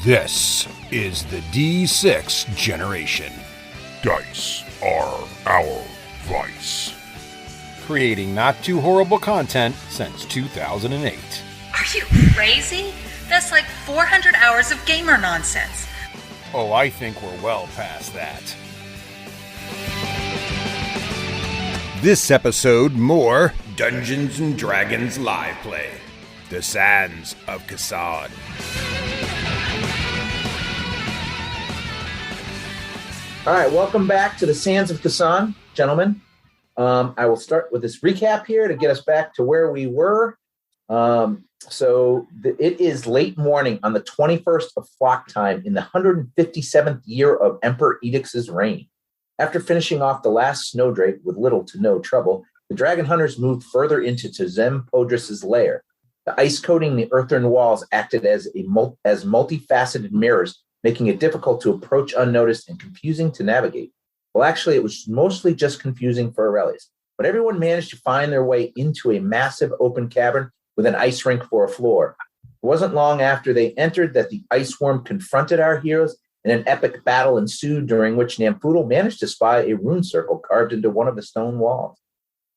This is the D6 generation. Dice are our vice. Creating not too horrible content since 2008. Are you crazy? That's like 400 hours of gamer nonsense. Oh, I think we're well past that. This episode, more Dungeons & Dragons live play. The Sands of Khassan. All right, welcome back to the Sands of Khassan, gentlemen. I will start with this recap here to get us back to where we were. It is late morning on the 21st of flock time in the 157th year of Emperor Edict's reign. After finishing off the last snowdrake with little to no trouble, the dragon hunters moved further into Tzem Podris's lair. The ice coating the earthen walls acted as multifaceted mirrors, making it difficult to approach unnoticed and confusing to navigate. Well, actually, it was mostly just confusing for Aurelius, but everyone managed to find their way into a massive open cavern with an ice rink for a floor. It wasn't long after they entered that the ice worm confronted our heroes, and an epic battle ensued during which Namfoodle managed to spy a rune circle carved into one of the stone walls.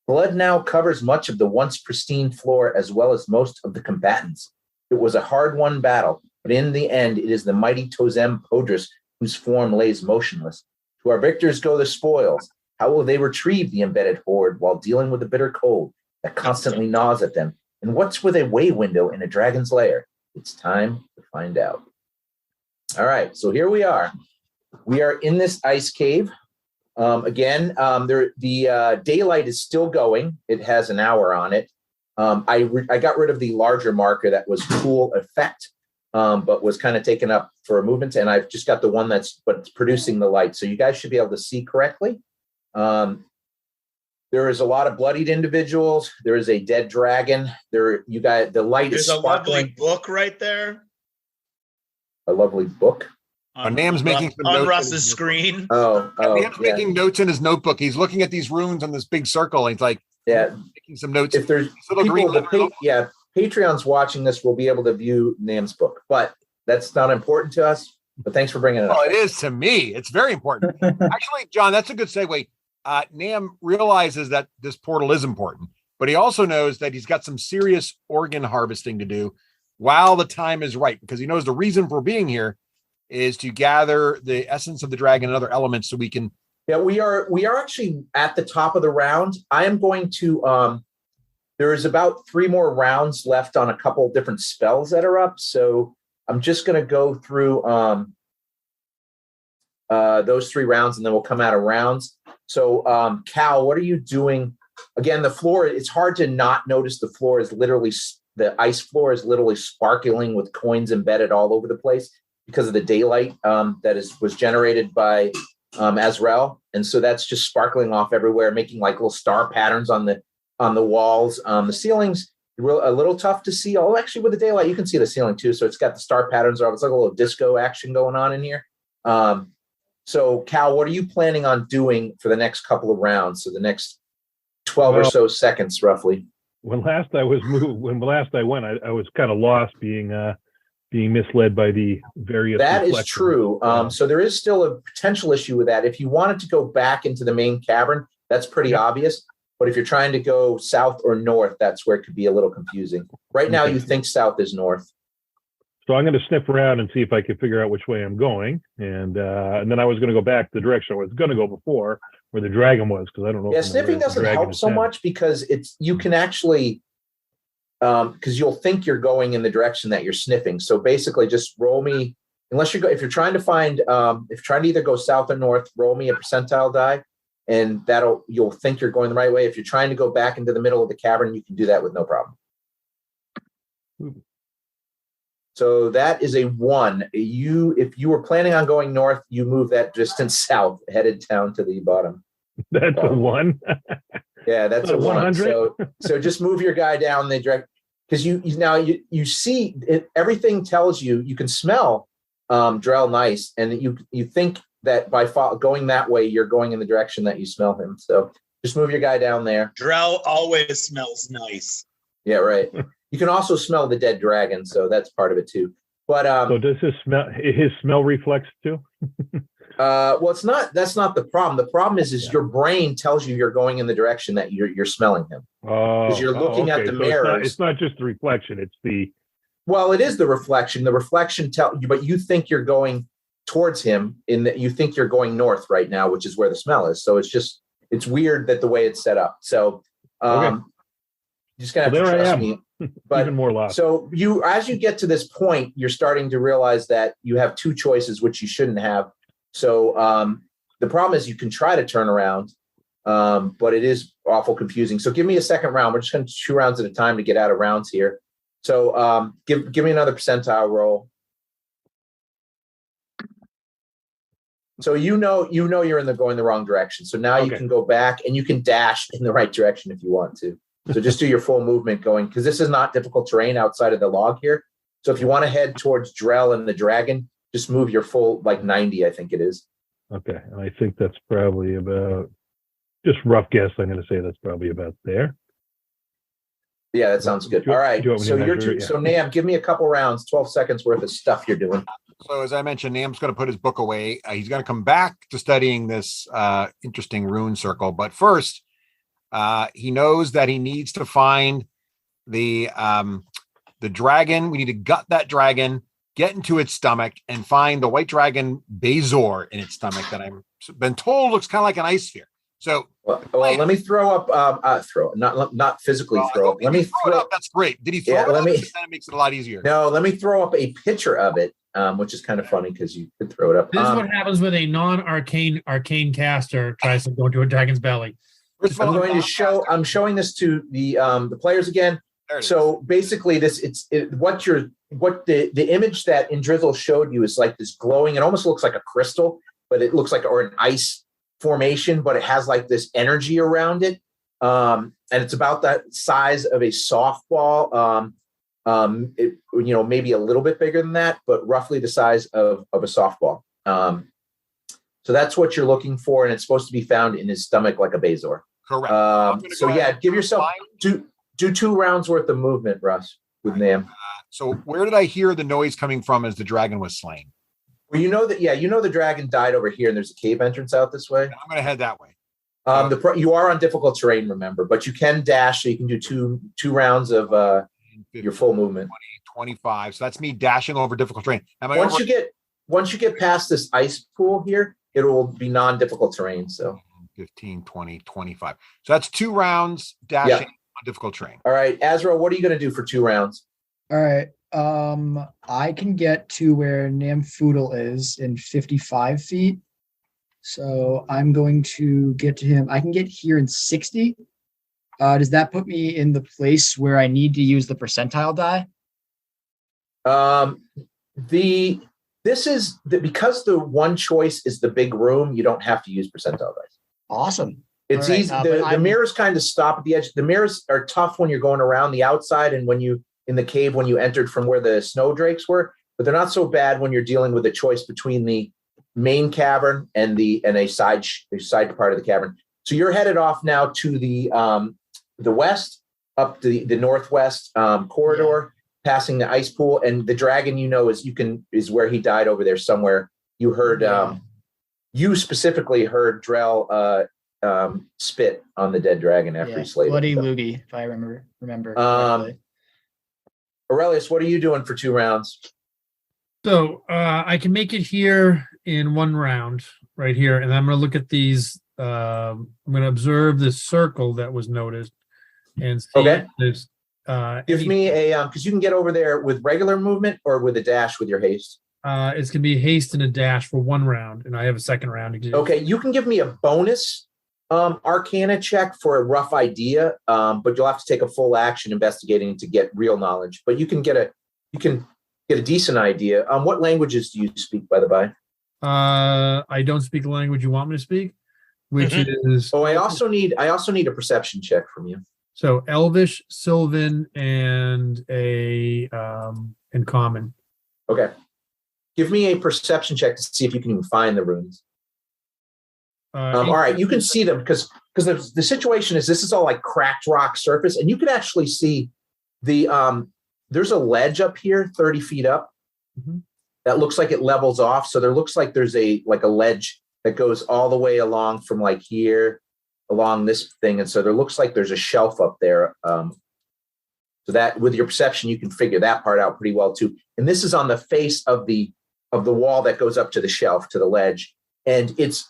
Blood now covers much of the once pristine floor as well as most of the combatants. It was a hard-won battle, but in the end, it is the mighty Tzem Podris whose form lays motionless. To our victors go the spoils. How will they retrieve the embedded horde while dealing with the bitter cold that constantly gnaws at them? And what's with a way window in a dragon's lair? It's time to find out. All right, so here we are. We are in this ice cave. The daylight is still going. It has an hour on it. I got rid of the larger marker that was cool effect, but was kind of taken up for a movement, and I've just got the one that's producing the light. So you guys should be able to see correctly. There is a lot of bloodied individuals. There is a dead dragon. The light is sparkling. There's a lovely book right there. A lovely book. Nam's making some notes on Russ's screen. Nam's making notes in his notebook. He's looking at these runes on this big circle. And he's like, making some notes. If there's Patreon's watching this, will be able to view Nam's book, but that's not important to us. But thanks for bringing it up. Well, it is to me. It's very important. Actually, John, that's a good segue. Nam realizes that this portal is important, but he also knows that he's got some serious organ harvesting to do while the time is right, because he knows the reason for being here is to gather the essence of the dragon and other elements so we can. Yeah, we are actually at the top of the round. I am going to, there is about 3 more rounds left on a couple of different spells that are up. So I'm just going to go through those 3 rounds and then we'll come out of rounds. So Cal, what are you doing? Again, the floor, it's hard to not notice the floor is literally, the ice floor is literally sparkling with coins embedded all over the place because of the daylight was generated by Azrael. And so that's just sparkling off everywhere, making like little star patterns on the walls. The ceiling's a little tough to see. Oh, actually with the daylight, you can see the ceiling too. So it's got the star patterns. It's like a little disco action going on in here. So Cal, what are you planning on doing for the next couple of rounds? So the next 12 or so seconds, roughly. When last I went, I was kind of lost, being misled by the various. That is true. So there is still a potential issue with that. If you wanted to go back into the main cavern, that's pretty obvious. But if you're trying to go south or north, that's where it could be a little confusing. Right now, you think south is north. So I'm going to sniff around and see if I can figure out which way I'm going, and then I was going to go back the direction I was going to go before, where the dragon was, because I don't know. Yeah, sniffing doesn't help so much because you can actually, because you'll think you're going in the direction that you're sniffing. So basically, just roll me, if you're trying to find, if you're trying to either go south or north, roll me a percentile die, and you'll think you're going the right way. If you're trying to go back into the middle of the cavern, you can do that with no problem. So that is a 1. If you were planning on going north, you move that distance south, headed down to the bottom. That's a 1. Yeah, that's a 1. So just move your guy down the direct, because you see it, everything tells you can smell Drell nice, and you think that by going that way, you're going in the direction that you smell him. So just move your guy down there. Drell always smells nice. Yeah, right. You can also smell the dead dragon, so that's part of it too. But So does his smell reflex too? well, that's not the problem. The problem is your brain tells you you're going in the direction that you're smelling him. Because you're looking at the so mirrors. It's not just the reflection, it's the Well, it is the reflection. The reflection tell you, but you think you're going towards him in that you think you're going north right now, which is where the smell is. So it's weird that the way it's set up. So you just gotta have to trust me. But even more lost. So as you get to this point, you're starting to realize that you have two choices, which you shouldn't have. So the problem is you can try to turn around, but it is awful confusing. So give me a second round. We're just going to 2 rounds at a time to get out of rounds here. So give me another percentile roll. So you know you're going the wrong direction. So now you can go back and you can dash in the right direction if you want to. So just do your full movement going, because this is not difficult terrain outside of the log here. So if you want to head towards Drell and the dragon, just move your full 90, I think it is. Okay. And I think that's probably about, just rough guess, I'm going to say that's probably about there. Yeah, that sounds good. All right. So so Nam, give me a couple rounds, 12 seconds worth of stuff you're doing. So as I mentioned, Nam's going to put his book away. He's going to come back to studying this interesting rune circle. But first, he knows that he needs to find the dragon. We need to gut that dragon, get into its stomach, and find the white dragon Bazor in its stomach that I've been told looks kind of like an ice sphere. So, well let me throw up. Not physically throw up. Let me throw it up. That's great. Did he throw it up? Then it makes it a lot easier. No, let me throw up a picture of it, which is kind of funny because you could throw it up. This is what happens with a non-arcane caster tries to go into a dragon's belly. I'm showing this to the players again. So basically, what the image that Indrizzle showed you is like this glowing. It almost looks like a crystal, but it looks like or an ice formation, but it has like this energy around it, and it's about that size of a softball. Maybe a little bit bigger than that, but roughly the size of a softball. So that's what you're looking for, and it's supposed to be found in his stomach like a Bazor. Correct. So yeah, give yourself do 2 rounds worth of movement, Russ, with Nam. So where did I hear the noise coming from as the dragon was slain? Well, the dragon died over here, and there's a cave entrance out this way. I'm going to head that way. You are on difficult terrain, remember, but you can dash, so you can do two rounds of your full movement. 20, 25. So that's me dashing over difficult terrain. Once you get past this ice pool here, it will be non-difficult terrain. So 15, 20, 25. So that's 2 rounds dashing on difficult terrain. All right, Azrael, what are you going to do for 2 rounds? All right. I can get to where Namfoodle is in 55 feet. So I'm going to get to him. I can get here in 60. Does that put me in the place where I need to use the percentile die? Because the one choice is the big room, you don't have to use percentile dice. Awesome. It's easy. The mirrors kind of stop at the edge. The mirrors are tough when you're going around the outside and when you in the cave when you entered from where the snow drakes were, but they're not so bad when you're dealing with a choice between the main cavern and a side part of the cavern. So you're headed off now to the west, up to the northwest corridor, passing the ice pool, and the dragon is where he died over there somewhere. You heard you specifically heard Drell spit on the dead dragon after he slayed bloody him. loogie, if I remember correctly. Aurelius, what are you doing for 2 rounds? So I can make it here in 1 round right here, and I'm going to look at these. I'm going to observe this circle that was noticed and see if there's give me a because you can get over there with regular movement or with a dash with your haste. It's going to be haste and a dash for 1 round, and I have a second round to do. Okay, you can give me a bonus Arcana check for a rough idea, but you'll have to take a full action investigating to get real knowledge. But you can get a decent idea. What languages do you speak, by the by? I don't speak the language you want me to speak, which is. Oh, I also need a perception check from you. So Elvish, Sylvan, and Common. Okay, give me a perception check to see if you can even find the runes. All right, you can see them because the situation is this is all like cracked rock surface, and you can actually see the there's a ledge up here 30 feet up Mhm. that looks like it levels off. So there looks like there's a ledge that goes all the way along from like here along this thing. And so there looks like there's a shelf up there. So that with your perception, you can figure that part out pretty well too. And this is on the face of the wall that goes up to the shelf, to the ledge. And it's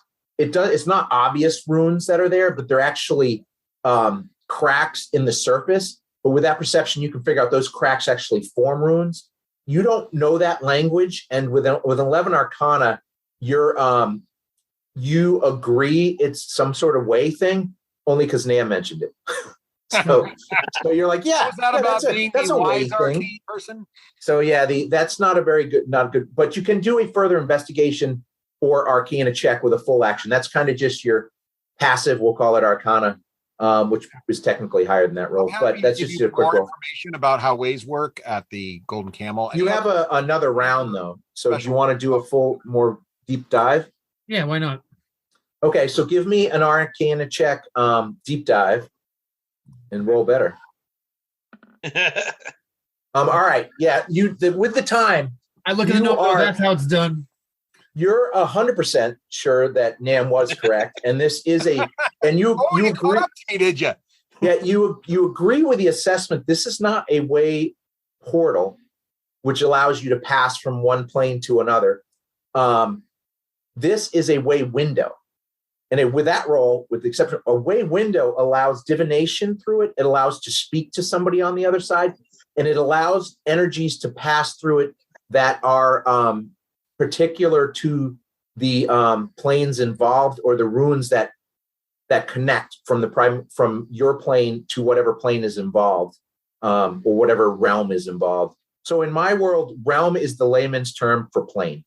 not obvious runes that are there, but they're actually cracks in the surface. But with that perception, you can figure out those cracks actually form runes. You don't know that language. And with 11 Arcana, you agree it's some sort of way thing, only because Nam mentioned it. so you're like, yeah, Was that about being that's a a way wise thing. arcane person? So yeah, that's not good, but you can do a further investigation or Arcana check with a full action. That's kind of just your passive, we'll call it Arcana, which is technically higher than that roll, but that's just a quick more roll. information about how ways work at the Golden Camel. You have another round though. So do you want to do a full, more deep dive? Yeah, why not? Okay, so give me an Arcana check, deep dive, and roll better. All right, yeah. With the time, I look at the note. That's how it's done. You're 100% sure that Nam was correct, and this is and you you agree. Did you? Yeah, you agree with the assessment. This is not a way portal, which allows you to pass from one plane to another. This is a way window. And with that roll, with the exception, a way window allows divination through it. It allows to speak to somebody on the other side, and it allows energies to pass through it that are particular to the planes involved, or the runes that connect from your plane to whatever plane is involved, or whatever realm is involved. So in my world, realm is the layman's term for plane.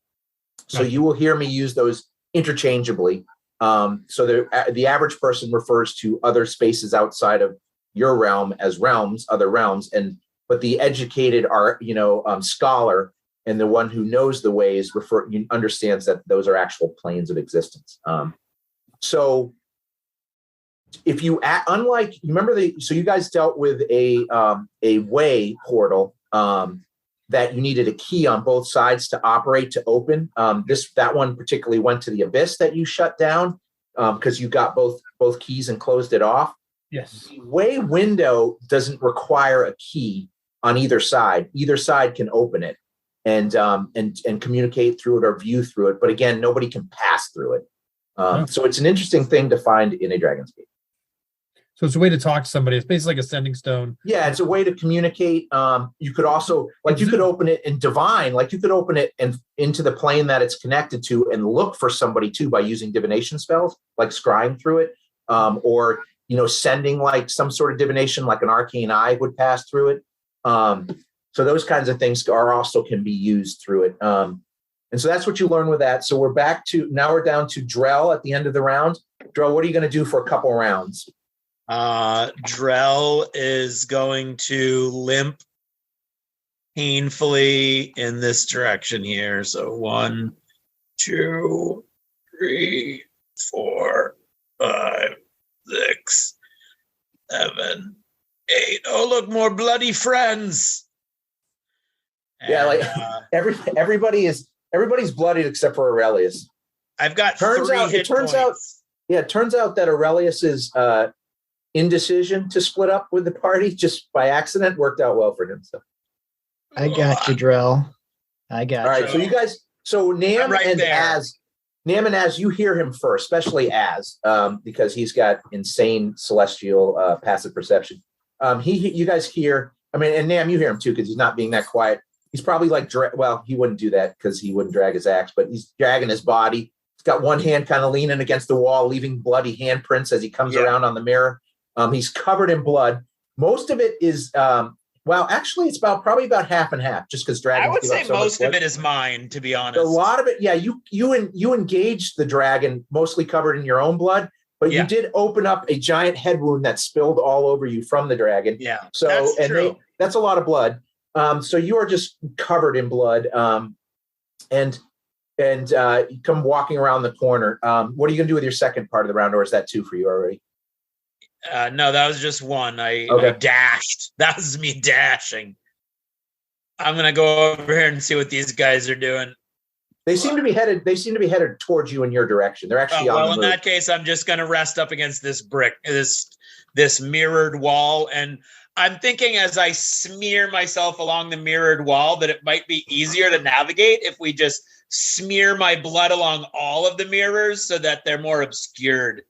So you will hear me use those interchangeably. So the average person refers to other spaces outside of your realm as realms, other realms, but the educated scholar and the one who knows the ways understands that those are actual planes of existence. So if you so you guys dealt with a way portal that you needed a key on both sides to operate, to open. That one particularly went to the abyss that you shut down because you got both keys and closed it off. Yes. The way window doesn't require a key on either side. Either side can open it and communicate through it or view through it. But again, nobody can pass through it. So it's an interesting thing to find in a Dragon's Gate. So it's a way to talk to somebody. It's basically like a sending stone. Yeah, it's a way to communicate. You could also, you could open it in divine, you could open it and into the plane that it's connected to and look for somebody too by using divination spells, like scrying through it, or sending some sort of divination, like an arcane eye would pass through it. So those kinds of things can be used through it. And so that's what you learn with that. So we're down to Drell at the end of the round. Drell, what are you going to do for a couple rounds? Drell is going to limp painfully in this direction here. So 1, 2, 3, 4, 5, 6, 7, 8. Oh, look, more bloody friends. And, everybody's bloodied except for Aurelius. I've got it turns out that Aurelius's indecision to split up with the party just by accident worked out well for him. So I got you, Drell. I got you. All right, so you guys, Nam and Az, you hear him first, especially Az, because he's got insane celestial passive perception. You guys hear, and Nam, you hear him too, because he's not being that quiet. He's probably he wouldn't do that because he wouldn't drag his axe, but he's dragging his body. He's got one hand kind of leaning against the wall, leaving bloody handprints as he comes around on the mirror. He's covered in blood. Most of it is, actually, it's probably about half and half, just because dragons. I would say most of it is mine, to be honest. A lot of it, yeah. You engaged the dragon, mostly covered in your own blood, but you did open up a giant head wound that spilled all over you from the dragon. Yeah. So that's a lot of blood. So you are just covered in blood, and you come walking around the corner. What are you going to do with your second part of the round, or is that 2 for you already? No, that was just 1. I dashed. That was me dashing. I'm gonna go over here and see what these guys are doing. They seem to be headed. They seem to be headed towards you in your direction. They're actually on the Well, in move. that case, I'm just gonna rest up against this brick, this mirrored wall, and I'm thinking as I smear myself along the mirrored wall that it might be easier to navigate if we just smear my blood along all of the mirrors so that they're more obscured.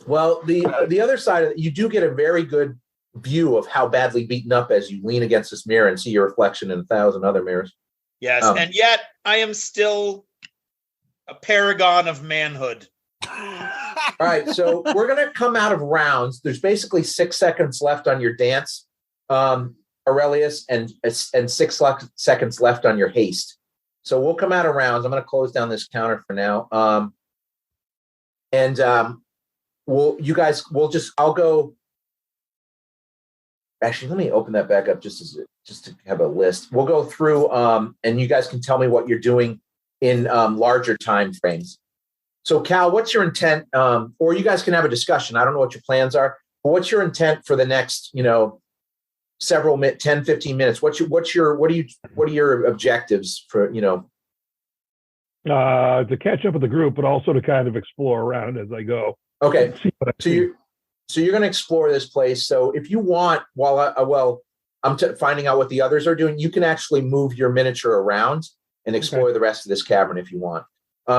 Well, the other side of it, you do get a very good view of how badly beaten up as you lean against this mirror and see your reflection in 1,000 other mirrors. Yes, and yet I am still a paragon of manhood. All right, so we're going to come out of rounds. There's basically 6 seconds left on your dance, Aurelius, and 6 seconds left on your haste. So we'll come out of rounds. I'm going to close down this counter for now. I'll go. Actually, let me open that back up just to have a list. We'll go through, and you guys can tell me what you're doing in larger time frames. So, Cal, what's your intent? Or you guys can have a discussion. I don't know what your plans are, but what's your intent for the next, 10, 15 minutes? What are your objectives for, To catch up with the group, but also to kind of explore around as I go. Okay. So you're going to explore this place. So if you want, I'm finding out what the others are doing, you can actually move your miniature around and explore the rest of this cavern if you want.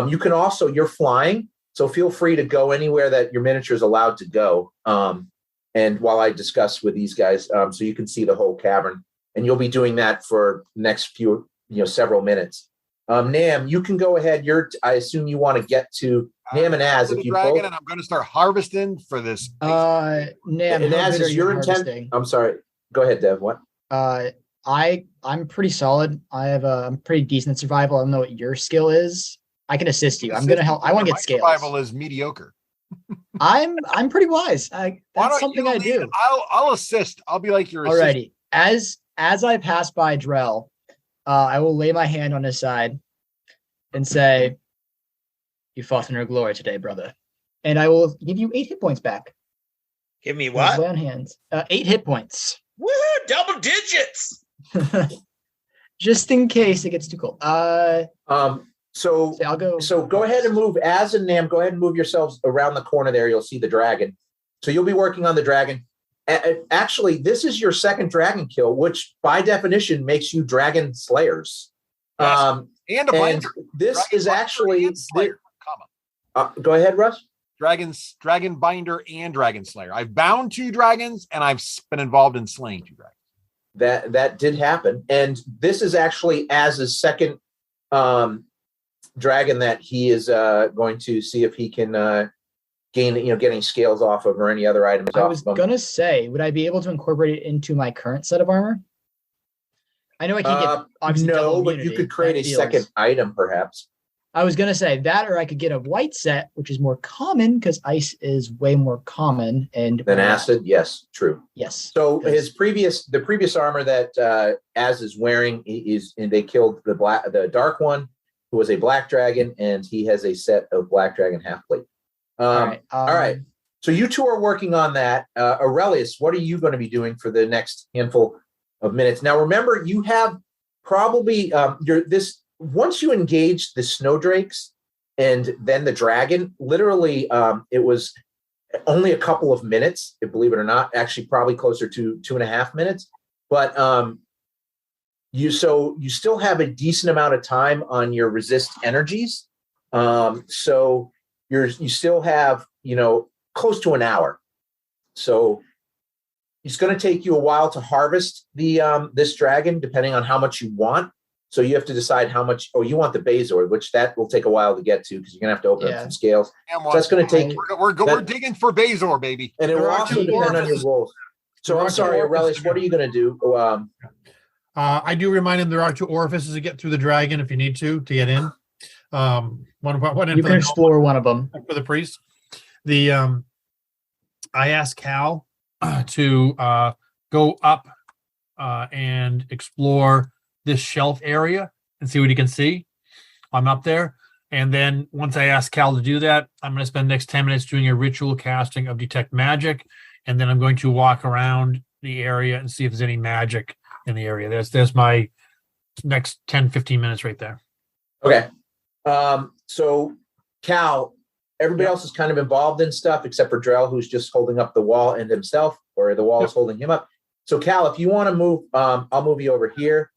You can also, you're flying, so feel free to go anywhere that your miniature is allowed to go. And while I discuss with these guys, so you can see the whole cavern, and you'll be doing that for the next few, several minutes. Nam, you can go ahead. I assume you want to get to Nam and Az. If you dragon, both, and I'm going to start harvesting for this. Nam, and Az, is your intent? harvesting? I'm sorry. Go ahead, Dev. What? I'm pretty solid. I'm pretty decent at survival. I don't know what your skill is. I can assist you. I'm gonna help. I want to get scales. Survival is mediocre. I'm pretty wise. That's something I do. I'll assist. I'll be like your assistant. Alrighty. As I pass by Drell, I will lay my hand on his side and say, "You fought in her glory today, brother," and I will give you 8 hit points back. Give me what? Lay on hands. 8 hit points. Woo! Double digits. Just in case it gets too cold. So I'll go. So go ahead and move, Az and Nam. Go ahead and move yourselves around the corner there. You'll see the dragon. So you'll be working on the dragon. Actually, this is your second dragon kill, which by definition makes you dragon slayers. Yes. And a binder. This dragon is actually. Slayer, go ahead, Russ. Dragon binder and dragon slayer. I've bound 2 dragons, and I've been involved in slaying 2 dragons. That did happen, and this is actually Az's second dragon that he is going to see if he can gain, getting scales off of or any other items. I was gonna say, would I be able to incorporate it into my current set of armor? I know I can't get obviously double but immunity. you could create a second item, perhaps. I was gonna say that, or I could get a white set, which is more common because ice is way more common and than acid. Yes, true. Yes. So the previous armor that Az is wearing and they killed the dark one, who was a black dragon, and he has a set of black dragon half plate. All right. So you two are working on that. Aurelius, what are you going to be doing for the next handful of minutes? Now, remember, you have probably once you engage the snowdrakes and then the dragon, literally, it was only a couple of minutes, believe it or not, actually probably closer to 2.5 minutes. But you still have a decent amount of time on your resist energies. So you still have, close to an hour. So it's going to take you a while to harvest this dragon, depending on how much you want. So you have to decide how much. Oh, you want the Bazor, which that will take a while to get to because you're going to have to open up some scales. So that's going to take. We're digging for Bazor, baby. And it will also depend on your rolls. So I'm sorry, Aurelius, what are you going to do? I do remind him there are 2 orifices to get through the dragon if you need to get in. One you can explore one of them for the priest. I asked Cal to go up and explore this shelf area and see what he can see. I'm up there. And then once I ask Cal to do that, I'm going to spend the next 10 minutes doing a ritual casting of Detect Magic. And then I'm going to walk around the area and see if there's any magic in the area. There's my next 10, 15 minutes right there. Okay. So Cal, everybody else is kind of involved in stuff except for Drell, who's just holding up the wall and himself, or the wall is holding him up. So Cal, if you want to move, I'll move you over here.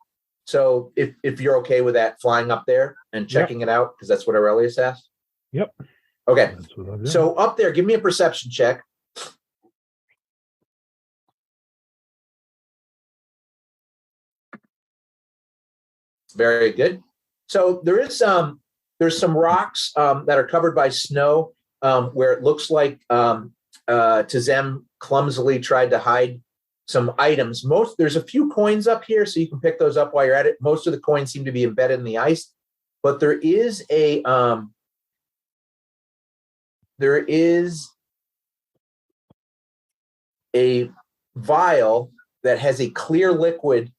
So if you're okay with that, flying up there and checking it out, because that's what Aurelius asked. Yep. Okay. So up there, give me a perception check. Very good. So there's some rocks that are covered by snow where it looks like Tazem clumsily tried to hide some items. There's a few coins up here, so you can pick those up while you're at it. Most of the coins seem to be embedded in the ice, but there is a vial that has a clear liquid.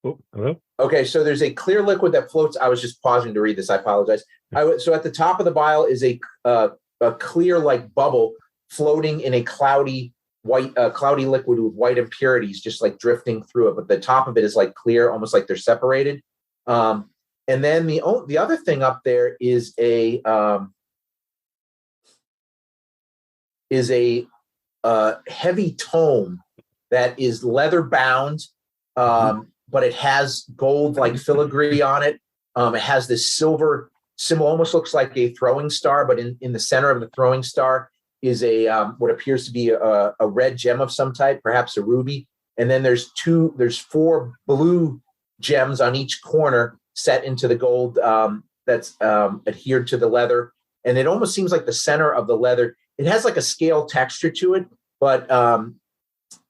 Oh, hello? Okay, so there's a clear liquid that floats. I was just pausing to read this. I apologize. So at the top of the vial is a clear like bubble floating in a cloudy liquid with white impurities, just like drifting through it. But the top of it is like clear, almost like they're separated. And then the other thing up there is a heavy tome that is leather bound. But it has gold like filigree on it. It has this silver symbol, almost looks like a throwing star, but in the center of the throwing star is what appears to be a red gem of some type, perhaps a ruby. And then there's 4 blue gems on each corner set into the gold that's adhered to the leather. And it almost seems like the center of the leather, it has like a scale texture to it, but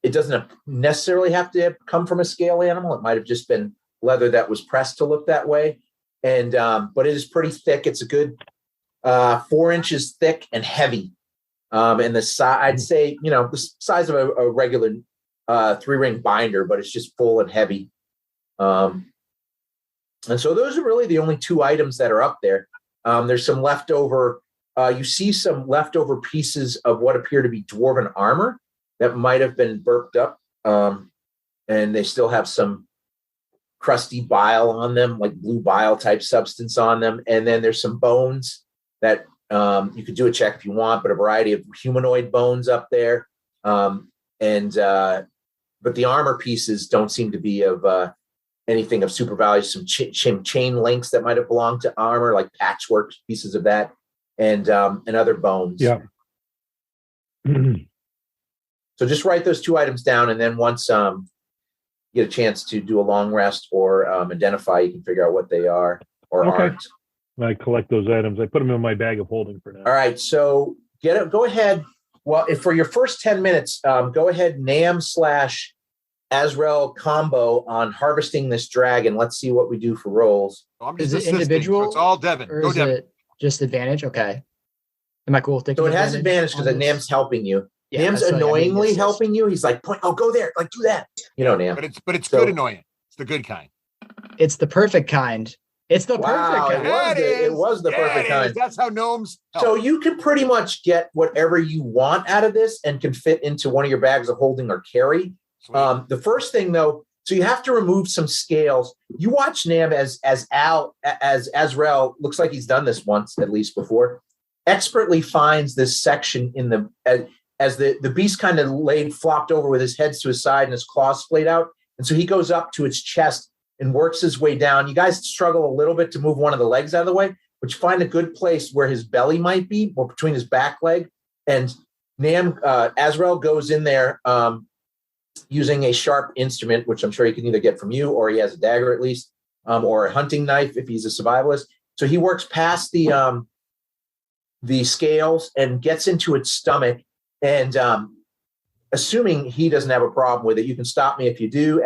it doesn't necessarily have to come from a scale animal. It might have just been leather that was pressed to look that way. And but it is pretty thick. It's a good 4 inches thick and heavy. And the size, I'd say, the size of a regular 3-ring binder, but it's just full and heavy. And so those are really the only 2 items that are up there. There's some leftover. You see some leftover pieces of what appear to be dwarven armor that might have been burped up, and they still have some crusty bile on them, like blue bile type substance on them. And then there's some bones that you could do a check if you want, but a variety of humanoid bones up there. But the armor pieces don't seem to be of anything of super value. Some chain links that might have belonged to armor, like patchwork pieces of that, and other bones. Yeah. So just write those 2 items down, and then once you get a chance to do a long rest or identify, you can figure out what they are or aren't. I collect those items. I put them in my bag of holding for now. All right. So go ahead. Well, if for your first 10 minutes, go ahead, Nam/Azrael combo on harvesting this dragon. Let's see what we do for rolls. Is it individual? So it's all Devin. Or Go is Devin. it just advantage? Okay. Am I cool with thinking? So it has advantage because Nam's helping you. Yeah, Nam's that's what I mean, annoyingly it's just- helping you. He's like, go there, like do that. Nam. But it's So- good annoying. It's the good kind. It's the perfect kind. It's the Wow, perfect kind. Yeah, it was the Yeah, perfect it is. kind. That's how gnomes help. So you can pretty much get whatever you want out of this and can fit into one of your bags of holding or carry. Sweet. The first thing though, so you have to remove some scales. You watch Nam as Azrael, looks like he's done this once at least before, expertly finds this section in the as the beast kind of flopped over with his head to his side and his claws splayed out. And so he goes up to its chest and works his way down. You guys struggle a little bit to move one of the legs out of the way, but you find a good place where his belly might be, or between his back leg. And Azrael goes in there using a sharp instrument, which I'm sure he can either get from you, or he has a dagger at least, or a hunting knife if he's a survivalist. So he works past the scales and gets into its stomach. And assuming he doesn't have a problem with it, you can stop me if you do,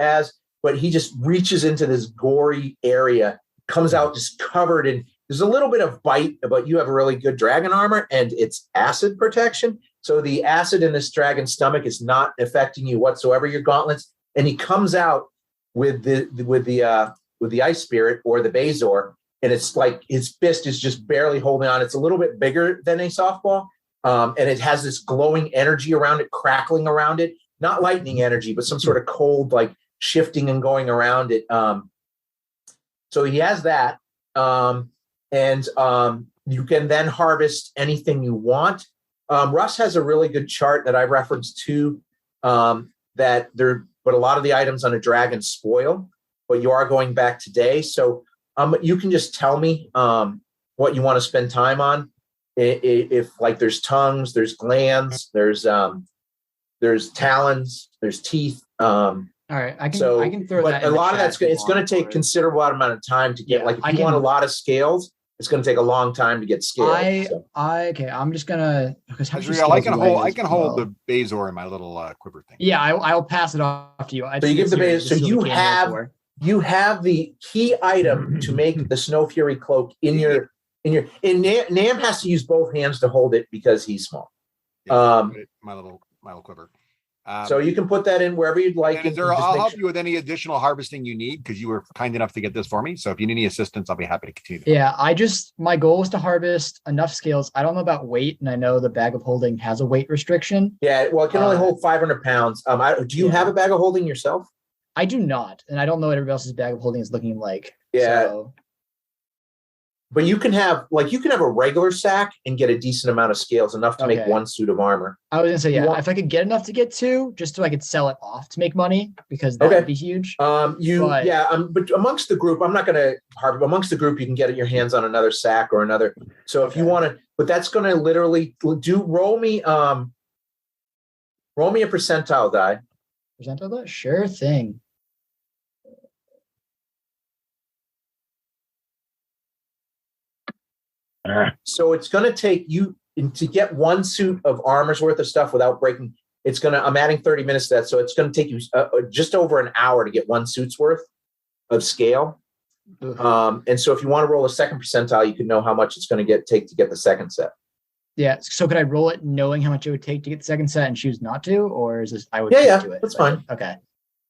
but he just reaches into this gory area, comes out just covered in, there's a little bit of bite, but you have a really good dragon armor and it's acid protection. So the acid in this dragon's stomach is not affecting you whatsoever, your gauntlets. And he comes out with the ice spirit or the Bazor, and it's like his fist is just barely holding on. It's a little bit bigger than a softball, and it has this glowing energy around it, crackling around it. Not lightning energy, but some sort of cold, like shifting and going around it. So he has that, and you can then harvest anything you want. Russ has a really good chart that I referenced to, but a lot of the items on a dragon spoil, but you are going back today. So you can just tell me what you want to spend time on. If like there's tongues, there's glands, there's talons, there's teeth. All right, I can throw that. But a lot of that's it's going to take considerable amount of time to get. Yeah, like if you want a lot of scales, it's going to take a long time to get scales. Okay, I'm just gonna because I can hold the Bazor in my little quiver thing. Yeah, I'll pass it off to you. So you give the Bazor. So you have the key item to make the Snow Fury cloak in your. Nam has to use both hands to hold it because he's small. My little quiver. So you can put that in wherever you'd like. I'll help you with any additional harvesting you need because you were kind enough to get this for me. So if you need any assistance, I'll be happy to continue. Yeah, my goal is to harvest enough scales. I don't know about weight, and I know the bag of holding has a weight restriction. Yeah, well, it can only hold 500 pounds. Do you have a bag of holding yourself? I do not, and I don't know what everybody else's bag of holding is looking like. Yeah. So. But you can have a regular sack and get a decent amount of scales, enough to make one suit of armor. I was gonna say, if I could get enough to get two, just so I could sell it off to make money, because that would be huge. But amongst the group, I'm not gonna harp. Amongst the group, you can get your hands on another sack or another. So if you want to, but that's gonna literally roll me a percentile die. Percentile die, sure thing. So it's going to take you to get one suit of armor's worth of stuff without breaking. I'm adding 30 minutes to that. So it's going to take you just over an hour to get one suit's worth of scale. And so if you want to roll a second percentile, you can know how much it's going to take to get the second set. Yeah. So could I roll it knowing how much it would take to get the second set and choose not to, or is this, do it? That's fine. Okay.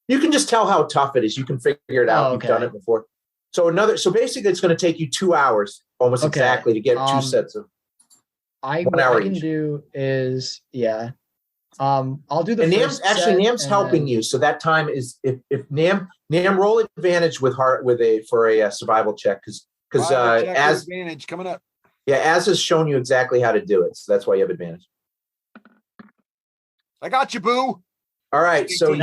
You can just tell how tough it is. You can figure it out. You've done it before. So basically it's going to take you 2 hours almost exactly to get two sets of. What I can do is, I'll do the. And Nam's helping you. So that time is if Nam roll advantage for a survival check because as advantage coming up. Yeah, Az has shown you exactly how to do it. So that's why you have advantage. I got you, boo. All right. So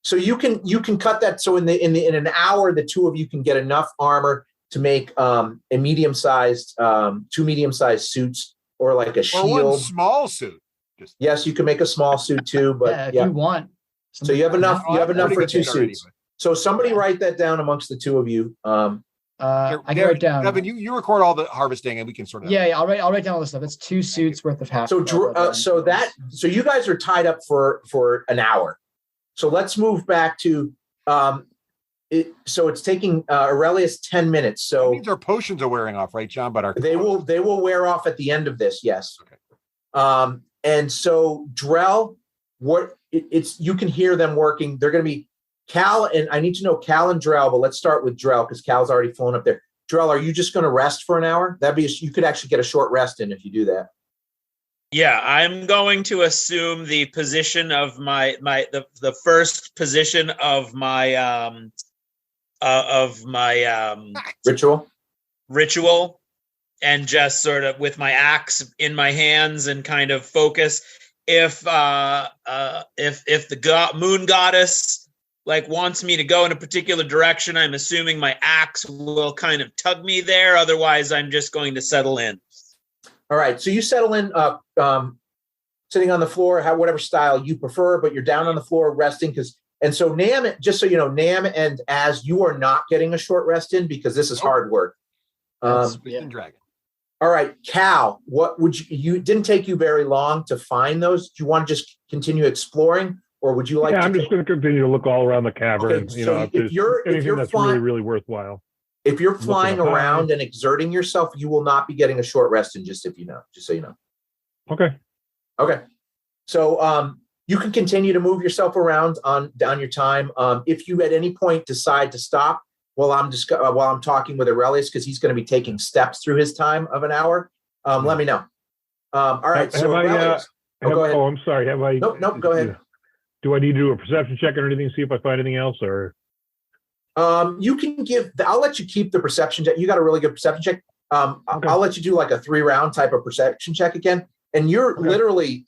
so you can cut that. So in an hour, the two of you can get enough armor to make a medium-sized, two medium-sized suits, or like a shield. Or one small suit. Yes, you can make a small suit too, but if you want. So you have enough. You have enough for two suits. So somebody write that down amongst the two of you. I can write down. Devin, you record all the harvesting, and we can sort of. Yeah, I'll write down all this stuff. It's 2 suits worth of half. So you guys are tied up for an hour. So let's move back to So it's taking Aurelius 10 minutes. So that means our potions are wearing off, right, John? But they will wear off at the end of this. Yes. Okay. And so Drell, you can hear them working. They're going to be Cal, and I need to know Cal and Drell, but let's start with Drell because Cal's already flown up there. Drell, are you just going to rest for an hour? You could actually get a short rest in if you do that. Yeah, I'm going to assume the position of the first position of my ritual, and just sort of with my axe in my hands and kind of focus. If the moon goddess wants me to go in a particular direction, I'm assuming my axe will kind of tug me there. Otherwise, I'm just going to settle in. All right, so you settle in, sitting on the floor, whatever style you prefer, but you're down on the floor resting and so Nam, just so you know, Nam and Az, you are not getting a short rest in because this is hard work. Dragon. All right, Cal, what would you didn't take you very long to find those? Do you want to just continue exploring, or would you like to? I'm just going to continue to look all around the cavern. Okay, if you're that's really, really worthwhile. If you're flying around and exerting yourself, you will not be getting a short rest in, just so you know. Okay. So you can continue to move yourself around on your time. If you at any point decide to stop, while I'm talking with Aurelius, because he's going to be taking steps through his time of an hour, let me know. All right. So Aurelius, go ahead. Oh, I'm sorry. Have I? Nope. Go ahead. Do I need to do a perception check or anything? See if I find anything else, or? You can I'll let you keep the perception check. You got a really good perception check. Okay. I'll let you do like a 3-round type of perception check again. And you're literally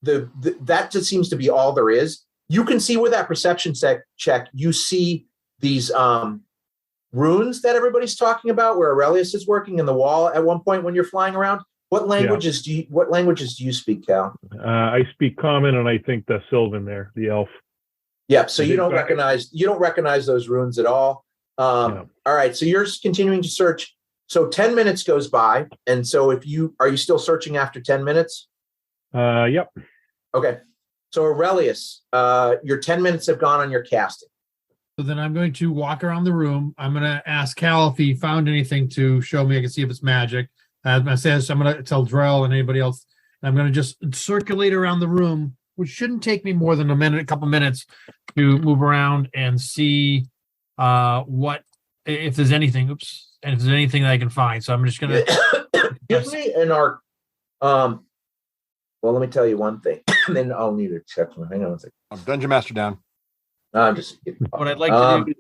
that just seems to be all there is. You can see with that perception check, you see these runes that everybody's talking about where Aurelius is working in the wall at one point when you're flying around. What languages do you speak, Cal? I speak Common, and I think the Sylvan there, the elf. Yeah, so you don't recognize those runes at all. Yeah. All right, so you're continuing to search. So 10 minutes goes by, and so are you still searching after 10 minutes? Yep. Okay. So Aurelius, your 10 minutes have gone on your casting. So then I'm going to walk around the room. I'm going to ask Cal if he found anything to show me. I can see if it's magic. I'm going to tell Drell and anybody else. I'm going to just circulate around the room, which shouldn't take me more than a couple minutes to move around and see if there's anything. And if there's anything that I can find. So I'm just going to give me an arc. Well, let me tell you one thing. Then I'll need to check. Hang on a second. I'm Dungeon Master down. I'm just what I'd like to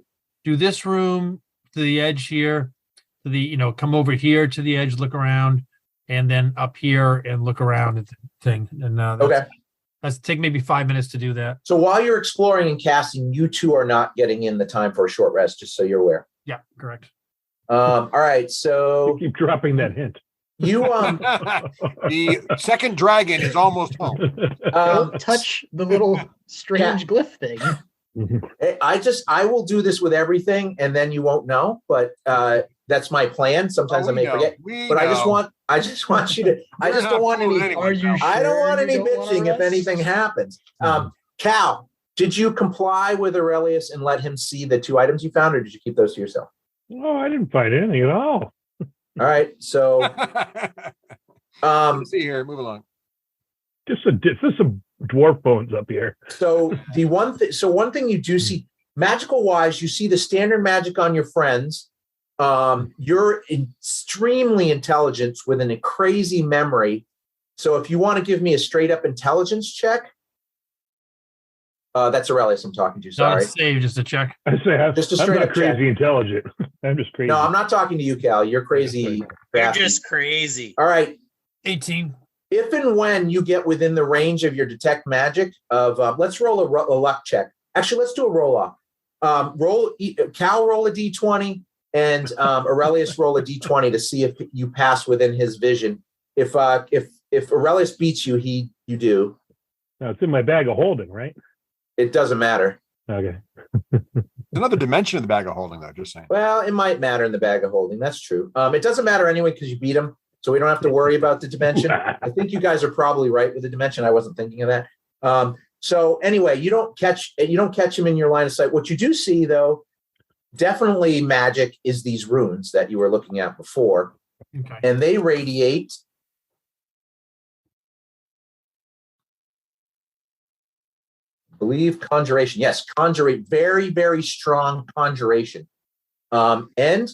do this room to the edge here, to the come over here to the edge, look around, and then up here and look around at the thing. And that's take maybe 5 minutes to do that. So while you're exploring and casting, you two are not getting in the time for a short rest, just so you're aware. Yeah, correct. All right, so you keep dropping that hint. You the second dragon is almost home. Don't touch the little strange glyph thing. I will do this with everything, and then you won't know. But that's my plan. Sometimes I may forget. But I just want you to. I just don't want any. Are you? Sure I don't want any bitching if anything happens. Cal, did you comply with Aurelius and let him see the 2 items you found, or did you keep those to yourself? Oh, I didn't find anything at all. All right, so let's see here. Move along. Just some dwarf bones up here. So one thing you do see, magical wise, you see the standard magic on your friends. You're extremely intelligent with a crazy memory. So if you want to give me a straight up intelligence check, that's Aurelius I'm talking to. Sorry. Not a save, just a check. I say just a straight I'm not up crazy check. intelligent. I'm just crazy. No, I'm not talking to you, Cal. You're crazy. You're just crazy. All right. 18. If and when you get within the range of your detect magic of, let's roll a luck check. Actually, let's do a roll off. Cal roll a d20 and Aurelius roll a d20 to see if you pass within his vision. If Aurelius beats you, you do. No, it's in my bag of holding, right? It doesn't matter. Okay. Another dimension of the bag of holding, though. Just saying. Well, it might matter in the bag of holding. That's true. It doesn't matter anyway because you beat him, so we don't have to worry about the dimension. I think you guys are probably right with the dimension. I wasn't thinking of that. So anyway, you don't catch him in your line of sight. What you do see, though, definitely magic is these runes that you were looking at before, and they radiate. Believe conjuration. Yes, conjurate. Very, very strong conjuration. And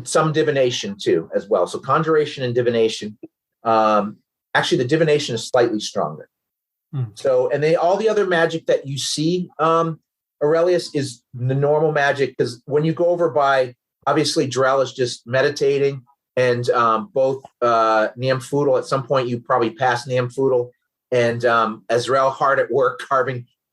some divination too, as well. So conjuration and divination. Actually, the divination is slightly stronger. So, and all the other magic that you see, Aurelius, is the normal magic, because when you go over by, obviously, Drell is just meditating, and both Niamfoodle, at some point you probably pass Niamfoodle, and Azrael hard at work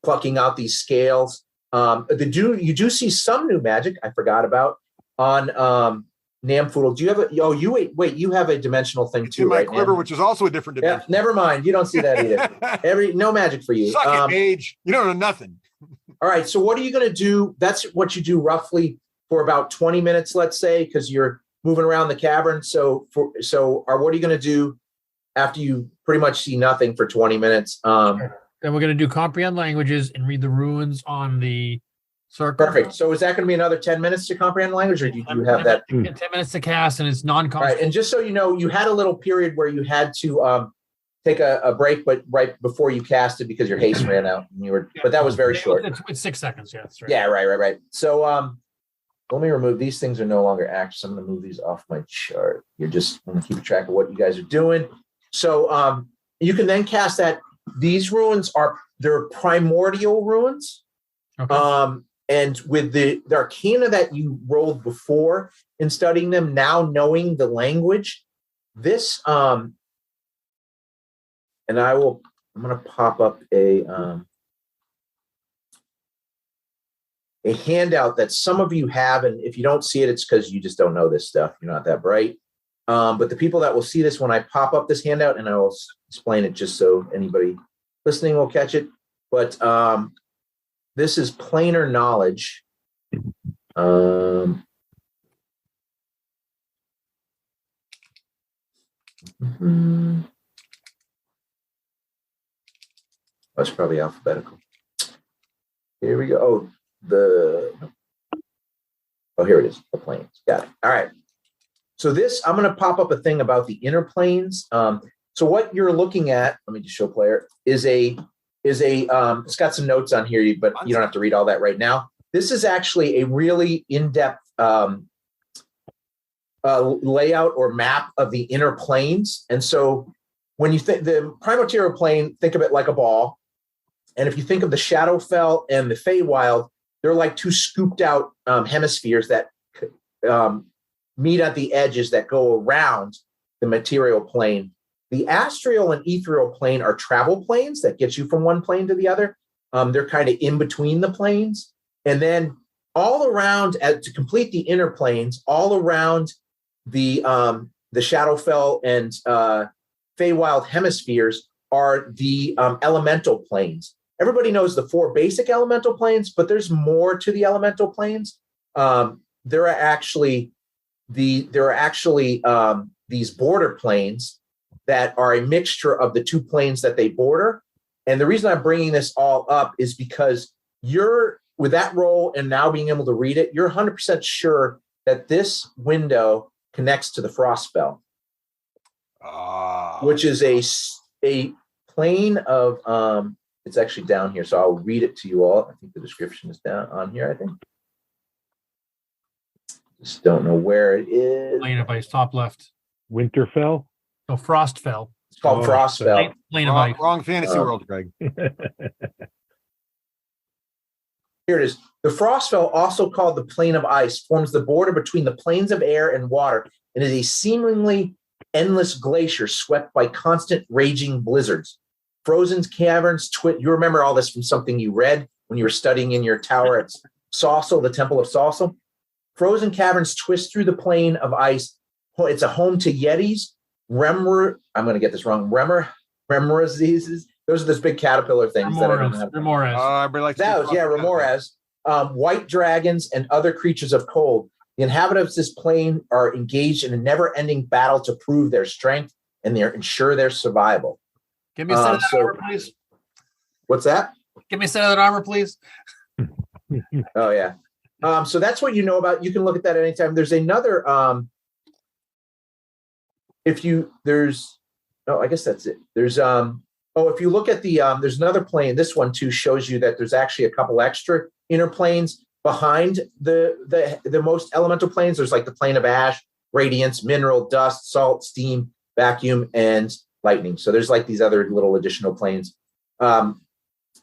plucking out these scales. You do see some new magic I forgot about on Niamfoodle. Do you have you have a dimensional thing it's too, in my right? quiver, Niam? which is also a different dimension. Yeah, never mind. You don't see that either. No magic for you. Suck it, Mage. You don't know nothing. All right. So what are you going to do? That's what you do roughly for about 20 minutes, let's say, because you're moving around the cavern. So what are you going to do after you pretty much see nothing for 20 minutes? Then we're going to do comprehend languages and read the runes on the circle. Perfect. So is that going to be another 10 minutes to comprehend language, or do you have that? 10 minutes to cast, and it's non-constant. Right. And just so you know, you had a little period where you had to take a break, but right before you casted because your haste ran out, and but that was very short. It's 6 seconds. Yeah, that's right. Yeah. Right. So Let me remove these things are no longer active. So I'm going to move these off my chart. You're just going to keep track of what you guys are doing. So you can then cast that. These runes they're primordial runes. Okay. And with the arcana that you rolled before in studying them, now knowing the language, this and I'm going to pop up a handout that some of you have, and if you don't see it, it's because you just don't know this stuff. You're not that bright. But the people that will see this when I pop up this handout, and I will explain it just so anybody listening will catch it. But this is planar knowledge. That's probably alphabetical. Here we go. Here it is. The planes. Got it. All right. So this, I'm going to pop up a thing about the inner planes. So what you're looking at, let me just show player, is it's got some notes on here, but you don't have to read all that right now. This is actually a really in-depth layout or map of the inner planes. And so when you think the primordial plane, think of it like a ball. And if you think of the Shadowfell and the Feywild, they're like two scooped out hemispheres that meet at the edges that go around the material plane. The astral and ethereal plane are travel planes that get you from one plane to the other. They're kind of in between the planes. And then all around, to complete the inner planes, all around the Shadowfell and Feywild hemispheres are the elemental planes. Everybody knows the four basic elemental planes, but there's more to the elemental planes. There are actually these border planes that are a mixture of the two planes that they border. And the reason I'm bringing this all up is because with that roll and now being able to read it, you're 100% sure that this window connects to the frost spell, which is a plane of it's actually down here, so I'll read it to you all. I think the description is down on here, I think. Just don't know where it is. Plane of ice, top left. Winterfell? No, Frostfell. It's called Frostfell. Plane of ice. Wrong fantasy world, Greg. Here it is. The Frostfell, also called the Plane of Ice, forms the border between the planes of air and water and is a seemingly endless glacier swept by constant raging blizzards. Frozen caverns, you remember all this from something you read when you were studying in your tower at Saucel, the Temple of Saucel. Frozen caverns twist through the plane of ice. It's a home to yetis, I'm going to get this wrong, remorazes. Those are those big caterpillar things. Remores. White dragons and other creatures of cold. The inhabitants of this plane are engaged in a never-ending battle to prove their strength and ensure their survival. Give me a set of that armor, please. What's that? Give me a set of that armor, please. Oh, yeah. So that's what you know about. You can look at that anytime. There's another, I guess that's it. There's, if you look at there's another plane. This one too shows you that there's actually a couple extra inner planes behind the most elemental planes. There's like the plane of ash, radiance, mineral, dust, salt, steam, vacuum, and lightning. So there's like these other little additional planes.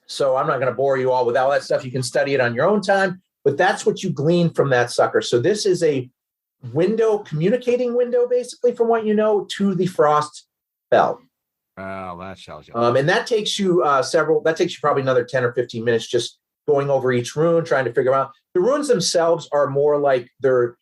So I'm not going to bore you all with all that stuff. You can study it on your own time, but that's what you glean from that sucker. So this is a communicating window, basically, from what you know, to the frost spell. Oh, that tells you. And that takes you probably another 10 or 15 minutes just going over each rune, trying to figure out. The runes themselves are more like they're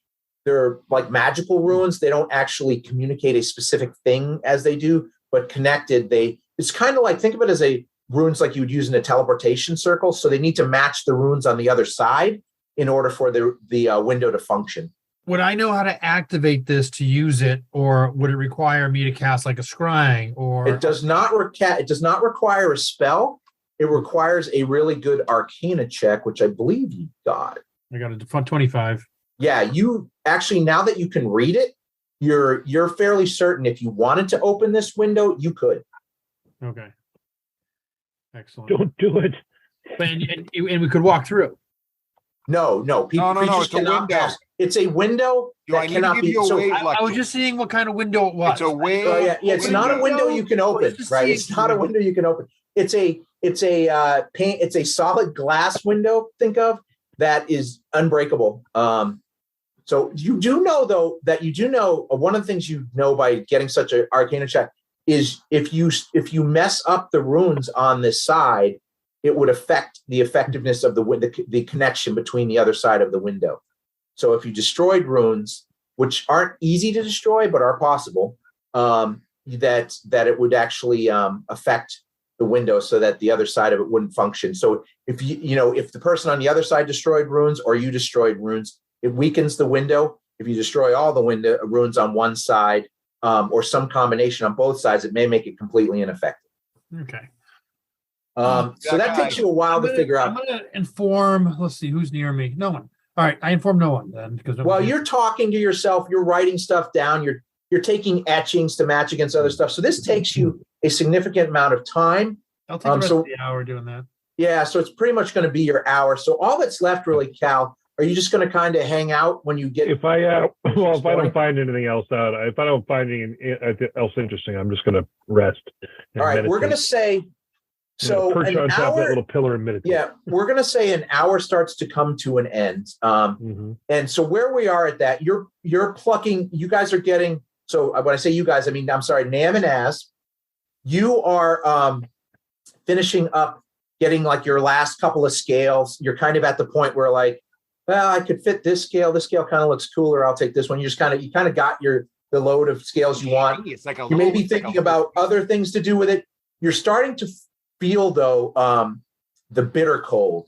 like magical runes. They don't actually communicate a specific thing as they do, but connected. It's kind of like, think of it as runes like you would use in a teleportation circle. So they need to match the runes on the other side in order for the window to function. Would I know how to activate this to use it, or would it require me to cast like a scrying? Or it does not require a spell. It requires a really good Arcana check, which I believe you got. I got a 25. Yeah, you actually, now that you can read it, you're fairly certain if you wanted to open this window, you could. Okay. Excellent. Don't do it. And we could walk through. No. No, Creatures it's a cannot window. pass. It's a window Do I that need to cannot give be. you a So, wave I was lecture? just seeing what kind of window it was. It's a wave. oh, yeah, it's not a window you can open, just right? seeing It's not a window you can open. It's a paint. It's a solid glass window. Think of that is unbreakable. So you do know though that you do know one of the things you know by getting such an Arcana check is if you mess up the runes on this side, it would affect the effectiveness of the connection between the other side of the window. So if you destroyed runes, which aren't easy to destroy but are possible, that it would actually affect the window so that the other side of it wouldn't function. So if if the person on the other side destroyed runes or you destroyed runes, it weakens the window. If you destroy all the runes on one side or some combination on both sides, it may make it completely ineffective. Okay. So that takes you a while to figure out. I'm going to inform. Let's see who's near me. No one. All right, I inform no one then because. Well, you're talking to yourself. You're writing stuff down. You're taking etchings to match against other stuff. So this takes you a significant amount of time. I'll take the rest of the hour doing that. Yeah, so it's pretty much going to be your hour. So all that's left, really, Cal. Are you just going to kind of hang out when you get? If I don't find anything else out, if I don't find anything else interesting, I'm just going to rest. All right, we're going to say. So perch an on top of that hour, little pillar and meditate. yeah, we're going to say an hour starts to come to an end. And so where we are at that, you're plucking. You guys are getting. So when I say you guys, I mean I'm sorry, Nam and Az. You are finishing up, getting like your last couple of scales. You're kind of at the point where like, well, I could fit this scale. This scale kind of looks cooler. I'll take this one. You kind of got the load of scales you want. It's like You may be thinking about other things to do with it. You're starting to feel though the bitter cold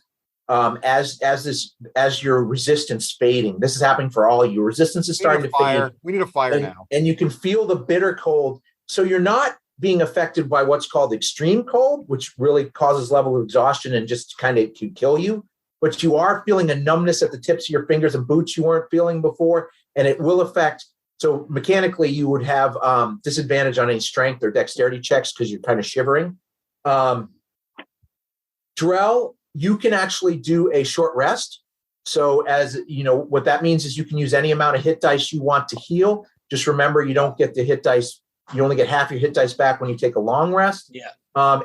as your resistance fading. This is happening for all you. Resistance is starting to fade. We need a fire now. And you can feel the bitter cold. So you're not being affected by what's called extreme cold, which really causes level of exhaustion and just kind of can kill you. But you are feeling a numbness at the tips of your fingers and boots you weren't feeling before, and it will affect. So mechanically, you would have disadvantage on any strength or dexterity checks because you're kind of shivering. Drell, you can actually do a short rest. So as you know, what that means is you can use any amount of hit dice you want to heal. Just remember, you don't get the hit dice. You only get half your hit dice back when you take a long rest. Yeah.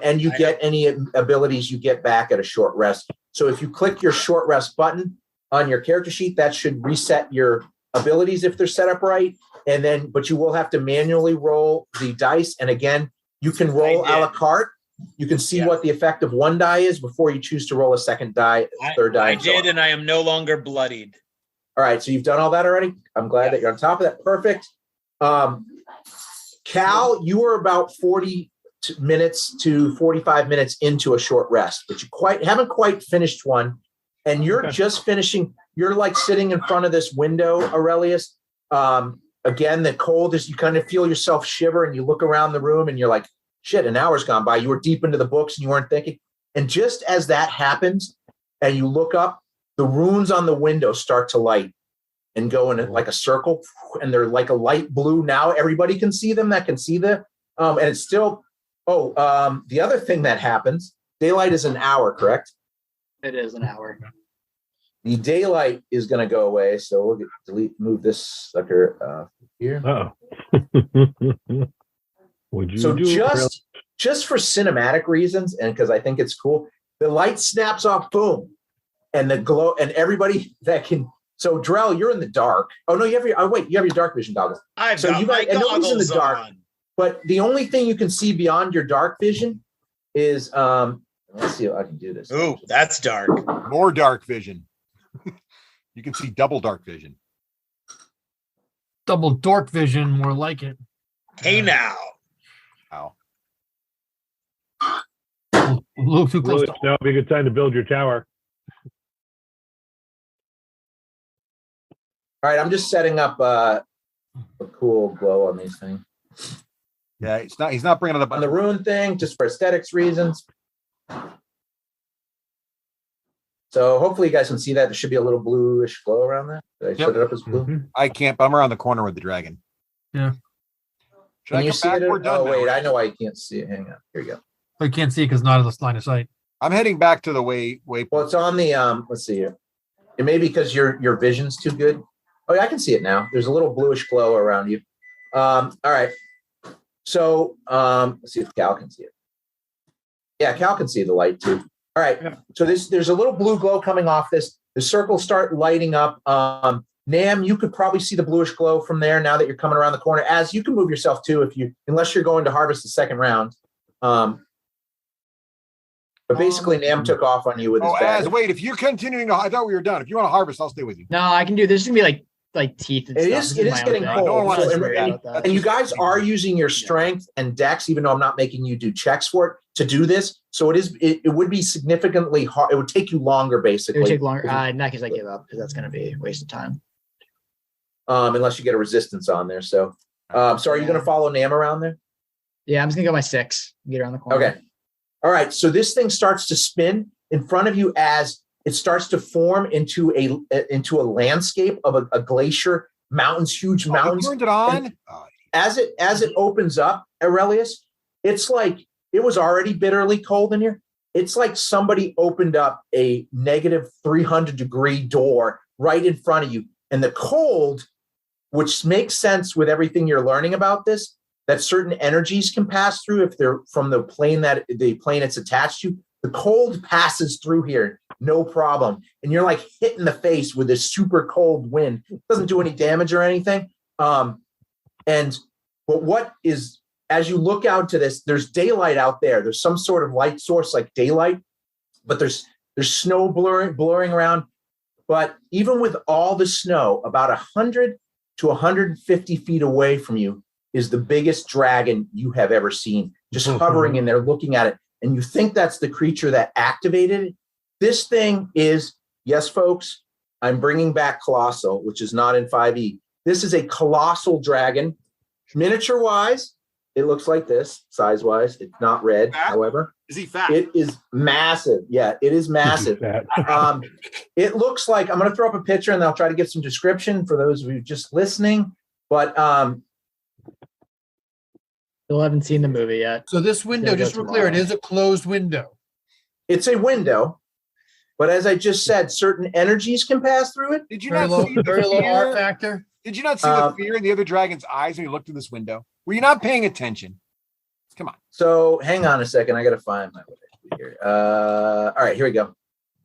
And you get any abilities you get back at a short rest. So if you click your short rest button on your character sheet, that should reset your abilities if they're set up right. And then, but you will have to manually roll the dice. And again, you can roll a la carte. You can see what the effect of one die is before you choose to roll a second die, third die. I did, and I am no longer bloodied. All right, so you've done all that already. I'm glad that you're on top of that. Perfect. Cal, you were about 40 minutes to 45 minutes into a short rest, but you haven't quite finished one, and you're just finishing. You're like sitting in front of this window, Aurelius. Again, the cold is, you kind of feel yourself shiver, and you look around the room, and you're like, shit, an hour's gone by. You were deep into the books, and you weren't thinking. And just as that happens, and you look up, the runes on the window start to light and go in like a circle, and they're like a light blue. Now everybody can see them that can see and it's still, the other thing that happens, daylight is an hour, correct? It is an hour. The daylight is going to go away. So we'll move this sucker here. Would you so just for cinematic reasons, and because I think it's cool, the light snaps off, boom, and the glow, and everybody that can. So Drell, you're in the dark. Oh no, you have your dark vision goggles. I've got my nobody's in the dark. on. But the only thing you can see beyond your dark vision is let's see if I can do this. Ooh, that's dark. More dark vision. You can see double dark vision. Double dork vision, more like it. Hey now. Wow. A little too close. Really, now would be a good time to build your tower. All right, I'm just setting up a cool glow on these things. Yeah, he's not bringing it up on the rune thing, just for aesthetics reasons. So hopefully you guys can see that. There should be a little bluish glow around that. Did I set it up as blue? Mm-hmm. I can't, but I'm around the corner with the dragon. Yeah. Can you see it? Oh, wait, I know I can't see it. Hang on. Here you go. I can't see it because not in the line of sight. I'm heading back to the way. Well, it's on the, let's see here. It may be because your vision's too good. Oh, yeah, I can see it now. There's a little bluish glow around you. All right. So let's see if Cal can see it. Yeah, Cal can see the light too. All right. Yeah. So there's a little blue glow coming off this. The circles start lighting up. Nam, you could probably see the bluish glow from there now that you're coming around the corner. As you can move yourself too, unless you're going to harvest the second round. But basically, Nam took off on you with his bag. Wait, if you're continuing to, I thought we were done. If you want to harvest, I'll stay with you. No, I can do this. Is gonna be like teeth and stuff. It is getting cold. No one wants to worry about that. And you guys are using your strength and dex, even though I'm not making you do checks for it, to do this. So it would be significantly hard. It would take you longer, basically. It would take longer. In that case, I give up because that's going to be a waste of time. Unless you get a resistance on there. So are you going to follow Nam around there? Yeah, I'm just going to go my 6. Get around the corner. Okay. All right. So this thing starts to spin in front of you as it starts to form into a landscape of a glacier, mountains, huge mountains. You turned it on. And as it opens up, Aurelius, it's like it was already bitterly cold in here. It's like somebody opened up a negative 300-degree door right in front of you, and the cold, which makes sense with everything you're learning about this, that certain energies can pass through if they're from the plane it's attached to. The cold passes through here, no problem. And you're like hit in the face with this super cold wind. It doesn't do any damage or anything. But what is, as you look out to this, there's daylight out there. There's some sort of light source like daylight, but there's snow blurring around. But even with all the snow, about 100 to 150 feet away from you is the biggest dragon you have ever seen, just hovering in there looking at it. And you think that's the creature that activated it. This thing is, yes, folks, I'm bringing back Colossal, which is not in 5e. This is a colossal dragon. Miniature-wise, it looks like this, size-wise. It's not red, however. Is he fat? It is massive. Yeah, it is massive. It looks like, I'm going to throw up a picture and I'll try to give some description for those of you just listening. But Still haven't seen the movie yet. So this window, just for clear, it is a closed window. it's a window. But as I just said, certain energies can pass through it. Did you Very not low, see the very low fear? R factor. Did you not see the fear in the other dragon's eyes when you looked through this window? Were you not paying attention? Come on. So hang on a second. I got to find my way here. All right, here we go.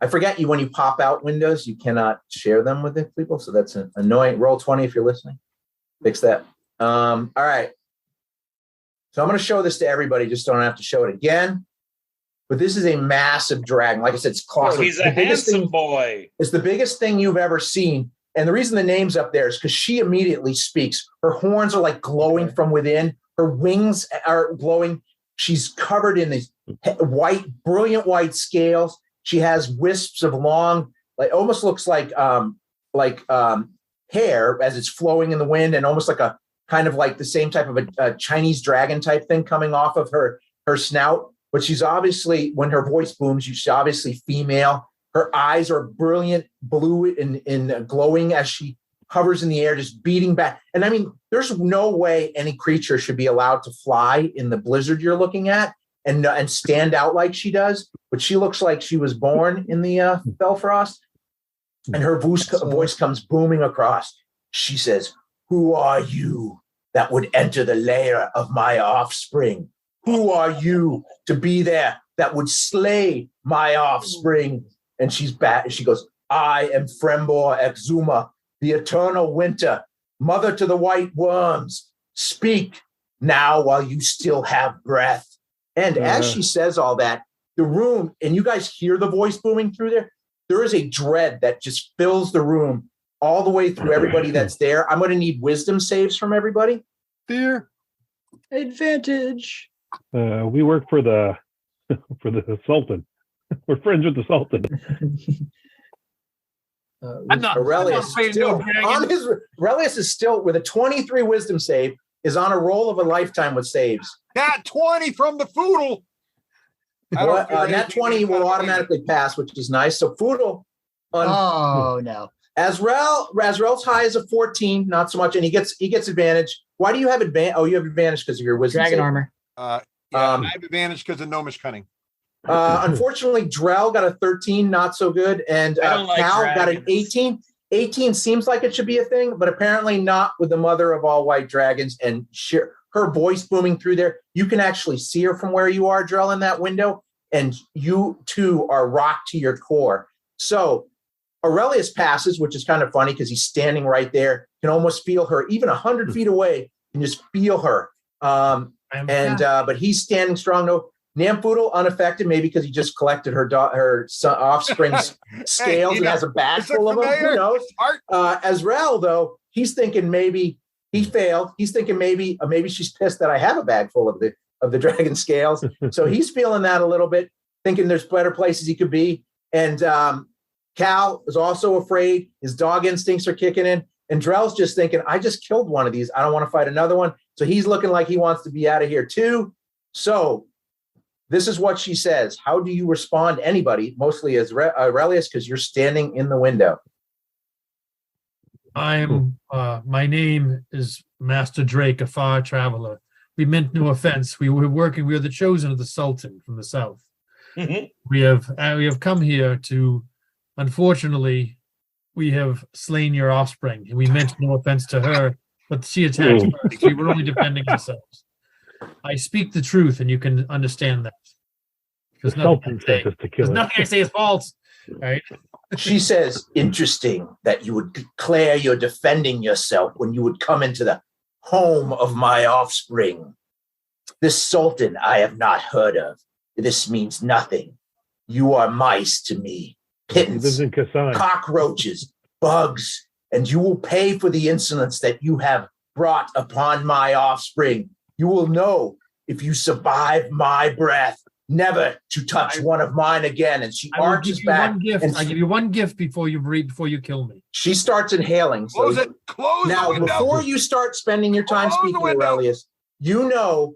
I forget you when you pop out windows, you cannot share them with the people. So that's an annoying. Roll 20 if you're listening. Fix that. All right. So I'm going to show this to everybody. Just don't have to show it again. But this is a massive dragon. Like I said, it's colossal. Oh, he's a handsome boy. It's the biggest thing you've ever seen. And the reason the name's up there is because she immediately speaks. Her horns are like glowing from within. Her wings are glowing. She's covered in these white, brilliant white scales. She has wisps of long, like almost looks like hair as it's flowing in the wind, and almost like a kind of like the same type of a Chinese dragon type thing coming off of her snout. But she's obviously, when her voice booms, she's obviously female. Her eyes are brilliant blue and glowing as she hovers in the air, just beating back. And I mean, there's no way any creature should be allowed to fly in the blizzard you're looking at and stand out like she does. But she looks like she was born in the Belfrost. And her voice comes booming across. She says, "Who are you that would enter the lair of my offspring? Who are you to be there that would slay my offspring?" And she's back. She goes, "I am Frembor Exuma, the eternal winter, mother to the white worms. Speak now while you still have breath." And as she says all that, the room, and you guys hear the voice booming through there, there is a dread that just fills the room all the way through everybody that's there. I'm going to need wisdom saves from everybody. Fear. Advantage. We work for the Sultan. We're friends with the Sultan. Aurelius is still with a 23 wisdom save, is on a roll of a lifetime with saves. Nat 20 from the Foodle. Nat 20 will automatically pass, which is nice. So Foodle, Oh no. Razrael's high is a 14, not so much, and he gets advantage. Why do you have advantage? Oh, you have advantage because of your wisdom Dragon save. armor. I have advantage because of gnomish cunning. Unfortunately, Drell got a 13, not so good, and I don't like Cal got an dragons. 18. 18 seems like it should be a thing, but apparently not with the mother of all white dragons. And her voice booming through there. You can actually see her from where you are, Drell, in that window, and you too are rocked to your core. So Aurelius passes, which is kind of funny because he's standing right there. You can almost feel her, even 100 feet away. You can just feel her. But he's standing strong. No, Namfoodle unaffected, maybe because he just collected her offspring's scales and has a bag full of them. Who knows? Azrael, though, he's thinking maybe he failed. He's thinking maybe she's pissed that I have a bag full of the dragon scales. So he's feeling that a little bit, thinking there's better places he could be. And Cal is also afraid. His dog instincts are kicking in. And Drell's just thinking, I just killed one of these. I don't want to fight another one. So he's looking like he wants to be out of here too. So this is what she says. How do you respond to anybody, mostly as Aurelius, because you're standing in the window? My name is Master Drake, a far traveler. We meant no offense. We are the chosen of the Sultan from the south. Mhm. We have come here to, unfortunately, we have slain your offspring. And we meant no offense to her, but she attacked first. We were only defending ourselves. I speak the truth, and you can understand that. Because nothing I say is false. Right? She says, interesting that you would declare you're defending yourself when you would come into the home of my offspring. This Sultan I have not heard of. This means nothing. You are mice to me. Pittance, He lives in Khassan. cockroaches, bugs, and you will pay for the insolence that you have brought upon my offspring. You will know, if you survive my breath, never to touch one of mine again. And she arches back. I give you one gift before you kill me. She starts inhaling. Close it. Close now, the window. before you start spending your time Close the speaking, window. Aurelius, you know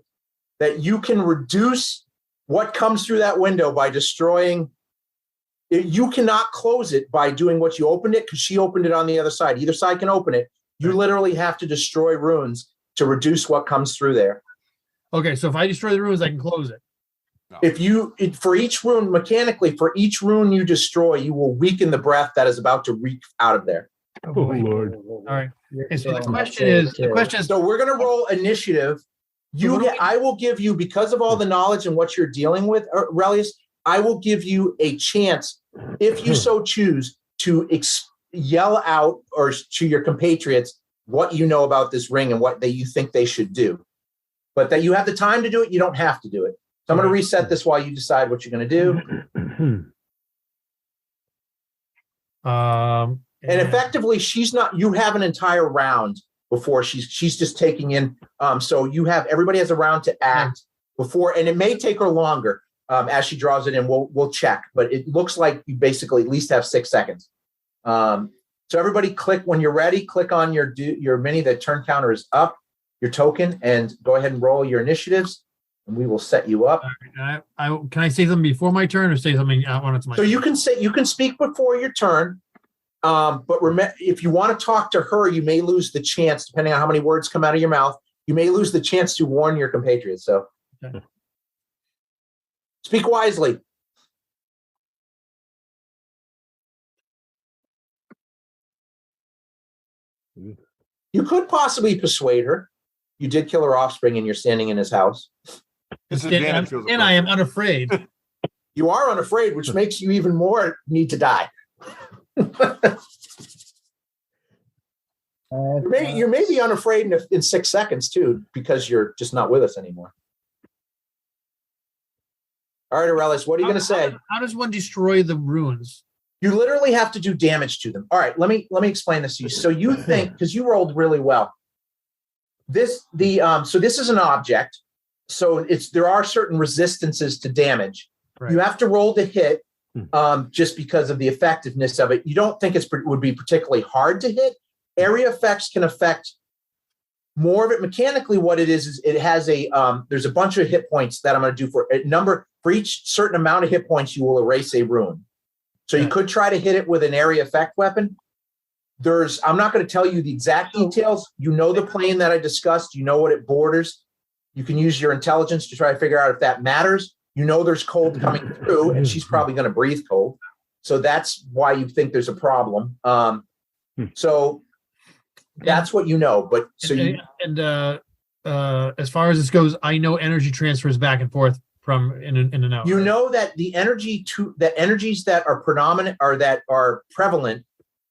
that you can reduce what comes through that window by destroying. You cannot close it by doing what you opened it, because she opened it on the other side. Either side can open it. You literally have to destroy runes to reduce what comes through there. Okay, so if I destroy the runes, I can close it. For each rune, mechanically, for each rune you destroy, you will weaken the breath that is about to reek out of there. Oh, Lord. All right. And so the question is, So we're going to roll initiative. I will give you, because of all the knowledge and what you're dealing with, Aurelius, I will give you a chance, if you so choose, to yell out or to your compatriots what you know about this ring and what you think they should do. But that you have the time to do it, you don't have to do it. So I'm going to reset this while you decide what you're going to do. And effectively, you have an entire round before she's just taking in. So everybody has a round to act before, and it may take her longer as she draws it in. We'll check, but it looks like you basically at least have 6 seconds. So everybody click when you're ready, click on your mini, the turn counter is up, your token, and go ahead and roll your initiatives, and we will set you up. Can I say something before my turn or say something when it's my turn? So you can speak before your turn. But remember, if you want to talk to her, you may lose the chance, depending on how many words come out of your mouth, you may lose the chance to warn your compatriots. So speak wisely. You could possibly persuade her. You did kill her offspring and you're standing in his house. And I am unafraid. You are unafraid, which makes you even more need to die. You may be unafraid in 6 seconds too, because you're just not with us anymore. All right, Aurelius, what are you going to say? How does one destroy the ruins? You literally have to do damage to them. All right, let me explain this to you. So you think, because you rolled really well, so this is an object. So there are certain resistances to damage. Right. You have to roll to hit just because of the effectiveness of it. You don't think it would be particularly hard to hit. Area effects can affect more of it. Mechanically, what it is it has there's a bunch of hit points that I'm going to do for each certain amount of hit points, you will erase a rune. So you could try to hit it with an area effect weapon. I'm not going to tell you the exact details. You know the plane that I discussed. You know what it borders. You can use your intelligence to try to figure out if that matters. You know there's cold coming through, and she's probably going to breathe cold. So that's why you think there's a problem. So that's what you know. But so as far as this goes, I know energy transfers back and forth from in and out. You know that the energies that are predominant or that are prevalent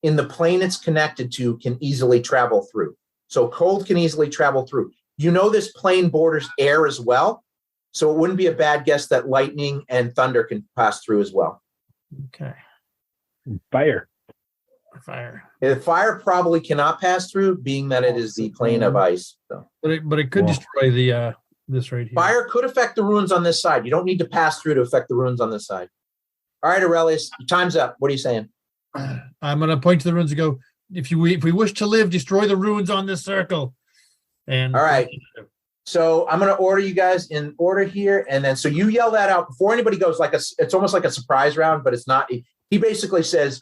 in the plane it's connected to can easily travel through. So cold can easily travel through. You know this plane borders air as well. So it wouldn't be a bad guess that lightning and thunder can pass through as well. Okay. Fire. The fire probably cannot pass through, being that it is the plane of ice. So. But it could destroy the this right here. Fire could affect the runes on this side. You don't need to pass through to affect the runes on this side. All right, Aurelius, your time's up. What are you saying? I'm going to point to the runes and go, if we wish to live, destroy the runes on this circle. And all right. So I'm going to order you guys in order here. And then, so you yell that out before anybody goes, it's almost like a surprise round, but it's not. He basically says,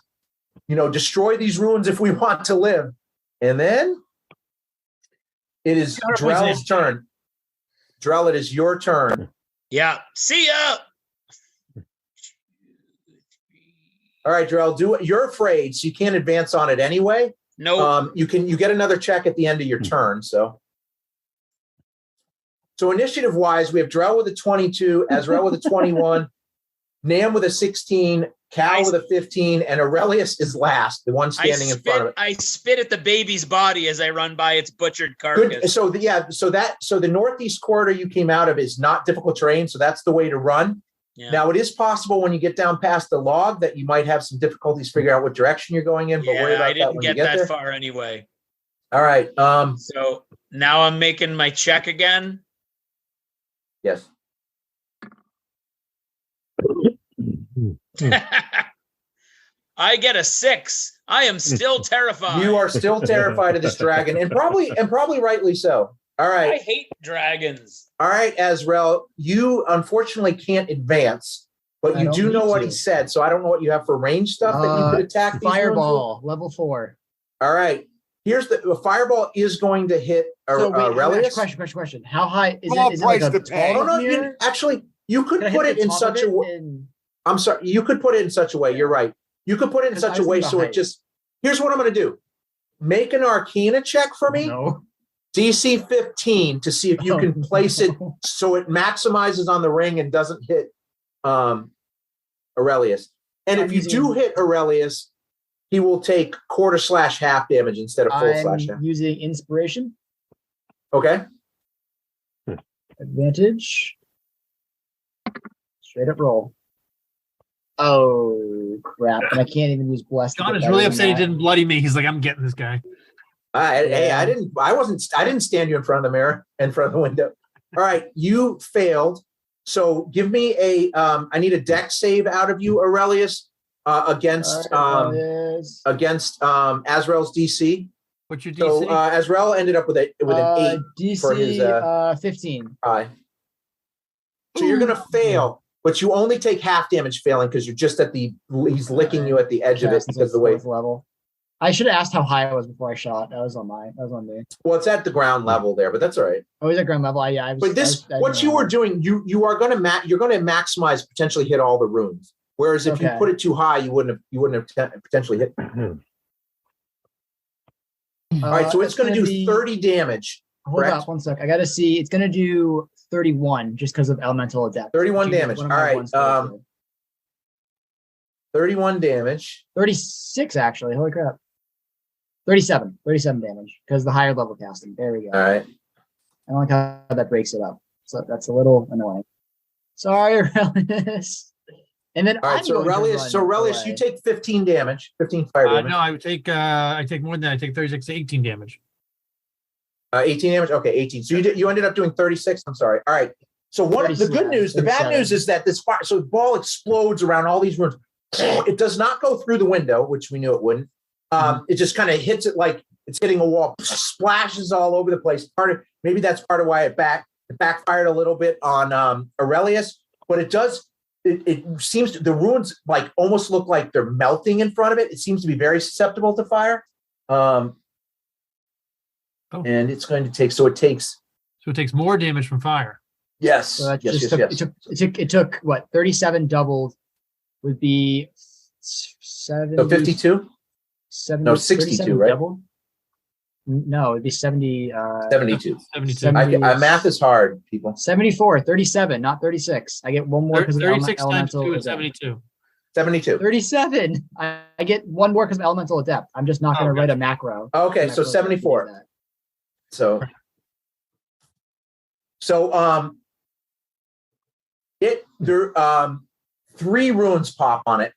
destroy these ruins if we want to live. And then it is Drell's turn. Drell, it is your turn. Yeah. See ya. All right, Drell, do it. You're afraid, so you can't advance on it anyway. No. You get another check at the end of your turn. So initiative wise, we have Drell with a 22, Azrael with a 21, Nam with a 16, Cal with a 15, and Aurelius is last, the one standing in front of it. I spit at the baby's body as I run by its butchered carcass. Good. So the northeast corridor you came out of is not difficult terrain, so that's the way to run. Yeah. Now, it is possible when you get down past the log that you might have some difficulties figuring out what direction you're going in, but worry about that when you get there. I didn't get that far anyway. All right. So now I'm making my check again. Yes. I get a 6. I am still terrified. You are still terrified of this dragon, and probably rightly so. All right. I hate dragons. All right, Azrael, you unfortunately can't advance, but you do know what he said, so I don't know what you have for range stuff that you could attack. Fireball, level 4. All right. Here's the fireball is going to hit Aurelius. Question. How high is it? Is it like a oh, no, you could put it in such a way. I'm sorry, you could put it in such a way. You're right. You could put it in such a way so it just. Here's what I'm going to do. Make an Arcana check for me. No. DC 15 to see if you can place it so it maximizes on the ring and doesn't hit Aurelius. And if you do hit Aurelius, he will take quarter/half damage instead of full/half. I'm using inspiration. Okay. Advantage. Straight up roll. Oh crap! And I can't even use bless. John is really upset he didn't bloody me. He's like, I'm getting this guy. Hey, I didn't stand you in front of the mirror, in front of the window. All right, you failed. So give me I need a dex save out of you, Aurelius, against Azrael's DC. What's your DC? So Azrael ended up with an 8 DC for his 15. So you're gonna fail, but you only take half damage failing because you're just at he's licking you at the edge of it because of the way level. I should have asked how high I was before I shot. That was on me. Well, it's at the ground level there, but that's all right. Oh, it's at ground level. What you were doing, you are going to you're going to maximize, potentially hit all the runes. Whereas if you put it too high, you wouldn't have potentially hit. All right, so it's going to do 30 damage. Hold up 1 sec. I got to see. It's going to do 31 just because of elemental adept. 31 damage. All right. 31 damage. 36 actually. Holy crap. 37 damage because the higher level casting. There we go. All right. I don't like how that breaks it up. So that's a little annoying. Sorry, Aurelius. And then all right, so Aurelius, you take 15 damage. 15 fire damage. No, I take more than that. I take 36 to 18 damage. 18 damage. Okay, 18. So you ended up doing 36. I'm sorry. All right. So the good news, the bad news is that this fire. So the ball explodes around all these rooms. It does not go through the window, which we knew it wouldn't. It just kind of hits it like it's hitting a wall, splashes all over the place. Maybe that's part of why it backfired a little bit on Aurelius, but it does. It seems the ruins like almost look like they're melting in front of it. It seems to be very susceptible to fire. And it's going to take. So it takes more damage from fire. Yes. So that Yes. just Yes. took, Yes. it took what 37 doubled would be 70. So 52. 70, No, 62, 37 right? doubled? No, it'd be 70. 72. 72. Math is hard, people. 74, 37, not 36. I get one more because of 36 times elemental 2 is adept. 72. 72. 37. I get one more because of elemental adept. I'm just not going to write a macro. Okay, so 74. So there 3 runes pop on it.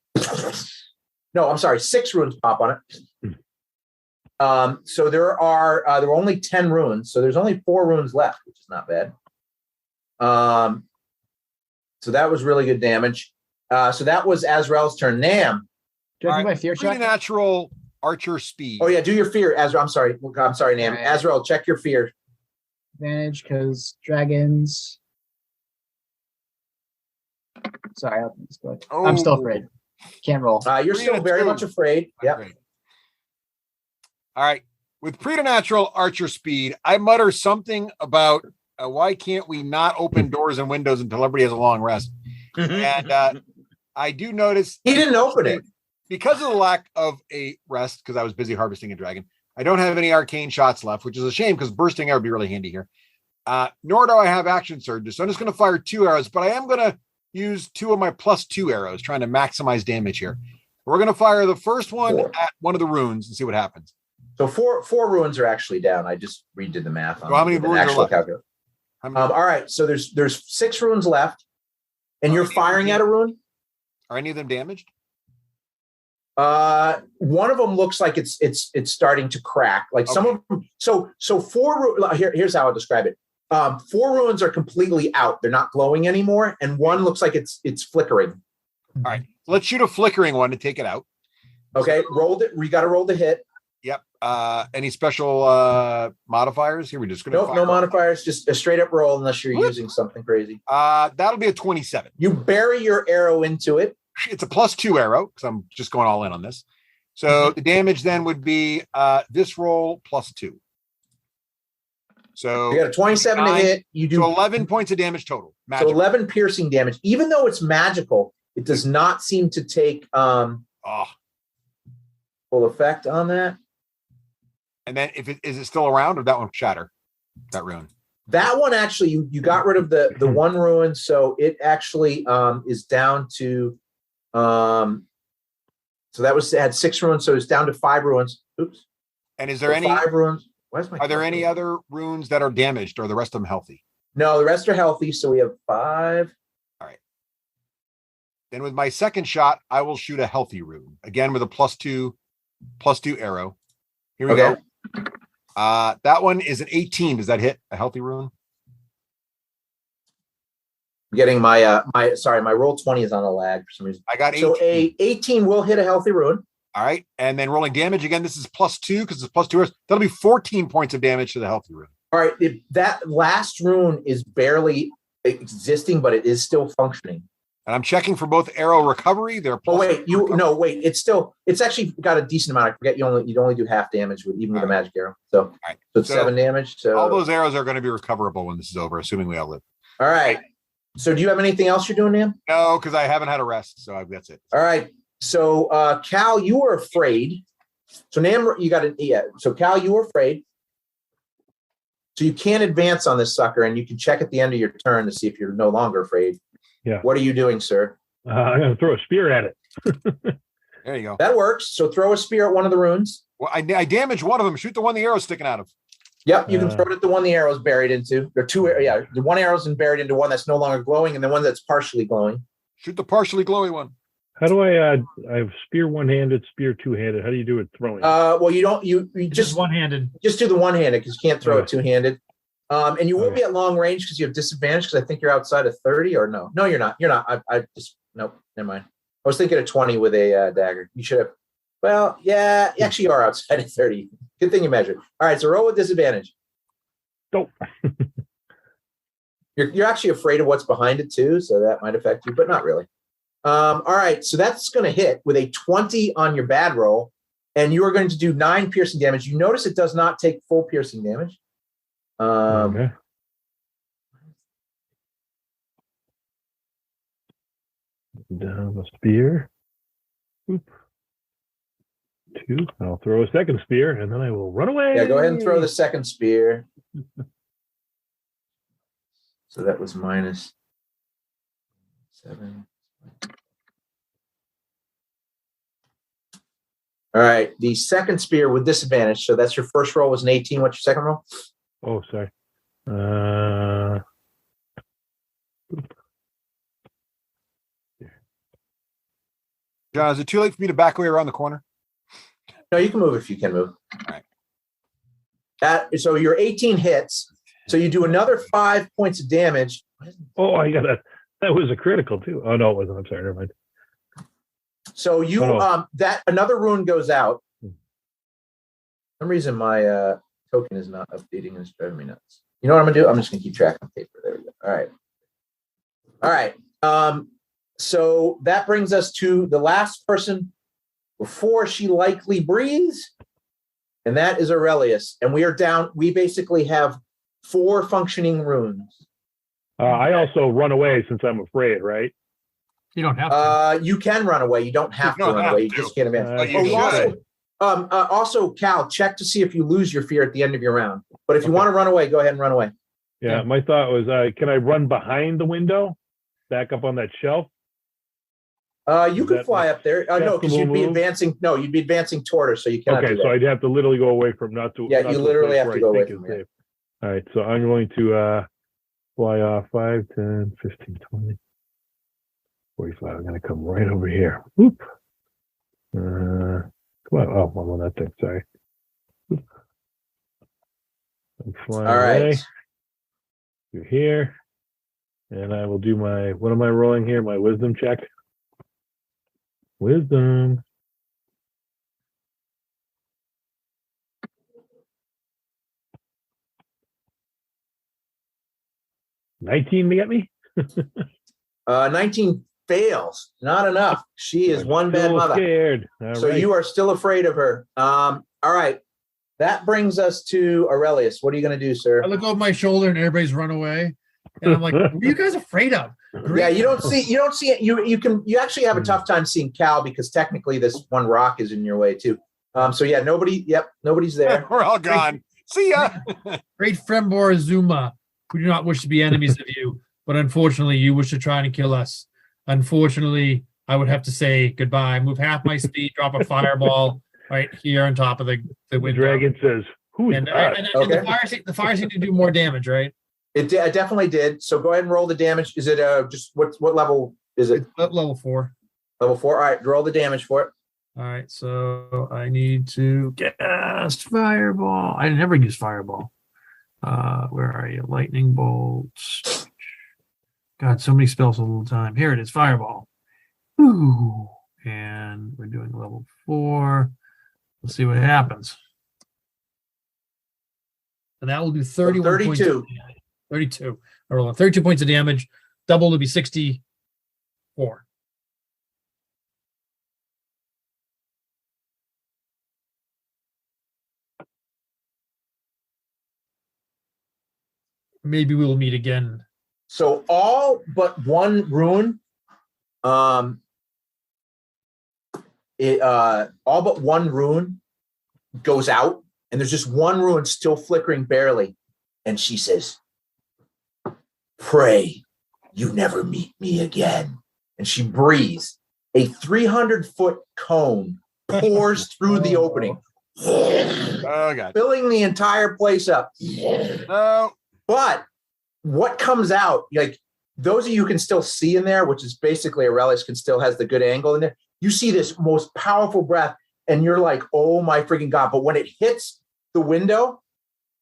No, I'm sorry, 6 runes pop on it. So there were only 10 runes, so there's only 4 runes left, which is not bad. So that was really good damage. So that was Azrael's turn. Nam. Do I do my fear check? Preternatural archer speed. Oh yeah, do your fear, Azrael. I'm sorry, Nam. Right. Azrael, check your fear. Advantage because dragons. Sorry, I'm still afraid. Can't roll. You're still very much afraid. Yeah. Great. All right. With preternatural archer speed, I mutter something about why can't we not open doors and windows until everybody has a long rest? And I do notice He didn't open it. because of the lack of a rest, because I was busy harvesting a dragon. I don't have any arcane shots left, which is a shame because bursting arrow would be really handy here. Nor do I have action surges. So I'm just going to fire 2 arrows, but I am going to use 2 of my +2 arrows, trying to maximize damage here. We're going to fire the first one 4 at one of the runes and see what happens. So 4 runes are actually down. I just redid the math on So how many the runes are actual left? calculator. How many- All right, so there's 6 runes left, and you're firing at a rune. Are any of them damaged? One of them looks like it's starting to crack. Like some of them. So 4. Here's how I'll describe it. 4 runes are completely out. They're not glowing anymore, and one looks like it's flickering. All right. Let's shoot a flickering one to take it out. Okay, rolled it. We got to roll the hit. Yep. Any special modifiers? Here we're just going to Nope, no modifiers. Just a straight up roll unless you're using something crazy. That'll be a 27. You bury your arrow into it. It's a +2 arrow because I'm just going all in on this. So the damage then would be this roll +2. So You got a 27 to hit. You do so 11 points of damage total. So Magic. 11 piercing damage. Even though it's magical, it does not seem to take full effect on that. And then is it still around, or that one shatter? That rune. That one actually, you got rid of the one ruin, so it actually is down to so it had 6 ruins, so it's down to 5 ruins. Oops. And is there So any 5 ruins? Are there any other runes that are damaged, or are the rest of them healthy? No, the rest are healthy. So we have 5. All right. Then with my second shot, I will shoot a healthy rune again with a +2 arrow. Here we go. That one is an 18. Does that hit a healthy rune? I'm getting my my roll 20 is on a lag for some reason. I got 18. So a 18 will hit a healthy rune. All right. And then rolling damage again. This is +2 because it's +2 arrows. That'll be 14 points of damage to the healthy rune. All right. That last rune is barely existing, but it is still functioning. And I'm checking for both arrow recovery. They're wait. It's actually got a decent amount. I forget you only do half damage with the magic arrow. So, so it's 7 damage. So all those arrows are going to be recoverable when this is over, assuming we all live. All right. So do you have anything else you're doing, Nam? No, because I haven't had a rest. So that's it. All right. So Cal, you were afraid. So Nam, you got So Cal, you were afraid. So you can't advance on this sucker, and you can check at the end of your turn to see if you're no longer afraid. Yeah. What are you doing, sir? I'm going to throw a spear at it. There you go. That works. So throw a spear at one of the runes. Well, I damage one of them. Shoot the one the arrow's sticking out of. Yep, you can throw it at the one the arrow's buried into. There are 2. Yeah, the one arrow's buried into one that's no longer glowing, and the one that's partially glowing. Shoot the partially glowy one. How do I have spear one-handed, spear two-handed? How do you do it throwing? Well, you don't. You just one-handed. Just do the one-handed because you can't throw it two-handed. And you will be at long range because you have disadvantage because I think you're outside of 30 or no. No, you're not. You're not. I just nope. Never mind. I was thinking of 20 with a dagger. You should have. Well, yeah. Actually, you are outside of 30. Good thing you measured. All right. So roll with disadvantage. Nope. You're actually afraid of what's behind it too, so that might affect you, but not really. All right. So that's going to hit with a 20 on your bad roll, and you are going to do 9 piercing damage. You notice it does not take full piercing damage. Okay. Down the spear. Oop. 2. I'll throw a second spear, and then I will run away. Yeah, go ahead and throw the second spear. So that was minus 7. All right, the second spear with disadvantage. So that's your first roll was an 18. What's your second roll? Oh, sorry. John, is it too late for me to back away around the corner? No, you can move if you can move. All right. So your 18 hits. So you do another 5 points of damage. Oh, I got that. That was a critical too. Oh no, it wasn't. I'm sorry. Never mind. So you that another rune goes out. For some reason my token is not updating and it's driving me nuts. You know what I'm gonna do? I'm just gonna keep track on paper. There we go. All right. So that brings us to the last person before she likely breathes, and that is Aurelius. And we are down. We basically have 4 functioning runes. I also run away since I'm afraid, right? You don't have to. You can run away. You don't have to run away. You just can't advance. But you should. Also, Cal, check to see if you lose your fear at the end of your round. But if you want to run away, go ahead and run away. Yeah, my thought was, can I run behind the window, back up on that shelf? You could fly up there. No, because you'd be advancing. No, you'd be advancing toward her, so you cannot. Okay, do that. so I'd have to literally go away from not to. Yeah, not you to literally place have where to go I away think from is her. safe. All right, so I'm going to fly off 5, 10, 15, 20, 45. I'm going to come right over here. Whoop. Come on. Oh, I'm on that thing. Sorry. Whoop. I'm flying All away. right. You're here. And I will do my, what am I rolling here? My wisdom check. Wisdom. $19 to get me? 19 fails. Not enough. She is one bad Still mother. scared. All So right. you are still afraid of her. All right. That brings us to Aurelius. What are you going to do, sir? I look over my shoulder and everybody's run away. And I'm like, what are you guys afraid of? Yeah, you don't see it. You actually have a tough time seeing Cal because technically this one rock is in your way too. So yeah, nobody's there. We're all gone. See ya. Great Frembor Zuma, we do not wish to be enemies of you, but unfortunately you wish to try and kill us. Unfortunately, I would have to say goodbye, move half my speed, drop a fireball right here on top of the window. Dragon says, who is And, that? and Okay. the fire seemed to do more damage, right? It definitely did. So go ahead and roll the damage. Is it just what level is it? It's at level 4. Level 4. All right, roll the damage for it. All right, so I need to cast fireball. I never use fireball. Where are you? Lightning bolt. God, so many spells all the time. Here it is, fireball. Ooh, and we're doing level 4. Let's see what happens. And that will do 31 points. 32. 32. I roll 32 points of damage. Double to be 64. Maybe we will meet again. So all but one rune, all but one rune goes out, and there's just one rune still flickering barely. And she says, "Pray you never meet me again." And she breathes. A 300-foot cone pours through the opening, Oh god. filling the entire place up. No. But what comes out, like those of you who can still see in there, which is basically Aurelius still has the good angle in there. You see this most powerful breath, and you're like, "Oh my freaking god!" But when it hits the window,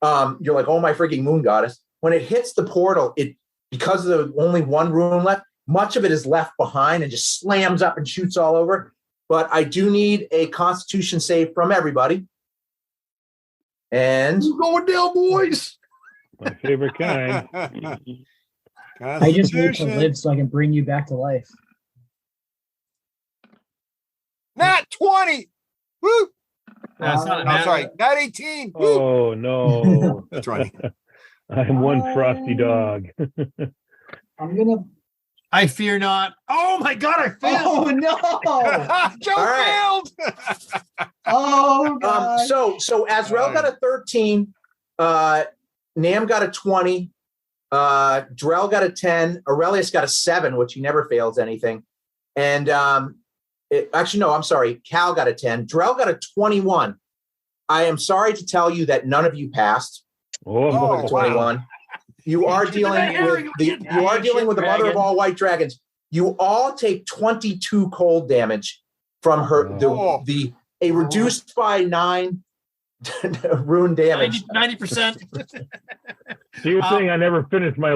you're like, "Oh my freaking moon goddess!" When it hits the portal, it because of the only one room left, much of it is left behind and just slams up and shoots all over. But I do need a Constitution save from everybody. And Going down, boys. My favorite kind. I just need to live so I can bring you back to life. Not 20. Woo. That's not I'm sorry. Not 18. Woo. Oh no. 20. I'm one frosty dog. I'm gonna I fear not. Oh my God, I failed. Oh no! Joe All right. failed. Oh god! So Azrael got a 13, Nam got a 20, Drell got a 10, Aurelius got a 7, which he never fails anything, and actually no, I'm sorry, Cal got a 10, Drell got a 21. I am sorry to tell you that none of you passed. Oh, Even with wow. a 21. You are dealing with the mother of all white dragons. You all take 22 cold damage from her. Oh. A reduced by 9 rune damage. 90%. So you're saying I never finished my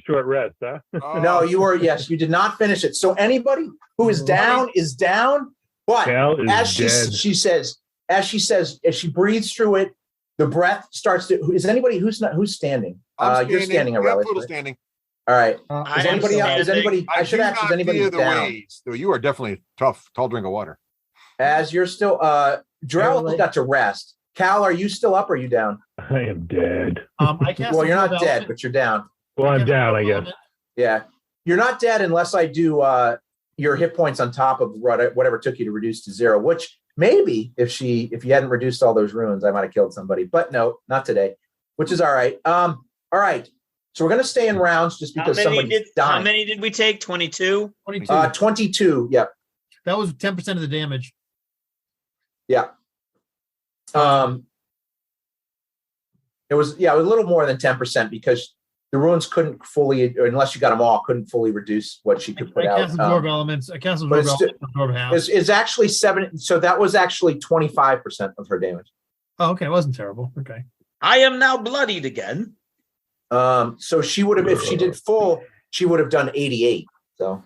short rest, huh? No, you did not finish it. So anybody who is down is down. But Cal is as dead. as she breathes through it, the breath starts to. Is anybody who's standing? You're standing, Aurelius. Little standing. All right. I Is am anybody else? Is standing. anybody? I should do ask. Is not anybody fear the down? waves, though you are definitely a tall drink of water. As you're still, Drell got to rest. Cal, are you still up or are you down? I am dead. I cast Well, you're absorb not dead, element. but you're down. Well, I'm cast down, absorb I guess. element. Yeah. You're not dead unless I do your hit points on top of whatever took you to reduce to 0, which maybe if you hadn't reduced all those runes, I might have killed somebody. But no, not today, which is all right. All right. So we're going to stay in rounds just because somebody's How dying. many did we take? 22? 22. 22. Yep. That was 10% of the damage. Yeah. It was a little more than 10% because the runes couldn't fully, unless you got them all, couldn't fully reduce what she could put I out. cast absorb elements. I cast but absorb it's elements. Absorb half. It's actually 7. So that was actually 25% of her damage. Oh, okay. It wasn't terrible. Okay. I am now bloodied again. So she would have, if she did full, she would have done 88. So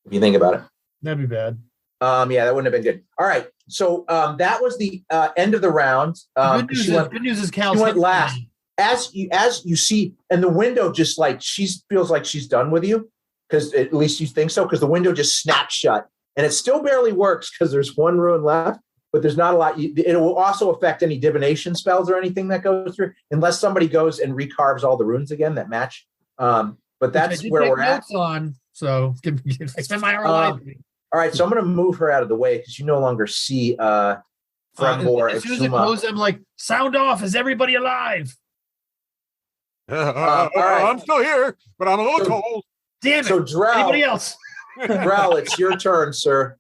if you think about it. That'd be bad. Yeah, that wouldn't have been good. All right. So that was the end of the round. Good news is Cal she went last. As you see, and the window just like feels like she's done with you, because at least you think so, because the window just snaps shut, and it still barely works because there's one rune left, but there's not a lot. It will also affect any divination spells or anything that goes through, unless somebody goes and recarves all the runes again that match. But that's where we're at. So I spent my whole life. All right, so I'm going to move her out of the way because you no longer see Fremor. As soon as it closes, I'm like, sound off. Is everybody alive? All right. I'm still here, but I'm a little cold. Damn it. So Drell, Anybody else? Drell, it's your turn, sir.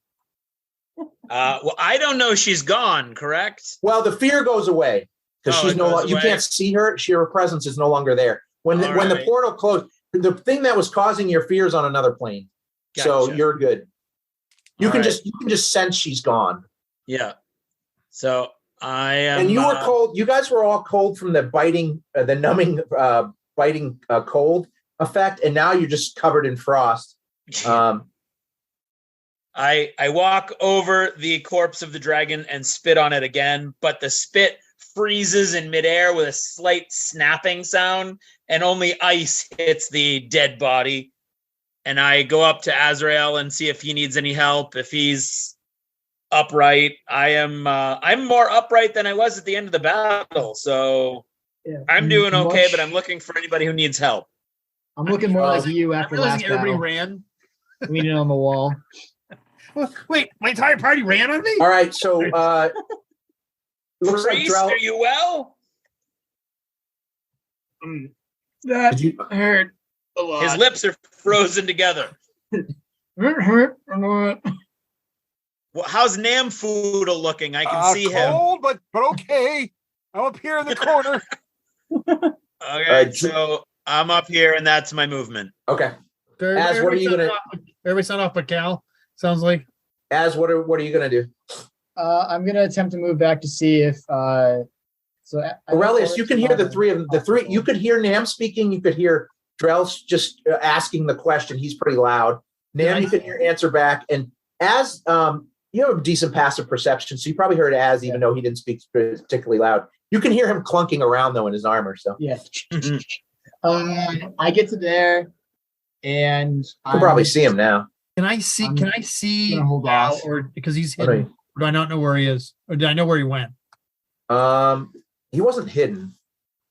Well, I don't know. She's gone, correct? Well, the fear goes away because she's it no goes longer. You away. can't see her. Her presence is no longer there. When the All right. portal closed, the thing that was causing your fears on another plane. So Gotcha. you're good. You All can right. just sense she's gone. Yeah. So I am. And you were cold. You guys were all cold from the biting, the numbing, biting cold effect, and now you're just covered in frost. I walk over the corpse of the dragon and spit on it again, but the spit freezes in midair with a slight snapping sound, and only ice hits the dead body. And I go up to Azrael and see if he needs any help. If he's upright, I'm more upright than I was at the end of the battle, so Yeah. I'm doing okay. Much- But I'm looking for anybody who needs help. I'm looking more like you I'm after last realizing everybody battle, ran. leaning on the wall. Wait, my entire party ran on me? All right, so looks like Priest, Drell. are you well? That Did you- hurt a lot. His lips are frozen together. hurt a lot. Well, how's Namfoodle looking? I can see him. Cold, but okay. I'm up here in the corner. Okay, so I'm up here, and that's my movement. Okay. Az, what are you gonna? Everybody sound off but Cal, sounds like. Az, what are you gonna do? I'm gonna attempt to move back to see if. Aurelius, you can hear the three. You could hear Nam speaking. You could hear Drell just asking the question. He's pretty loud. Nam, you can hear answer back. And as you have a decent passive perception, so you probably heard Az, even though he didn't speak particularly loud. You can hear him clunking around though in his armor. So Yeah. I get to there, and you can probably see him now. Can I see? I'm Can I see gonna hold Cal, off. or because he's What are hidden? Or do I not know where he is? Or do I know where he went? He wasn't hidden.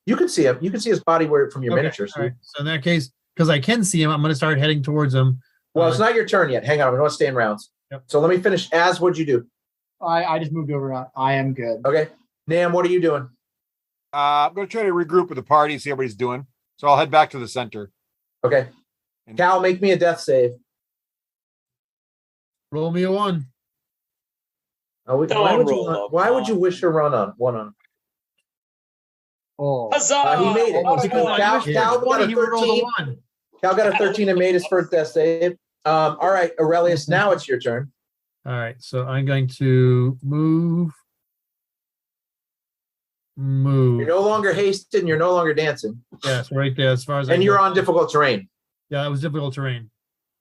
You can see him. You can see his body from your Okay, miniatures. all right. So in that case, because I can see him, I'm going to start heading towards him. Well, it's not your turn yet. Hang on. We want to stay in rounds. Yep. So let me finish. Az, what'd you do? I just moved over. I am good. Okay. Nam, what are you doing? I'm going to try to regroup with the party, see what everybody's doing. So I'll head back to the center. Okay. Cal, make me a death save. Roll me a 1. Oh, why would you wish to run on one on? Oh, Huzzah! He made it. Almost Cal got a He would roll the 13. 1. Cal got a 13 and made his first death save. All right, Aurelius, now it's your turn. All right, so I'm going to move. You're no longer hasted and you're no longer dancing. Yes, right there. As far as And you're on difficult terrain. Yeah, that was difficult terrain.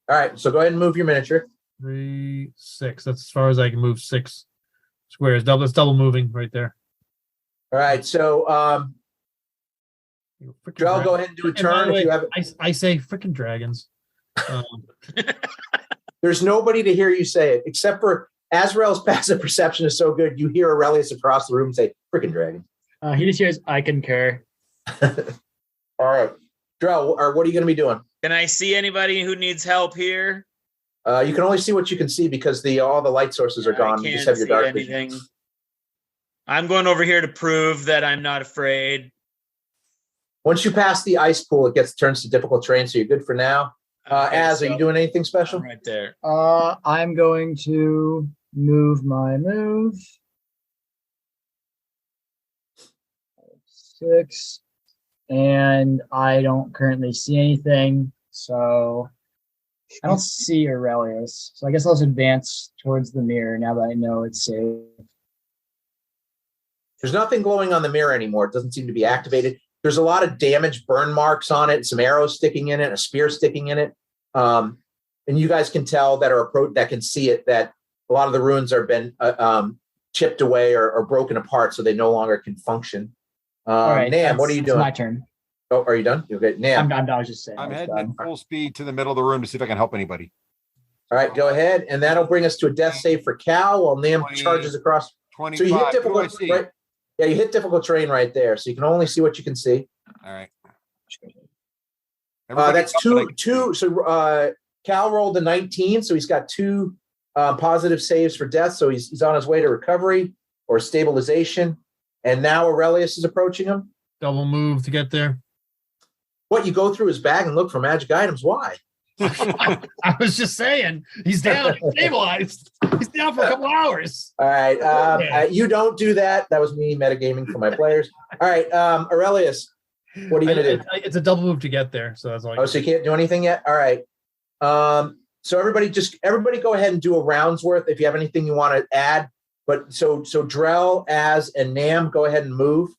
All right, so go ahead and move your miniature. 3, 6. That's as far as I can move 6 squares. That's double moving right there. All right, so Joel, go ahead and do a And by turn the if you way, have. I say freaking dragons. There's nobody to hear you say it except for Azrael's passive perception is so good. You hear Aurelius across the room say, "Freaking dragon." he just hears, I concur. All right, Joel, or what are you going to be doing? Can I see anybody who needs help here? You can only see what you can see because all the light sources are gone. You just have your dark vision. I'm going over here to prove that I'm not afraid. Once you pass the ice pool, it turns to difficult terrain, so you're good for now. Okay, Az, so are you doing anything I'm special? right there. I'm going to move my move. 6. And I don't currently see anything. So I don't see Aurelius. So I guess I'll just advance towards the mirror now that I know it's safe. There's nothing glowing on the mirror anymore. It doesn't seem to be activated. There's a lot of damaged burn marks on it, some arrows sticking in it, a spear sticking in it. And you guys can tell that can see it, that a lot of the runes are been chipped away or broken apart, so they no longer can function. All right, Nam, what are you doing? It's my turn. Oh, are you done? Okay, Nam. I was just saying. I'm I was heading done. at full speed to the middle of the room to see if I can help anybody. All right, go ahead. And that'll bring us to a death save for Cal while Nam 20, charges across. 25. So you hit What do I difficult, see? right? Yeah, you hit difficult terrain right there. So you can only see what you can see. All right. That's two. So Cal rolled a 19, so he's got 2 positive saves for death. So he's on his way to recovery or stabilization. And now Aurelius is approaching him. Double move to get there. What, you go through his bag and look for magic items? Why? I was just saying, he's down, stabilized. He's down for a couple hours. All right. You don't do that. That was me metagaming for my players. All right. Aurelius, what are you going to do? It's a double move to get there. So that's all. Oh, so you can't do anything yet? All right. So everybody go ahead and do a round's worth if you have anything you want to add. But so Drell, Az, and Nam, go ahead and move.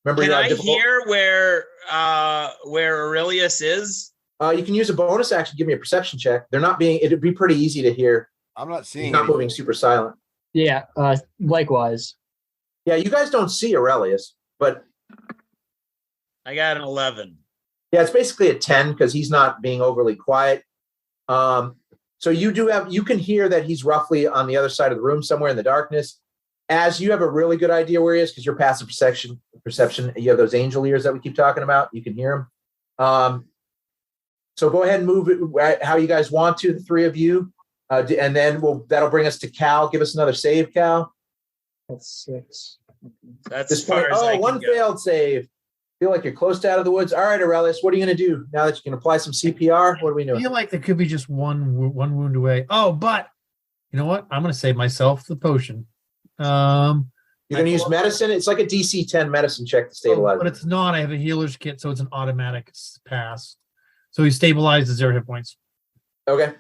Remember, Can I hear where Aurelius is? You can use a bonus action. Give me a perception check. It'd be pretty easy to hear. I'm not seeing. He's not moving super silent. Yeah, likewise. Yeah, you guys don't see Aurelius, but I got an 11. yeah, it's basically a 10 because he's not being overly quiet. So you can hear that he's roughly on the other side of the room somewhere in the darkness. As you have a really good idea where he is because your passive perception, you have those angel ears that we keep talking about. You can hear him. So go ahead and move it how you guys want to, the 3 of you. And then that'll bring us to Cal. Give us another save, Cal. That's 6. That's This as far point, as I can one go. failed save. Feel like you're close to out of the woods. All right, Aurelius, what are you going to do now that you can apply some CPR? What do we I know? feel like there could be just one wound away. Oh, but you know what? I'm going to save myself the potion. You're going to use medicine. It's like a DC 10 medicine check to stabilize. But it's not. I have a healer's kit, so it's an automatic pass. So he stabilizes 0 hit points. Okay.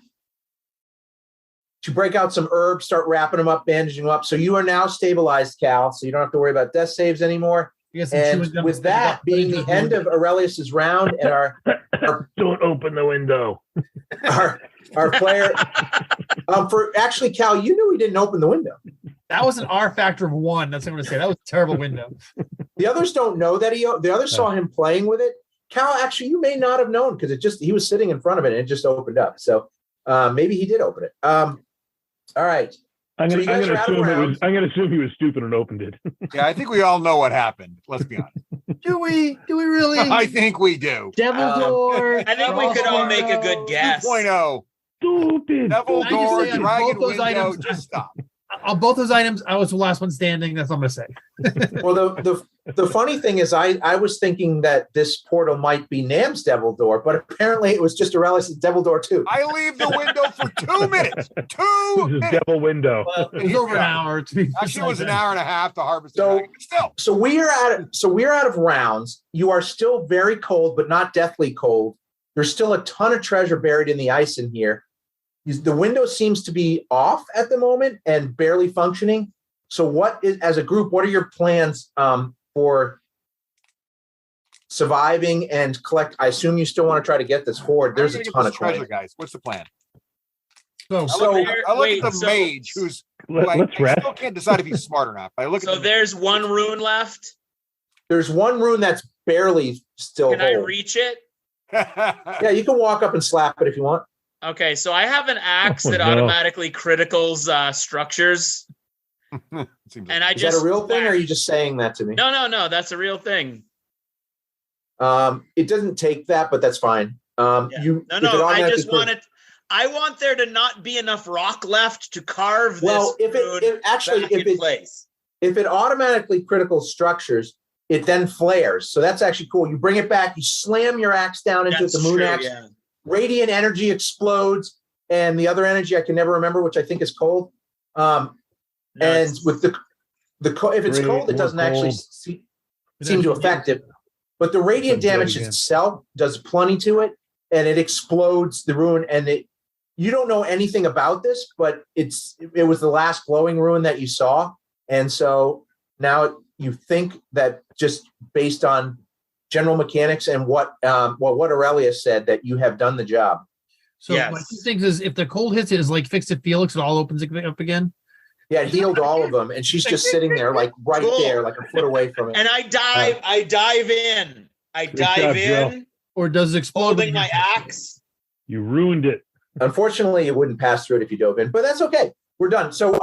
To break out some herbs, start wrapping them up, bandaging them up. So you are now stabilized, Cal. So you don't have to worry about death saves anymore. And with that being the end of Aurelius's round, and our Don't open the window. our player, actually, Cal, you knew he didn't open the window. That was an R factor of 1. That's what I'm going to say. That was a terrible window. The others don't know that the others saw him playing with it. Cal, actually, you may not have known because he was sitting in front of it and it just opened up. So maybe he did open it. All right. I'm going to assume he was stupid and opened it. Yeah, I think we all know what happened. Let's be honest. Do we really? I think we do. Devil Door. I think we could all make a good guess. 2.0. Stupid. Devil Can I just Door, say on Dragon both those Window, items- just stop. On both those items, I was the last one standing. That's what I'm gonna say. Well, the funny thing is, I was thinking that this portal might be Nam's Devil Door, but apparently it was just Aurelius' Devil Door too. I leave the window for 2 minutes. 2 This is minutes. devil window. Well, it was over an hour. To be Actually, it was an hour and a half to harvest. So- the dragon, but still. So we're out of rounds. You are still very cold, but not deathly cold. There's still a ton of treasure buried in the ice in here. The window seems to be off at the moment and barely functioning. So as a group, what are your plans for surviving and collect? I assume you still want to try to get this hoard. There's How are a we gonna ton get of this treasure, treasure. guys. What's the plan? So, I look Wait, at the so- mage who's who Let's I rest. still can't decide if he's smart or not. I look So at the there's one rune left. There's one rune that's barely still Can I whole. reach it? Yeah, you can walk up and slap it if you want. Okay, so I have an axe Oh, that no. automatically criticals structures, Seems and I Is that just a real thing, or are you just saying that to me? No, that's a real thing. It doesn't take that, but that's fine. Yeah. You No, if it I automatically just want it. I want there to not be enough rock left to carve Well, this if rune it actually back if in it place. if it automatically critical structures, it then flares. So that's actually cool. You bring it back, you slam your axe down into That's the moon true, axe. yeah. Radiant energy explodes, and the other energy I can never remember, which I think is cold. No, And it's- with the if it's Great, cold, it more doesn't actually cold. seem to affect it. But the radiant Sounds good damage again. itself does plenty to it, and it explodes the rune. And you don't know anything about this, but it was the last glowing rune that you saw, and so now you think that just based on general mechanics and what Aurelius said, that you have done the job. so Yes. my two things is if the cold hits it, is like fix it Felix, it all opens it up again. Yeah, it healed all of them, and she's just sitting there, like right Cool. there, like a foot away from it. And I dive in. I Good dive job, in, Joe. Or does it explode? holding my axe. You ruined it. Unfortunately, it wouldn't pass through it if you dove in, but that's okay. We're done. So,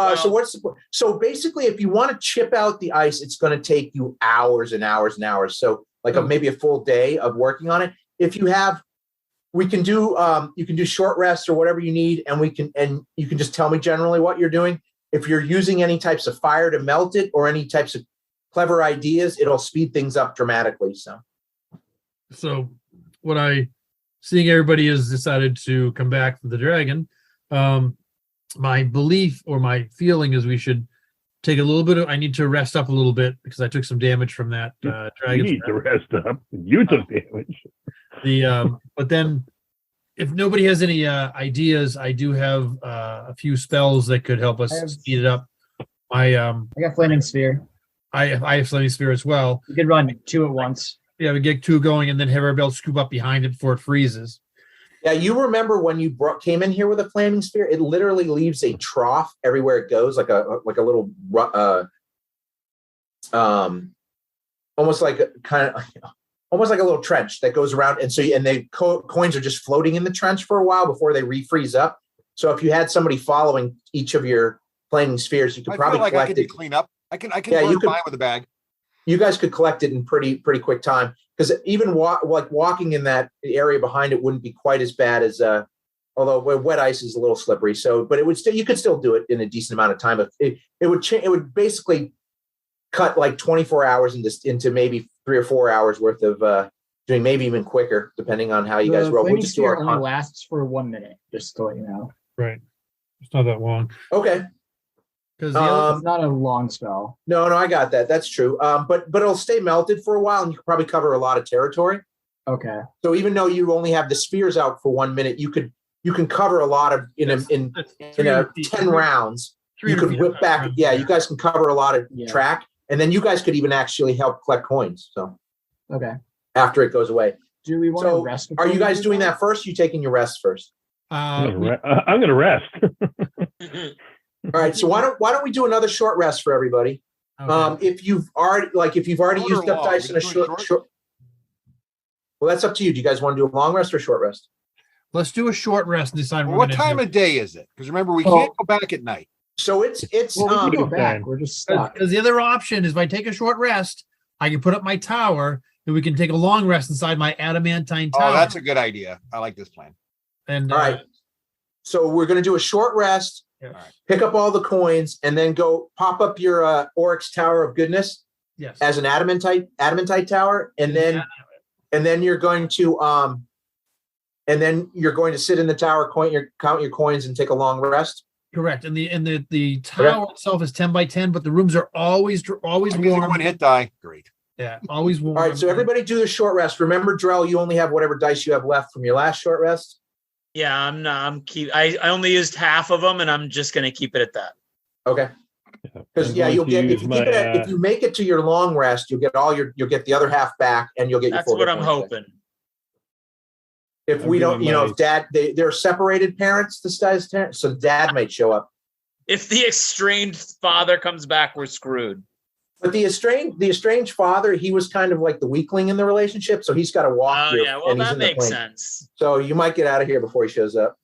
so basically, if you want to chip out the ice, it's going to take you hours and hours and hours. So, like maybe a full day of working on it. If you have, we can do, you can do short rests or whatever you need, and you can just tell me generally what you're doing. If you're using any types of fire to melt it or any types of clever ideas, it'll speed things up dramatically. So seeing everybody has decided to come back for the dragon, my belief or my feeling is we should take a little bit of, I need to rest up a little bit because I took some damage from that You dragon. need to rest up. You took damage. But then if nobody has any ideas, I do have a few spells that could help us I have- speed it up. I got Flaming Sphere. I have Flaming Spear as well. You could run 2 at once. Yeah, we get 2 going and then have our belt scoop up behind it before it freezes. Yeah, you remember when you came in here with a flaming spear? It literally leaves a trough everywhere it goes, like a little, almost like a little trench that goes around, and the coins are just floating in the trench for a while before they refreeze up. So if you had somebody following each of your flaming spheres, you could I probably feel like I collect could it. clean up. I can Yeah, you burn could- mine with a bag. You guys could collect it in pretty quick time, because even walking in that area behind it wouldn't be quite as bad as although wet ice is a little slippery. So, but it would still, you could still do it in a decent amount of time. But it would basically cut like 24 hours into maybe 3 or 4 hours worth of doing, maybe even quicker, depending on how you guys roll. We'll Flaming just do Sphere our only lasts for 1 minute, just to let you know. Right. It's not that long. Okay. Because It's not a long spell. No, I got that. That's true. But it'll stay melted for a while, and you can probably cover a lot of territory. Okay. So even though you only have the spheres out for 1 minute, you can cover a lot of in 10 rounds. You could whip back. Yeah, you guys can cover a lot of track, and then you guys could even actually help collect coins. So Okay. after it goes away. Do we want So to rest? are you guys doing that first? You taking your rest first? I'm gonna rest. All right. So why don't we do another short rest for everybody? If you've already Short used or up long? dice in a We doing short. Well, that's up to you. Do you guys want to do a long rest or a short rest? Let's do a short rest and decide Well, what time of day is it? Because remember, we Well- can't go back at night. So it's Well, we can go Good back. time. We're just stuck. Because the other option is if I take a short rest, I can put up my tower and we can take a long rest inside my adamantine tower. Oh, that's a good idea. I like this plan. And All right. So we're going to do a short rest, pick up all the coins, and then go pop up your Oryx Tower of Goodness yes, as an adamantite tower, and then you're going to sit in the tower, count your coins, and take a long rest. correct. And the tower itself is 10 by 10, but the rooms are always I'm using warm. one hit die. Great. Yeah, always warm. All right, so everybody do the short rest. Remember, Drell, you only have whatever dice you have left from your last short rest. Yeah, I only used half of them, and I'm just going to keep it at that. Okay. Because you'll get if you make it to your long rest, you'll get the other half back, and you'll get. That's your full what I'm hoping. If we don't, if Dad, they're separated parents. This guy's parents, so Dad might show up. If the estranged father comes back, we're screwed. But the estranged father, he was kind of like the weakling in the relationship, so he's got to walk. Oh yeah, well that makes sense. So you might get out of here before he shows up.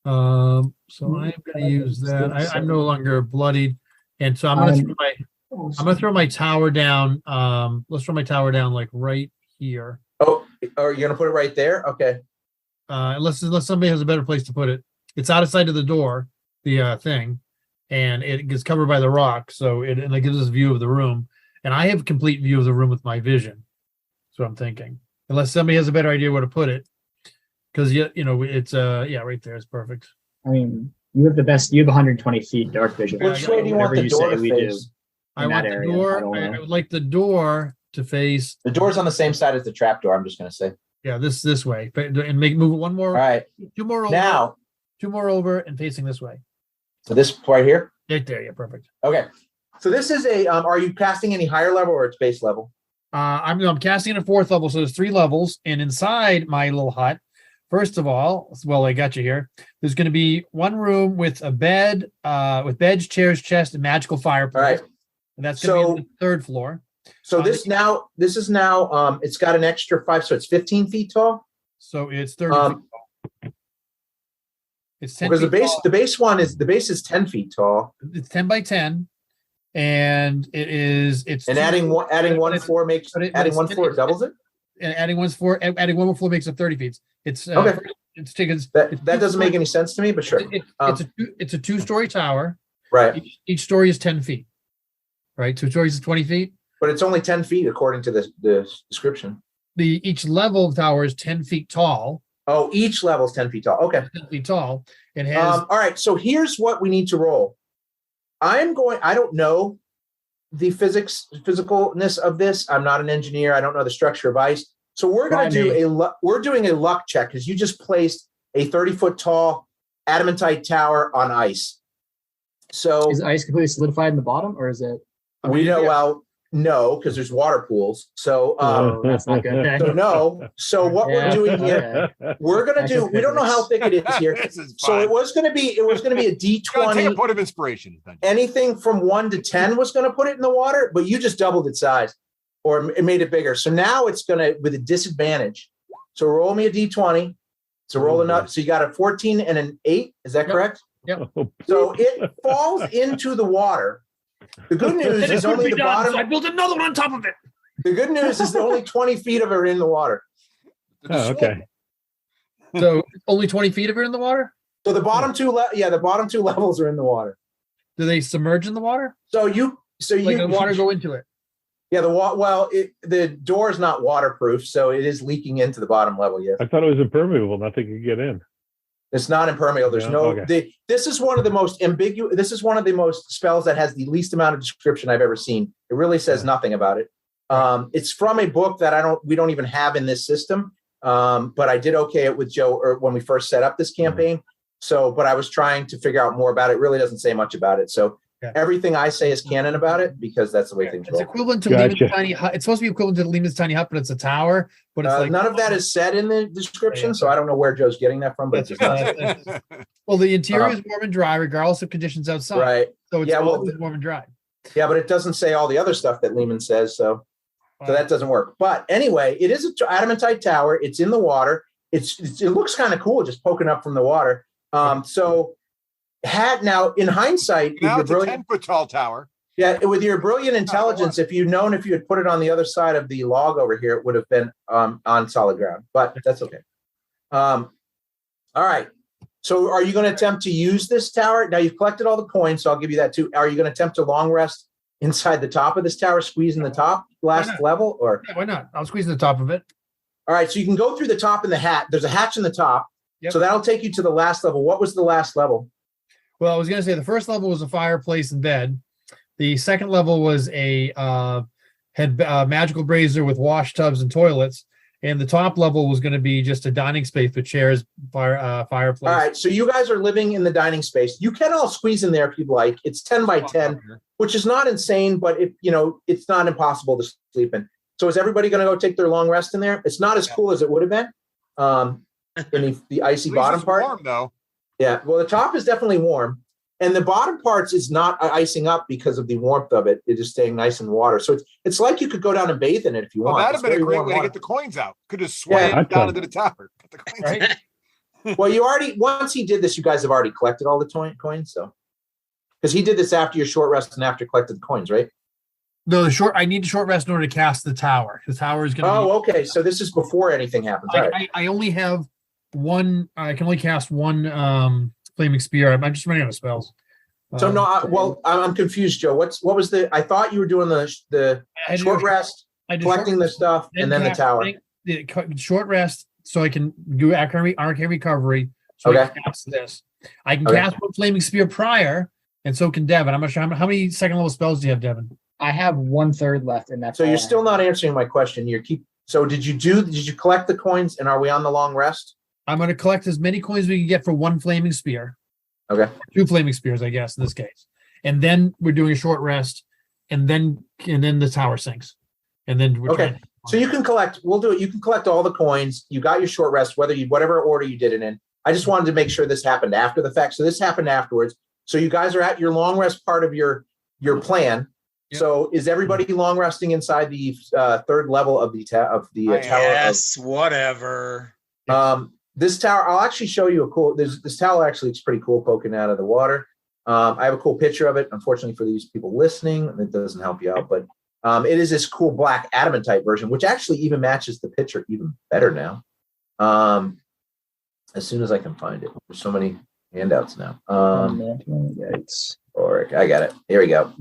So I'm going to use that. I'm no longer bloodied, and so I'm going to throw my tower down. Let's throw my tower down like right here. Oh, are you going to put it right there? Okay. Unless somebody has a better place to put it. It's out of sight of the door, the thing, and it gets covered by the rock, so it gives us a view of the room. And I have complete view of the room with my vision. That's what I'm thinking. Unless somebody has a better idea where to put it. Because it's right there is perfect. I mean, you have 120 feet dark vision. Which way do you want the door to face? I want the door. I would like the door to face. The door's on the same side as the trap door. I'm just going to say. Yeah, this way, and move one more. All right, 2 more over. Now, 2 more over and facing this way. So this right here. Right there, yeah, perfect. Okay, so this is a. Are you casting any higher level or it's base level? I'm casting at a 4th level, so there's 3 levels, and inside my little hut. First of all, I got you here. There's going to be one room with a bed, with beds, chairs, chest, and magical fireplace. All right. And that's going to be on the 3rd floor. So this is now, it's got an extra 5, so it's 15 feet tall. So it's 30 feet tall. It's 10 because feet the base is 10 feet tall. It's 10 by 10. And adding one floor doubles it. And adding one more floor makes it 30 feet. It's okay. That doesn't make any sense to me, but sure. It's a 2-story tower. Right. Each story is 10 feet. Right. 2 stories is 20 feet. But it's only 10 feet according to the description. Each level of the tower is 10 feet tall. Oh, each level is 10 feet tall. Okay. 10 feet tall. It has. All right. So here's what we need to roll. I don't know the physicalness of this. I'm not an engineer. I don't know the structure of ice. So we're going to we're doing a luck check because you just placed a 30-foot tall adamantite tower on ice. So is ice completely solidified in the bottom, or is it? No, because there's water pools. So that's not good. So no. So what we're doing here, we're going to do. We don't know how thick it is here. So it was going to be a D20. Take a point of inspiration. Anything from 1 to 10 was going to put it in the water, but you just doubled its size, or it made it bigger. So now it's going to with a disadvantage. So roll me a D20. So roll enough. So you got a 14 and an 8. Is that correct? Yep. So it falls into the water. The good news is only the bottom. I built another one on top of it. The good news is only 20 feet of it are in the water. Oh, okay. So only 20 feet of it in the water? So the bottom two levels are in the water. Do they submerge in the water? The water go into it? Yeah, the door is not waterproof, so it is leaking into the bottom level. Yes. I thought it was impermeable. Nothing could get in. It's not impermeable. There's this is one of the most ambiguous. This is one of the most spells that has the least amount of description I've ever seen. It really says nothing about it. It's from a book that we don't even have in this system. But I did okay it with Joe when we first set up this campaign. So, but I was trying to figure out more about it. It really doesn't say much about it. So everything I say is canon about it because that's the way things roll. It's equivalent to Lehman's tiny hut. It's supposed to be equivalent to Lehman's tiny hut, but it's a tower. But it's none of that is said in the description, so I don't know where Joe's getting that from. But well, the interior is warm and dry, regardless of conditions outside. Right. So it's always warm and dry. Yeah, but it doesn't say all the other stuff that Lehman says, so that doesn't work. But anyway, it is an adamantite tower. It's in the water. It looks kind of cool, just poking up from the water. So. Now in hindsight, now it's a 10-foot tall tower. Yeah, with your brilliant intelligence, if you'd known if you had put it on the other side of the log over here, it would have been on solid ground, but that's okay. All right. So are you going to attempt to use this tower? Now you've collected all the coins, so I'll give you that too. Are you going to attempt to long rest inside the top of this tower, squeezing the top last level? Or Yeah, why not? I'll squeeze the top of it. all right, so you can go through the top and the hat. There's a hatch in the top. Yep. So that'll take you to the last level. What was the last level? Well, I was going to say the first level was a fireplace and bed. The second level was a magical brazier with wash tubs and toilets, and the top level was going to be just a dining space with chairs, fireplace. All right, so you guys are living in the dining space. You can all squeeze in there if you'd like. It's 10 by 10, which is not insane, but it's not impossible to sleep in. So is everybody going to go take their long rest in there? It's not as cool as it would have been in the icy bottom part. Warm, though. Yeah, well, the top is definitely warm. And the bottom parts is not icing up because of the warmth of it. It is staying nice in water. So it's like you could go down and bathe in it if you want. That'd have been a great way to water. get the coins out. Could have swam down into the tower. Get the coins out. Well, once he did this, you guys have already collected all the coins. So, because he did this after your short rest and after collected the coins, right? No, I need a short rest in order to cast the tower. The tower is going to Oh, okay. So this is before anything happens. All right. I only have one. I can only cast one flaming spear. I'm just running out of spells. So I'm confused, Joe. What was the? I thought you were doing the short rest, collecting the stuff, and then the tower. The short rest, so I can do arcane recovery. So I can cast this. I can cast one flaming spear prior, and so can Devin. I'm not sure how many second level spells do you have, Devin? I have 1/3 left, and that's so you're still not answering my question. So did you collect the coins, and are we on the long rest? I'm going to collect as many coins as we can get for one flaming spear. Okay. 2 flaming spears, I guess, in this case. And then we're doing a short rest, and then the tower sinks. And then we're okay. So you can collect, we'll do it. You can collect all the coins. You got your short rest, whatever order you did it in. I just wanted to make sure this happened after the fact. So this happened afterwards. So you guys are at your long rest part of your plan. Yep. So is everybody long resting inside the third level of the tower? Yes, whatever. This tower, I'll actually show you this tower actually looks pretty cool poking out of the water. I have a cool picture of it. Unfortunately for these people listening, it doesn't help you out, but it is this cool black adamantite version, which actually even matches the picture even better now. As soon as I can find it. There's so many handouts now. I got it. Here we go.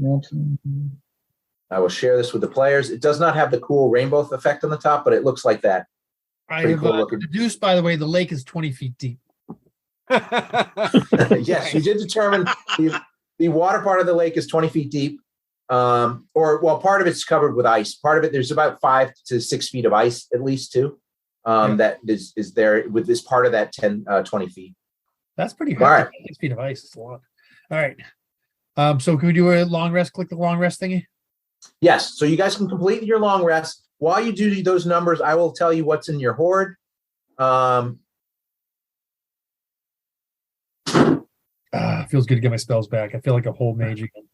I will share this with the players. It does not have the cool rainbow effect on the top, but it looks like that. I have deduced, by the way, the lake is 20 feet deep. Yes, you did determine the water part of the lake is 20 feet deep. Part of it's covered with ice. Part of it, there's about 5 to 6 feet of ice, at least too. That is there with this part of that 20 feet. That's pretty hard. All right. 6 feet of ice is a lot. All right. So can we do a long rest? Click the long rest thingy? Yes. So you guys can complete your long rest. While you do those numbers, I will tell you what's in your hoard. Feels good to get my spells back. I feel like a whole mage again.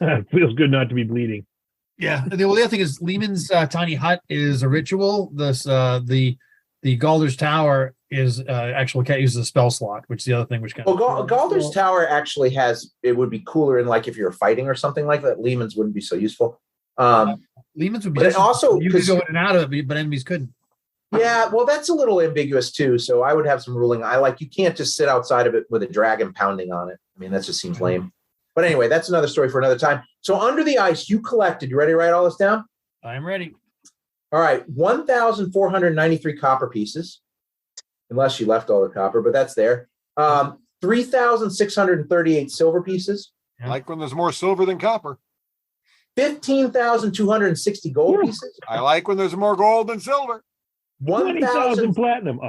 It feels good not to be bleeding. Yeah. The other thing is Lehman's tiny hut is a ritual. This the Galder's Tower is actually can't use the spell slot, which is the other thing which Galder's Tower actually it would be cooler in like if you're fighting or something like that. Lehman's wouldn't be so useful. Lehman's would be, but also you could go in and out of it, but enemies couldn't. Yeah, well, that's a little ambiguous too. So I would have some ruling. You can't just sit outside of it with a dragon pounding on it. I mean, that just seems lame. But anyway, that's another story for another time. So under the ice, you collected. You ready to write all this down? I'm ready. All right, 1,493 copper pieces, unless you left all the copper, but that's there. 3,638 silver pieces. I like when there's more silver than copper. 15,260 gold pieces. I like when there's more gold than silver. 20,000 platinum.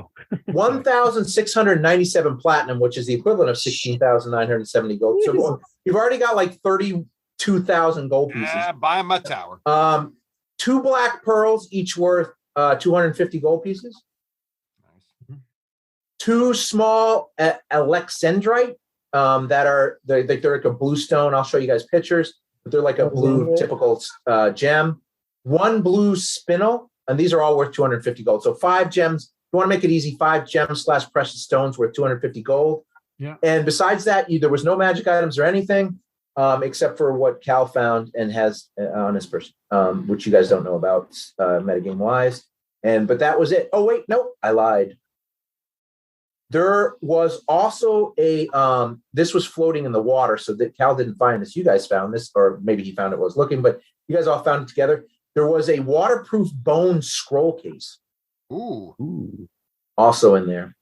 1,697 platinum, which is the equivalent of 16,970 gold. So you've already got like 32,000 gold pieces. Yeah, buy my tower. 2 black pearls, each worth 250 gold pieces. Nice. 2 small alexandrite they're like a blue stone. I'll show you guys pictures, but they're like a blue typical gem. 1 blue spinel. And these are all worth 250 gold. So 5 gems. You want to make it easy, 5 gems / precious stones worth 250 gold. Yeah. And besides that, there was no magic items or anything, except for what Cal found and has on his person, which you guys don't know about metagame wise. But that was it. Oh wait, nope, I lied. There was also this was floating in the water, so that Cal didn't find this. You guys found this, or maybe he found it while was looking, but you guys all found it together. There was a waterproof bone scroll case. Ooh. Also in there.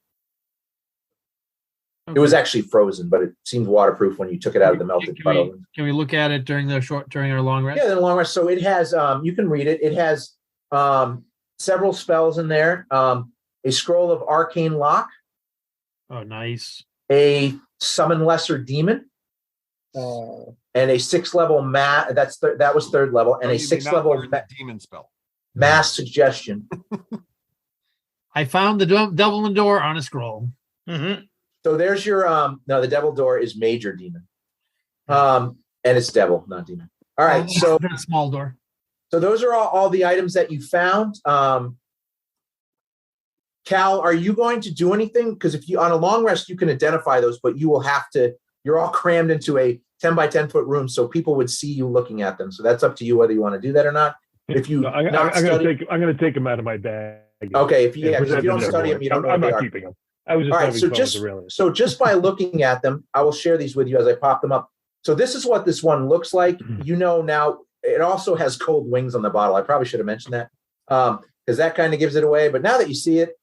Okay. It was actually frozen, but it seemed waterproof when you took it out of the melted puddle. Can we look at it during our long rest? Yeah, the long rest. So it has, you can read it. It has several spells in there. A scroll of arcane lock. Oh, nice. A summon lesser demon. And a 6th level that was 3rd level, and a 6th level demon spell. Mass suggestion. I found the devil in the door on a scroll. Mm-hmm. So there's your no, the devil door is major demon. And it's devil, not demon. All right, so that small door. So those are all the items that you found. Cal, are you going to do anything? Because if you on a long rest, you can identify those, but you will have to. You're all crammed into a 10 by 10 foot room, so people would see you looking at them. So that's up to you whether you want to do that or not. If you, I'm going to take them out of my bag. Okay, if you don't study them, you don't know. I'm not keeping them. I was just all right. So just by looking at them, I will share these with you as I pop them up. So this is what this one looks like. You know now. It also has cold wings on the bottle. I probably should have mentioned that because that kind of gives it away. But now that you see it,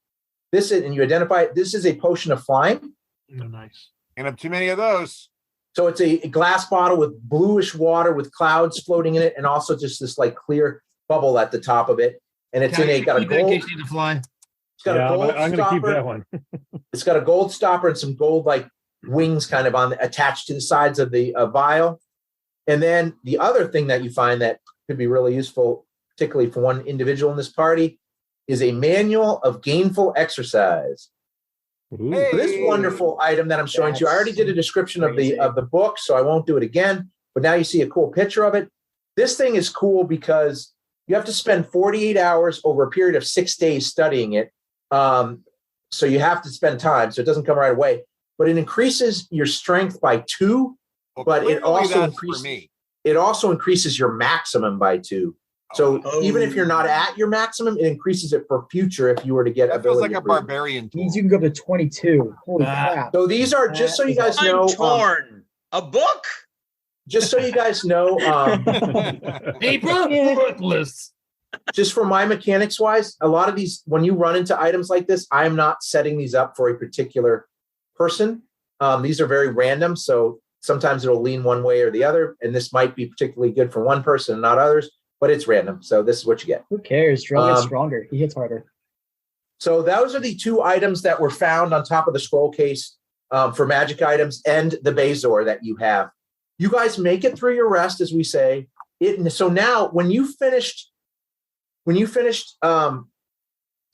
and you identify it, this is a potion of flying. Oh, nice. Can't have too many of those. So it's a glass bottle with bluish water with clouds floating in it, and also just this like clear bubble at the top of it. And it's got a gold. In case you need to fly. It's got a gold I'm going to keep that one. It's got a gold stopper and some gold like wings kind of attached to the sides of the vial. And then the other thing that you find that could be really useful, particularly for one individual in this party, is a manual of gainful exercise. Hey. So this wonderful item that I'm showing to you, I already did a description of the book, so I won't do it again. But now you see a cool picture of it. This thing is cool because you have to spend 48 hours over a period of 6 days studying it. So you have to spend time, so it doesn't come right away. But it increases your strength by 2. But it also increases your maximum by 2. So even if you're not at your maximum, it increases it for future if you were to get that ability. Feels like a barbarian tool. Means you can go up to 22. Holy crap. So these are just so you guys know. I'm torn. A book? Just so you guys know. Worthless. Just for my mechanics wise, a lot of these, when you run into items like this, I'm not setting these up for a particular person. These are very random. So sometimes it'll lean one way or the other, and this might be particularly good for one person and not others, but it's random. So this is what you get. Who cares? Drill gets stronger. He hits harder. So those are the 2 items that were found on top of the scroll case for magic items and the Bezor that you have. You guys make it through your rest, as we say. So now when you finished, so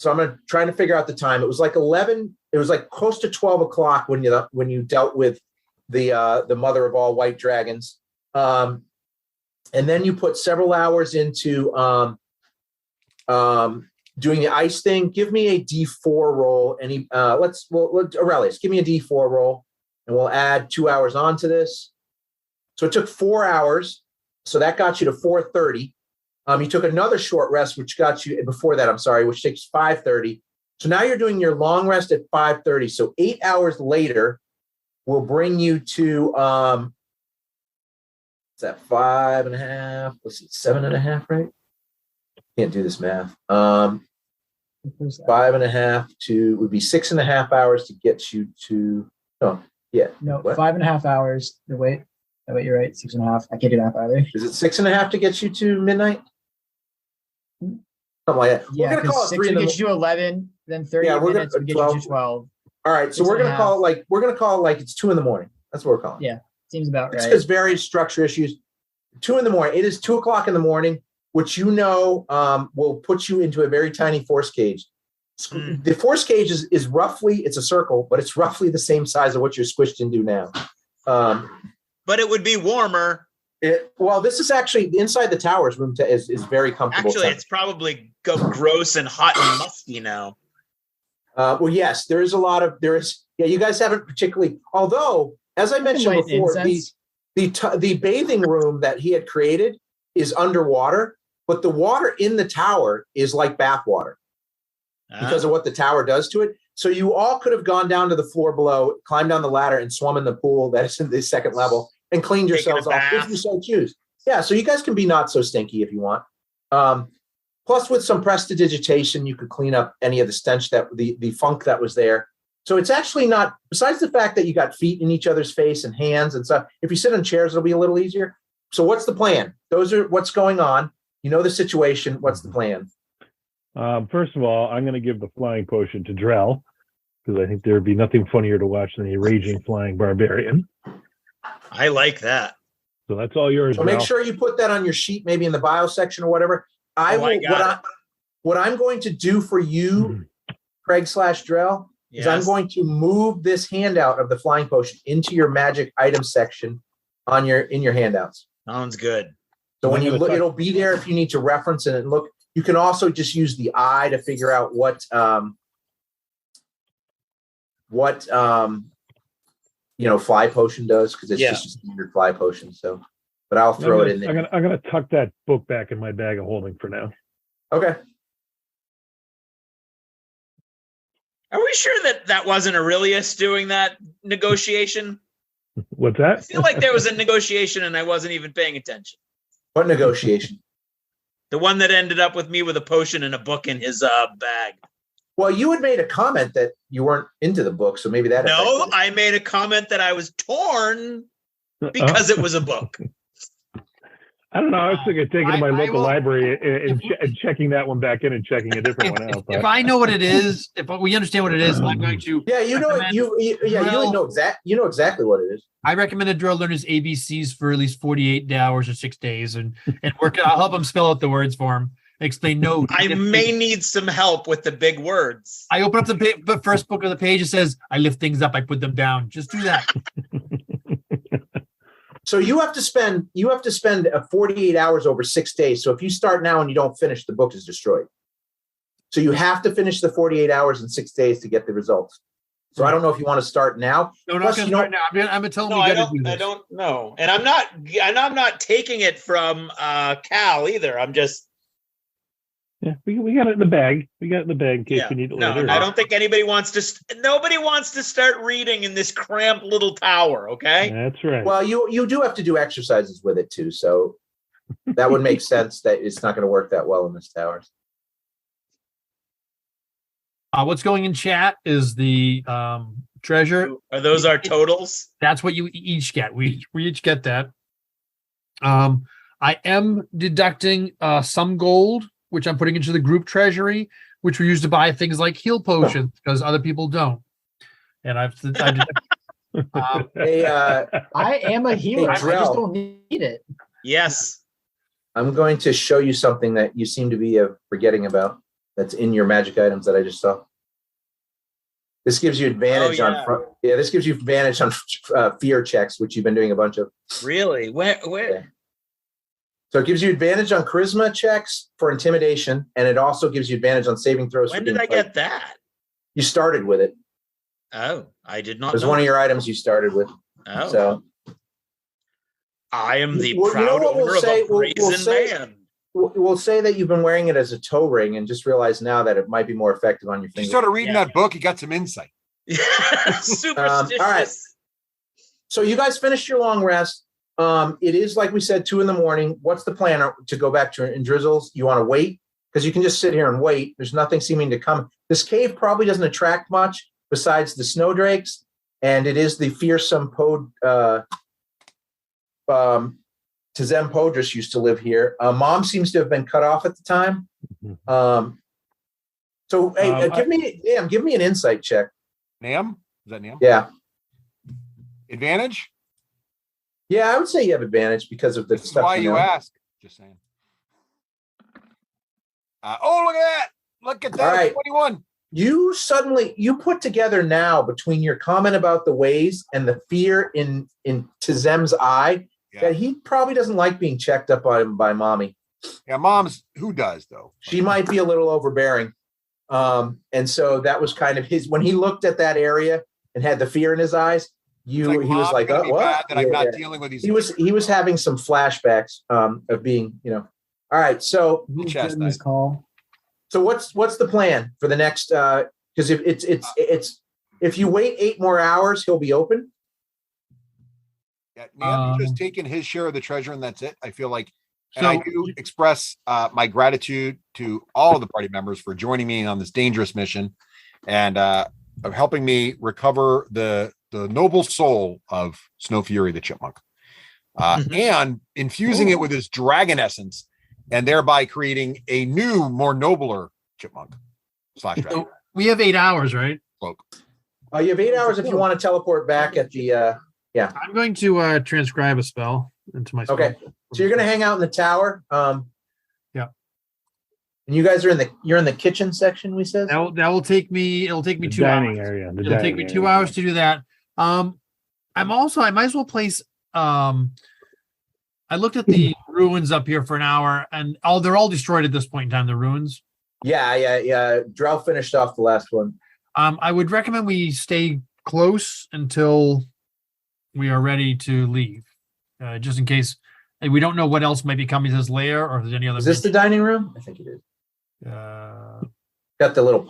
I'm trying to figure out the time. It was like 11. It was like close to 12 o'clock when you dealt with the mother of all white dragons. And then you put several hours into doing the ice thing. Give me a D4 roll. Aurelius, give me a D4 roll, and we'll add 2 hours onto this. So it took 4 hours. So that got you to 4:30. You took another short rest, which got you before that, which takes 5:30. So now you're doing your long rest at 5:30. So 8 hours later will bring you to, is that 5.5? Let's see, 7.5, right? Can't do this math. 5.5 would be 6.5 hours to get you to, No, what? 5.5 hours. Wait, you're right. 6.5. I can't do that either. Is it 6.5 to get you to midnight? Something like that. Yeah, we're gonna call it 6 to get you to 11, then 30 minutes to get you to 12. All right, so we're gonna call it like it's 2 a.m. That's what we're calling it. Yeah, seems about right. It's because various structure issues. 2 a.m. It is 2 o'clock in the morning, which will put you into a very tiny force cage. The force cage is roughly, it's a circle, but it's roughly the same size of what you're squished into now. But it would be warmer. This is actually inside the tower's room is very comfortable. Actually, it's probably gross and hot and musty now. Well, yes, there is. Yeah, you guys haven't particularly. Although, as I mentioned Light before, incense. the bathing room that he had created is underwater, but the water in the tower is like bath water because of what the tower does to it. So you all could have gone down to the floor below, climbed down the ladder, and swum in the pool that's in the second level and cleaned yourselves off if you so choose. Yeah, so you guys can be not so stinky if you want. Plus, with some prestidigitation, you could clean up any of the stench that the funk that was there. So it's actually not, besides the fact that you got feet in each other's face and hands and stuff, if you sit on chairs, it'll be a little easier. So what's the plan? Those are what's going on. You know the situation. What's the plan? First of all, I'm going to give the flying potion to Drell because I think there'd be nothing funnier to watch than a raging flying barbarian. I like that. So that's all yours. So Drell. make sure you put that on your sheet, maybe in the bio section or whatever. What I'm going to do for you, Craig/Drell, is I'm going to move this handout of the flying potion into your magic item section in your handouts. Sounds good. So when you look, it'll be there if you need to reference it and look. You can also just use the eye to figure out what fly potion does, because it's just a standard fly potion. So, but I'll throw it in there. I'm gonna tuck that book back in my bag of holding for now. Okay. Are we sure that wasn't Aurelius doing that negotiation? What's that? I feel like there was a negotiation and I wasn't even paying attention. What negotiation? The one that ended up with me with a potion and a book in his bag. Well, you had made a comment that you weren't into the book, so maybe that. No, I made a comment that I was torn because it was a book. I don't know. I was thinking of taking it to my local library and checking that one back in and checking a different one out. If I know what it is, if we understand what it is, I'm going to. Yeah, you know exactly what it is. I recommended Drill learn his ABCs for at least 48 hours or 6 days, and work. I'll help him spell out the words for him. Explain no. I may need some help with the big words. I open up the first book of the page. It says, "I lift things up, I put them down." Just do that. So you have to spend 48 hours over 6 days. So if you start now and you don't finish, the book is destroyed. So you have to finish the 48 hours in 6 days to get the results. So I don't know if you want to start now. No, not going to start now. I'm going to tell him we got to do this. I don't know, and I'm not taking it from Cal either. I'm just. Yeah, we got it in the bag. We got it in the bag in case we need it later. I don't think nobody wants to start reading in this cramped little tower. Okay, that's right. Well, you do have to do exercises with it too, so that would make sense that it's not going to work that well in this tower. What's going in chat is the treasure. Are those our totals? That's what you each get. We each get that. I am deducting some gold, which I'm putting into the group treasury, which we use to buy things like heal potions because other people don't. And I am a healer. I just don't need it. Yes. I'm going to show you something that you seem to be forgetting about. That's in your magic items that I just saw. This gives you advantage this gives you advantage on fear checks, which you've been doing a bunch of. Really? Where? Yeah. So it gives you advantage on charisma checks for intimidation, and it also gives you advantage on saving throws. When did I get that? You started with it. Oh, I did not. It was one of your items you started with. Oh. So I am the proud owner of a brazen man. We'll say that you've been wearing it as a toe ring and just realize now that it might be more effective on your fingers. You started reading that book, you got some insight. Superstitious. All right. So you guys finished your long rest. It is, like we said, 2 a.m. What's the plan to go back to in Drizzles? You want to wait? Because you can just sit here and wait. There's nothing seeming to come. This cave probably doesn't attract much besides the snowdrakes, and it is the fearsome Tazem Podris used to live here. Mom seems to have been cut off at the time. So hey, give me an insight check. Nam? Is that Nam? Yeah. Advantage? Yeah, I would say you have advantage because of the This is stuff. why you ask. Just saying. Oh, look at that. Look at that. All right. 21. You put together now between your comment about the ways and the fear in Tazem's eye that he probably doesn't like being checked up on by mommy. Yeah, who does though? She might be a little overbearing. And so that was kind of his, when he looked at that area and had the fear in his eyes, he was like, "Mom, oh, what? bad that I'm not dealing with these." He was having some flashbacks of being, all right. So This call. So what's the plan for the next? Because if you wait 8 more hours, he'll be open. Yeah, Nam just taken his share of the treasure, and that's it. I feel like, and I do express my gratitude to all of the party members for joining me on this dangerous mission, and of helping me recover the noble soul of Snow Fury the Chipmunk, and infusing it with his dragon essence, and thereby creating a new, more nobler chipmunk / dragon. So we have 8 hours, right? Cloak. You have 8 hours if you want to teleport back at the. Yeah, I'm going to transcribe a spell into my spell. Okay, so you're going to hang out in the tower. Yeah. And you guys are you're in the kitchen section, we said? That will take me, it'll take me The 2 dining hours. area. It'll take me 2 hours to do that. I might as well place, I looked at the ruins up here for an hour, and they're all destroyed at this point in time, the ruins. Yeah. Drow finished off the last one. I would recommend we stay close until we are ready to leave, just in case we don't know what else might be coming to this lair, or if there's any other. Is this the dining room? I think it is. Got the little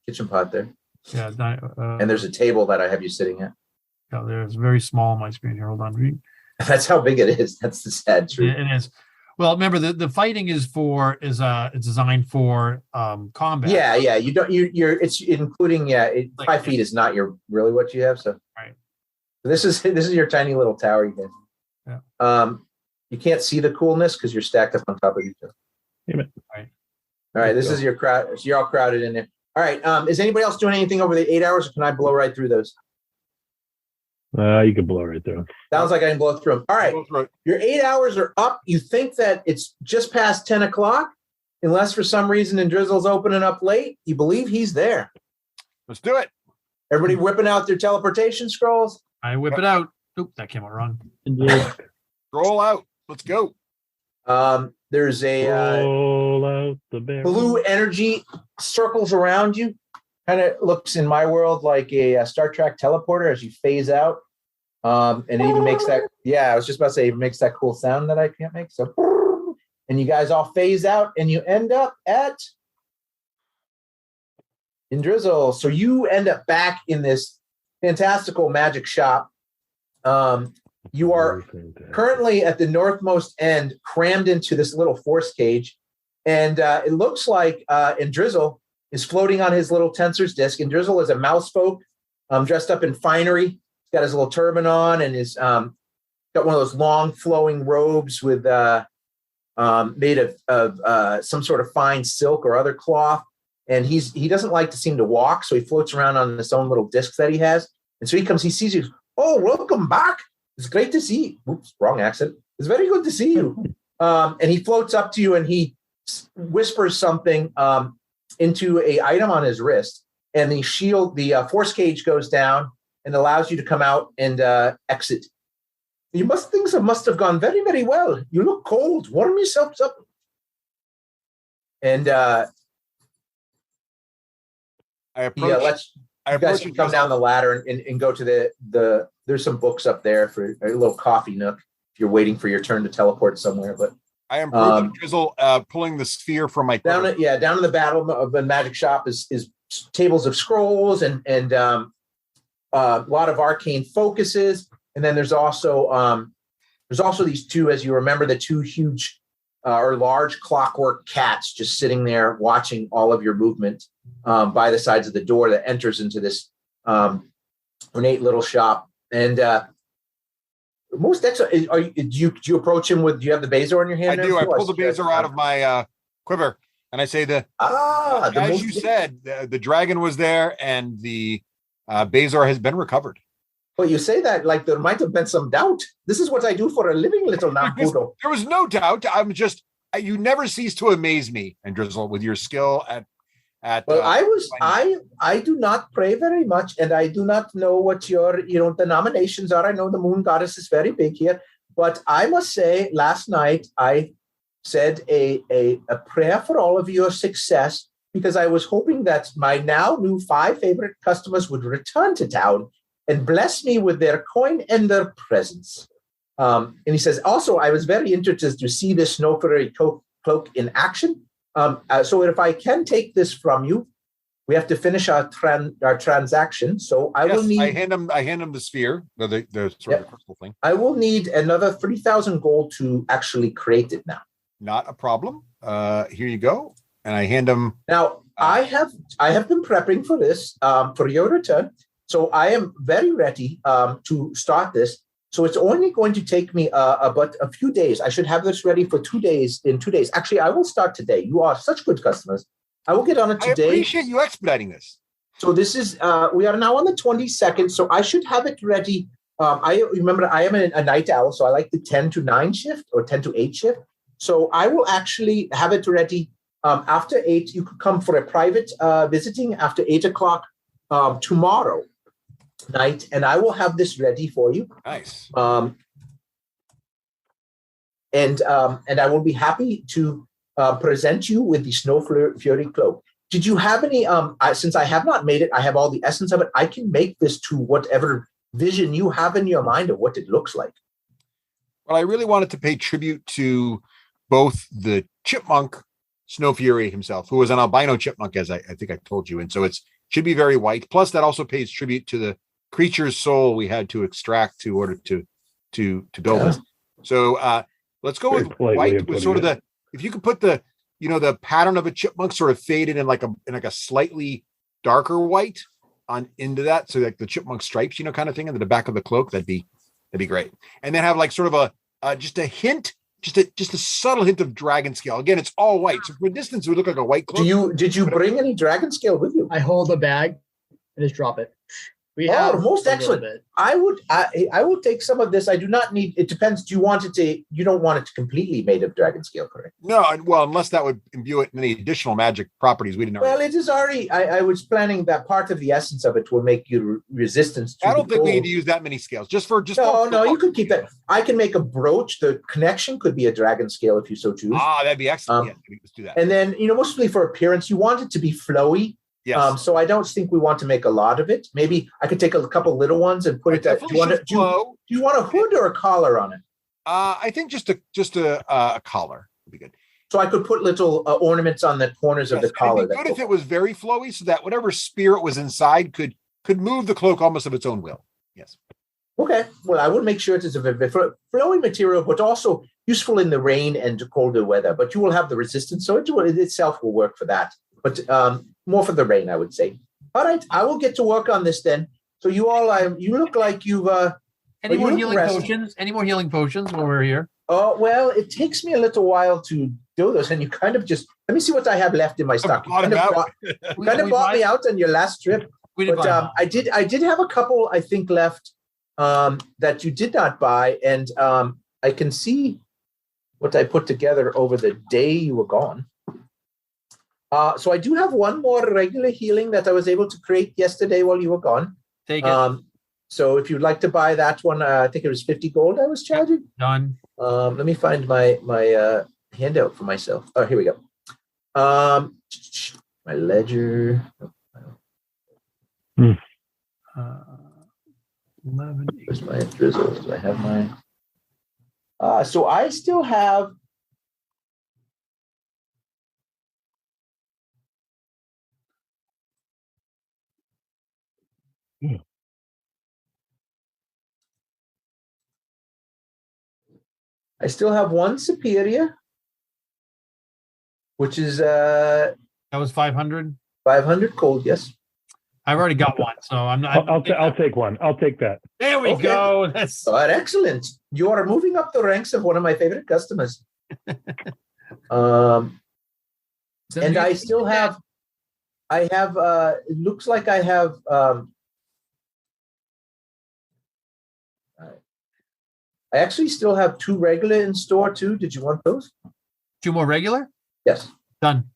kitchen pot there. Yeah. And there's a table that I have you sitting at. Yeah, there's very small on my screen here. Hold on. That's how big it is. That's the sad truth. It is. Well, remember the fighting is it's designed for combat. Yeah. It's including 5 feet is not really what you have. So right. This is your tiny little tower, you guys. Yeah. You can't see the coolness because you're stacked up on top of each other. Damn it. All right. This is your crowd. So you're all crowded in there. All right. Is anybody else doing anything over the 8 hours, or can I blow right through those? You can blow right through. Sounds like I can blow through them. All right. Your 8 hours are up. You think that it's just past 10 o'clock, unless for some reason and Drizzle's opening up late. You believe he's there. Let's do it. Everybody whipping out their teleportation scrolls. I whip it out. Oop, that came out wrong. Roll out. Let's go. There's a roll out the barrel. Blue energy circles around you. Kind of looks in my world like a Star Trek teleporter as you phase out. And it even makes that, I was just about to say, it makes that cool sound that I can't make. So, and you guys all phase out and you end up in Drizzle. So you end up back in this fantastical magic shop. You are currently at the northmost end, crammed into this little force cage. And it looks like Drizzle is floating on his little tensor's disc. And Drizzle is a mouse folk dressed up in finery. He's got his little turban on and is got one of those long flowing robes with made of some sort of fine silk or other cloth. And he doesn't like to seem to walk, so he floats around on this own little disc that he has. And so he sees you. Oh, welcome back. It's great to see you. Oops, wrong accent. It's very good to see you. And he floats up to you and he whispers something into a item on his wrist. And the force cage goes down and allows you to come out and exit. Things must have gone very, very well. You look cold. Warm yourselves up. And I approach. You guys can come down the ladder and go to the. There's some books up there for a little coffee nook if you're waiting for your turn to teleport somewhere. But I am Drizzle pulling the sphere from my down in the battle of the magic shop is tables of scrolls and a lot of arcane focuses, and then there's also these two, as you remember, the two huge or large clockwork cats just sitting there watching all of your movement by the sides of the door that enters into this ornate little shop. And most excellent. Do you approach him with? Do you have the Bazor in your hand? I do. I pull the Bazor out of my quiver, and I say, as you said, the dragon was there, and the Bazor has been recovered. Well, you say that like there might have been some doubt. This is what I do for a living, little Nampudo. There was no doubt. I'm just. You never cease to amaze me, and Drizzle, with your skill at. I do not pray very much, and I do not know what your denominations are. I know the moon goddess is very big here, but I must say, last night I said a prayer for all of your success, because I was hoping that my now new 5 favorite customers would return to town and bless me with their coin and their presents. And he says, also, I was very interested to see this Snow Fury cloak in action. So if I can take this from you, we have to finish our transaction. So I will need. I hand him the sphere, the sort of crystal thing. I will need another 3,000 gold to actually create it now. Not a problem. Here you go. And I hand him. Now I have been prepping for this for your return. So I am very ready to start this. So it's only going to take me about a few days. I should have this ready for 2 days. In 2 days, actually, I will start today. You are such good customers. I will get on it today. I appreciate you expediting this. So this is we are now on the 22nd. So I should have it ready. I remember I am a night owl, so I like the 10 to 9 shift or 10 to 8 shift. So I will actually have it ready after 8. You could come for a private visiting after 8 o'clock tomorrow night, and I will have this ready for you. Nice. And I will be happy to present you with the Snow Fury cloak. Did you have any? Since I have not made it, I have all the essence of it. I can make this to whatever vision you have in your mind of what it looks like. Well, I really wanted to pay tribute to both the chipmunk Snow Fury himself, who was an albino chipmunk, as I think I told you, and so it should be very white. Plus, that also pays tribute to the creature's soul we had to extract to order to build this. So let's go with white, with sort of the. If you could put the pattern of a chipmunk sort of faded in like a slightly darker white on into that, so like the chipmunk stripes, kind of thing, into the back of the cloak, that'd be great. And then have like sort of just a hint, just a subtle hint of dragon scale. Again, it's all white, so from a distance it would look like a white cloak. Did you bring any dragon scale with you? I hold a bag and just drop it. Most excellent. I will take some of this. I do not need. It depends. You don't want it to completely made of dragon scale, correct? No, well, unless that would imbue it in any additional magic properties we didn't. Well, it is already. I was planning that part of the essence of it will make you resistance to. I don't think we need to use that many scales. No, you could keep that. I can make a brooch. The connection could be a dragon scale if you so choose. That'd be excellent. Let's do that. And then mostly for appearance, you want it to be flowy. Yes. So I don't think we want to make a lot of it. Maybe I could take a couple little ones and put it there. Do you want a hood or a collar on it? I think just a collar would be good. So I could put little ornaments on the corners of the collar. It'd be good if it was very flowy, so that whatever spirit was inside could move the cloak almost of its own will. Yes. Okay. Well, I will make sure it is a flowy material, but also useful in the rain and colder weather. But you will have the resistance, so it itself will work for that. But more for the rain, I would say. All right, I will get to work on this then. So you all, you look like you've. Any more healing potions? Any more healing potions while we're here? Oh well, it takes me a little while to do this, and you kind of just let me see what I have left in my stock. You kind of bought me out on your last trip, but I did have a couple I think left that you did not buy, and I can see what I put together over the day you were gone. So I do have one more regular healing that I was able to create yesterday while you were gone. Take it. So if you'd like to buy that one, I think it was 50 gold I was charging. Done. Let me find my handout for myself. Oh, here we go. My ledger. 11. Where's my drizzles? Do I have my? So I still have. I still have one superior, which is that was 500. 500 gold. Yes, I've already got one, so I'm not. I'll take one. I'll take that. There we go. That's excellent. You are moving up the ranks of one of my favorite customers. And I still have. I have. It looks like I have. I actually still have 2 regular in store too. Did you want those? 2 more regular? Yes. Done.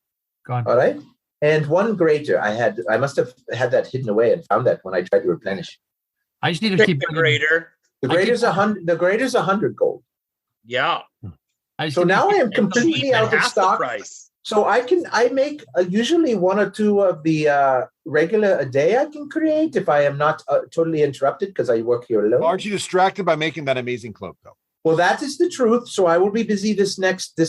Gone. All right. And 1 greater. I must have had that hidden away and found that when I tried to replenish. I just need to keep the greater. The greater's 100. The greater's 100 gold. Yeah. So now I am completely out of stock. So I make usually one or two of the regular a day I can create if I am not totally interrupted because I work here alone. Aren't you distracted by making that amazing cloak, though? Well, that is the truth. So I will be busy this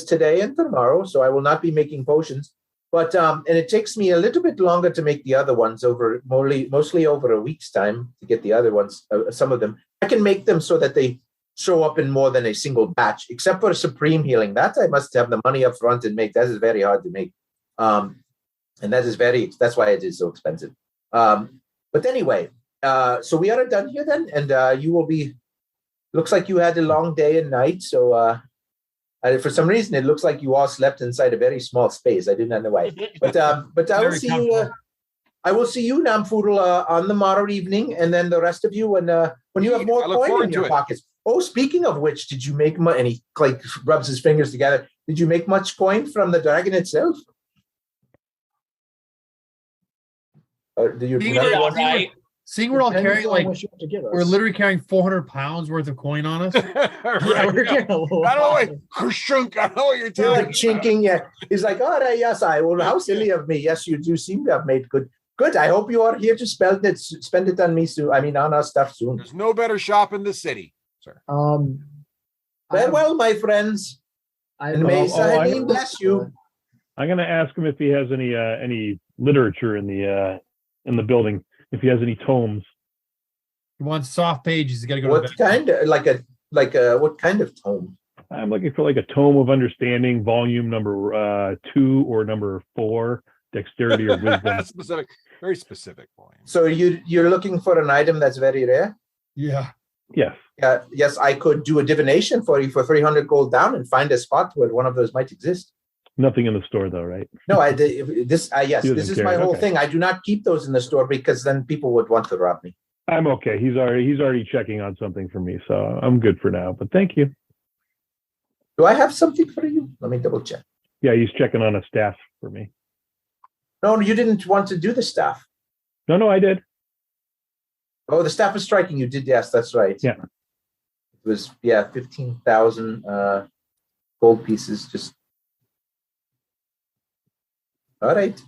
today and tomorrow. So I will not be making potions. But and it takes me a little bit longer to make the other ones mostly over a week's time to get the other ones. Some of them I can make them so that they show up in more than a single batch, except for supreme healing. That I must have the money up front and make. That is very hard to make, and that's why it is so expensive. But anyway, so we are done here then, and you will be. Looks like you had a long day and night, so. For some reason, it looks like you all slept inside a very small space. I do not know why, but I will see you. I will see you, Namfoodle, on the morrow evening, and then the rest of you when you have more coin in your pockets. Oh, speaking of which, did you make money? And he rubs his fingers together. Did you make much coin from the dragon itself? Did you? Seeing we're all carrying we're literally carrying 400 pounds worth of coin on us. Right. We're getting a little I know what you're They're like telling chinking. Yeah, he's like, all right, yes, I will. How silly of me. Yes, you do seem to have made good. Good. I hope you are here to spend it on me soon. I mean, on our stuff soon. There's no better shop in the city, sir. Farewell, my friends. And may Sahadin bless you. I'm going to ask him if he has any literature in the building. If he has any tomes. He wants soft pages. You got to go. What kind of what kind of tome? I'm looking for like a tome of understanding, volume number 2 or number 4, dexterity or wisdom. Specific, very specific volume. So you're looking for an item that's very rare? Yeah. Yes. Yes, I could do a divination for you for 300 gold down and find a spot where one of those might exist. Nothing in the store, though, right? No, this is my whole thing. I do not keep those in the store because then people would want to rob me. I'm okay. He's already checking on something for me, so I'm good for now. But thank you. Do I have something for you? Let me double check. Yeah, he's checking on a staff for me. No, you didn't want to do the staff. No, I did. Oh, the staff is striking. You did, yes, that's right. Yeah. It was 15,000 gold pieces. Just. All right.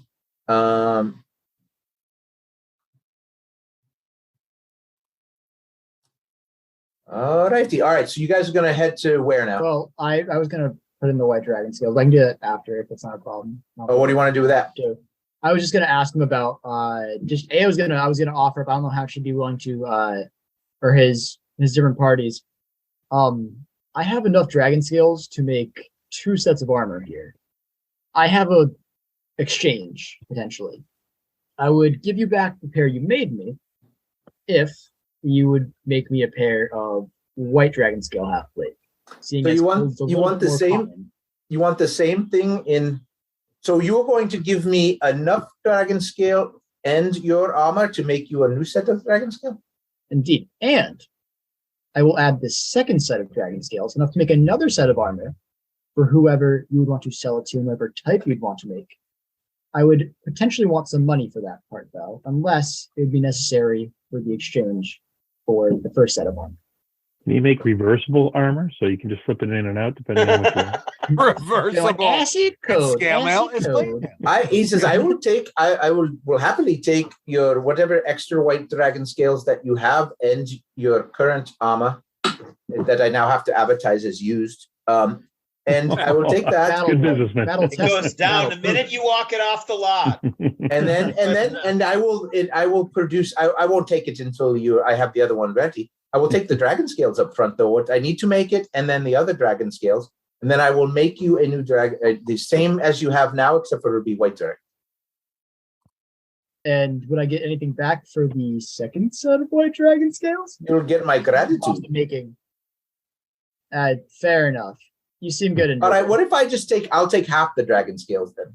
All righty. All right. So you guys are going to head to where now? Well, I was going to put in the white dragon scales. I can do that after if it's not a problem. Oh, what do you want to do with that? I was just going to ask him about I was going to offer up. I don't know how she'd be willing to for his different parties. I have enough dragon scales to make 2 sets of armor here. I have a exchange potentially. I would give you back the pair you made me if you would make me a pair of white dragon scale half plate. So you want the same thing in. So you're going to give me enough dragon scale and your armor to make you a new set of dragon scale? Indeed. And I will add the second set of dragon scales, enough to make another set of armor for whoever you would want to sell it to, and whatever type you'd want to make. I would potentially want some money for that part, though, unless it would be necessary for the exchange for the first set of armor. Can you make reversible armor so you can just flip it in and out depending on what you want? Reversible. Acid code. He says, I will happily take your whatever extra white dragon scales that you have and your current armor that I now have to advertise as used. And I will take that. Good business, man. It goes down the minute you walk it off the lot. and I will produce. I won't take it until I have the other one ready. I will take the dragon scales up front, though. What I need to make it, and then the other dragon scales, and then I will make you a new dragon, the same as you have now, except for it'll be white dragon. And would I get anything back for the second set of white dragon scales? You'll get my gratitude. Making. Fair enough. You seem good. All right. What if I I'll take half the dragon scales then?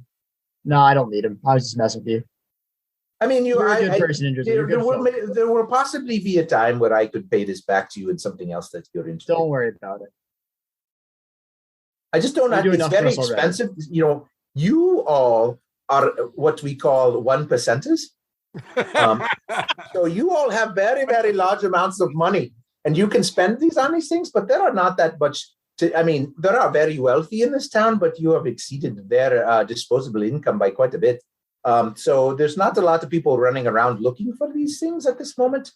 No, I don't need them. I was just messing with you. I mean, you're a good person. There will possibly be a time where I could pay this back to you in something else that you're interested. Don't worry about it. I just don't. It's very expensive. You know, you all are what we call 1%ers. So you all have very, very large amounts of money, and you can spend these on these things, but there are not that much I mean, they are very wealthy in this town, but you have exceeded their disposable income by quite a bit. So there's not a lot of people running around looking for these things at this moment.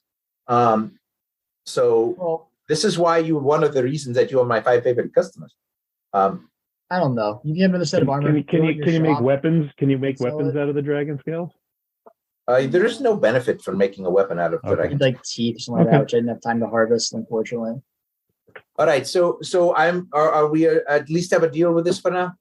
So this is why you're one of the reasons that you are my 5 favorite customers. I don't know. You give another set of armor. Can you make weapons? Can you make Sell weapons it. out of the dragon scales? There is no benefit for making a weapon out of Okay. dragon. Like teeth or something like that, which I didn't have time to harvest, unfortunately. All right, so are we at least have a deal with this for now?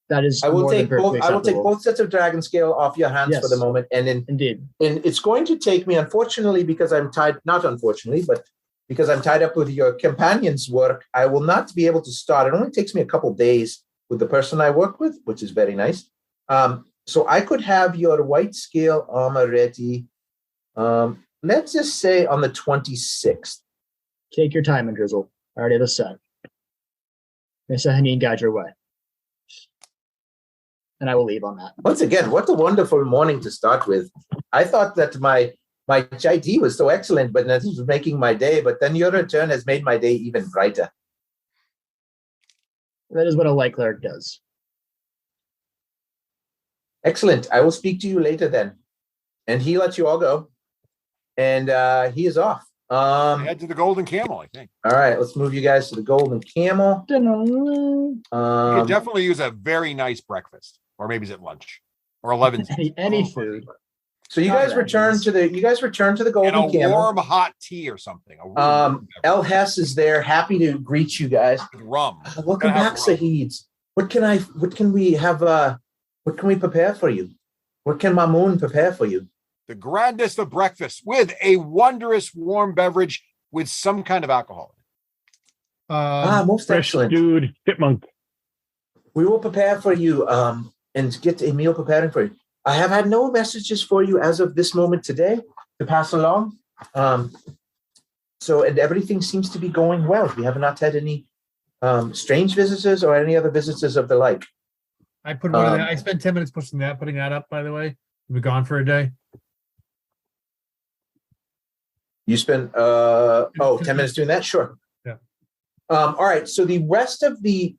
That is I will more than take both. perfectly I will take acceptable. both sets of dragon scale off your hands for the Yes. moment, and then Indeed. and it's going to take me, unfortunately, because I'm tied. Not unfortunately, but because I'm tied up with your companion's work, I will not be able to start. It only takes me a couple days with the person I work with, which is very nice. So I could have your white scale armor ready. Let's just say on the 26th. Take your time and drizzle. I already have a set. Miss Haneen guide your way. And I will leave on that. Once again, what a wonderful morning to start with. I thought that my chai tea was so excellent, but that was making my day. But then your return has made my day even brighter. That is what a light cleric does. Excellent. I will speak to you later then. And he lets you all go. And he is off. Head to the Golden Camel, I think. All right, let's move you guys to the Golden Camel. You could definitely use a very nice breakfast, or maybe it's at lunch, or 11. Any food. So you guys return to the And Golden a Camel. warm hot tea or something. A warm El Hess is there, happy to greet you guys. rum. Welcome Gotta have back, rum. Saheeds. What can we prepare for you? What can Mamoon prepare for you? The grandest of breakfasts with a wondrous warm beverage with some kind of alcohol. Most Fresh excellent. stewed chipmunk. We will prepare for you and get a meal preparing for you. I have had no messages for you as of this moment today to pass along. And everything seems to be going well. We have not had any strange visitors or any other visitors of the like. I put one of that. I spent 10 minutes putting that up, by the way. We've been gone for a day. You spent 10 minutes doing that? Sure. Yeah. All right. So the rest of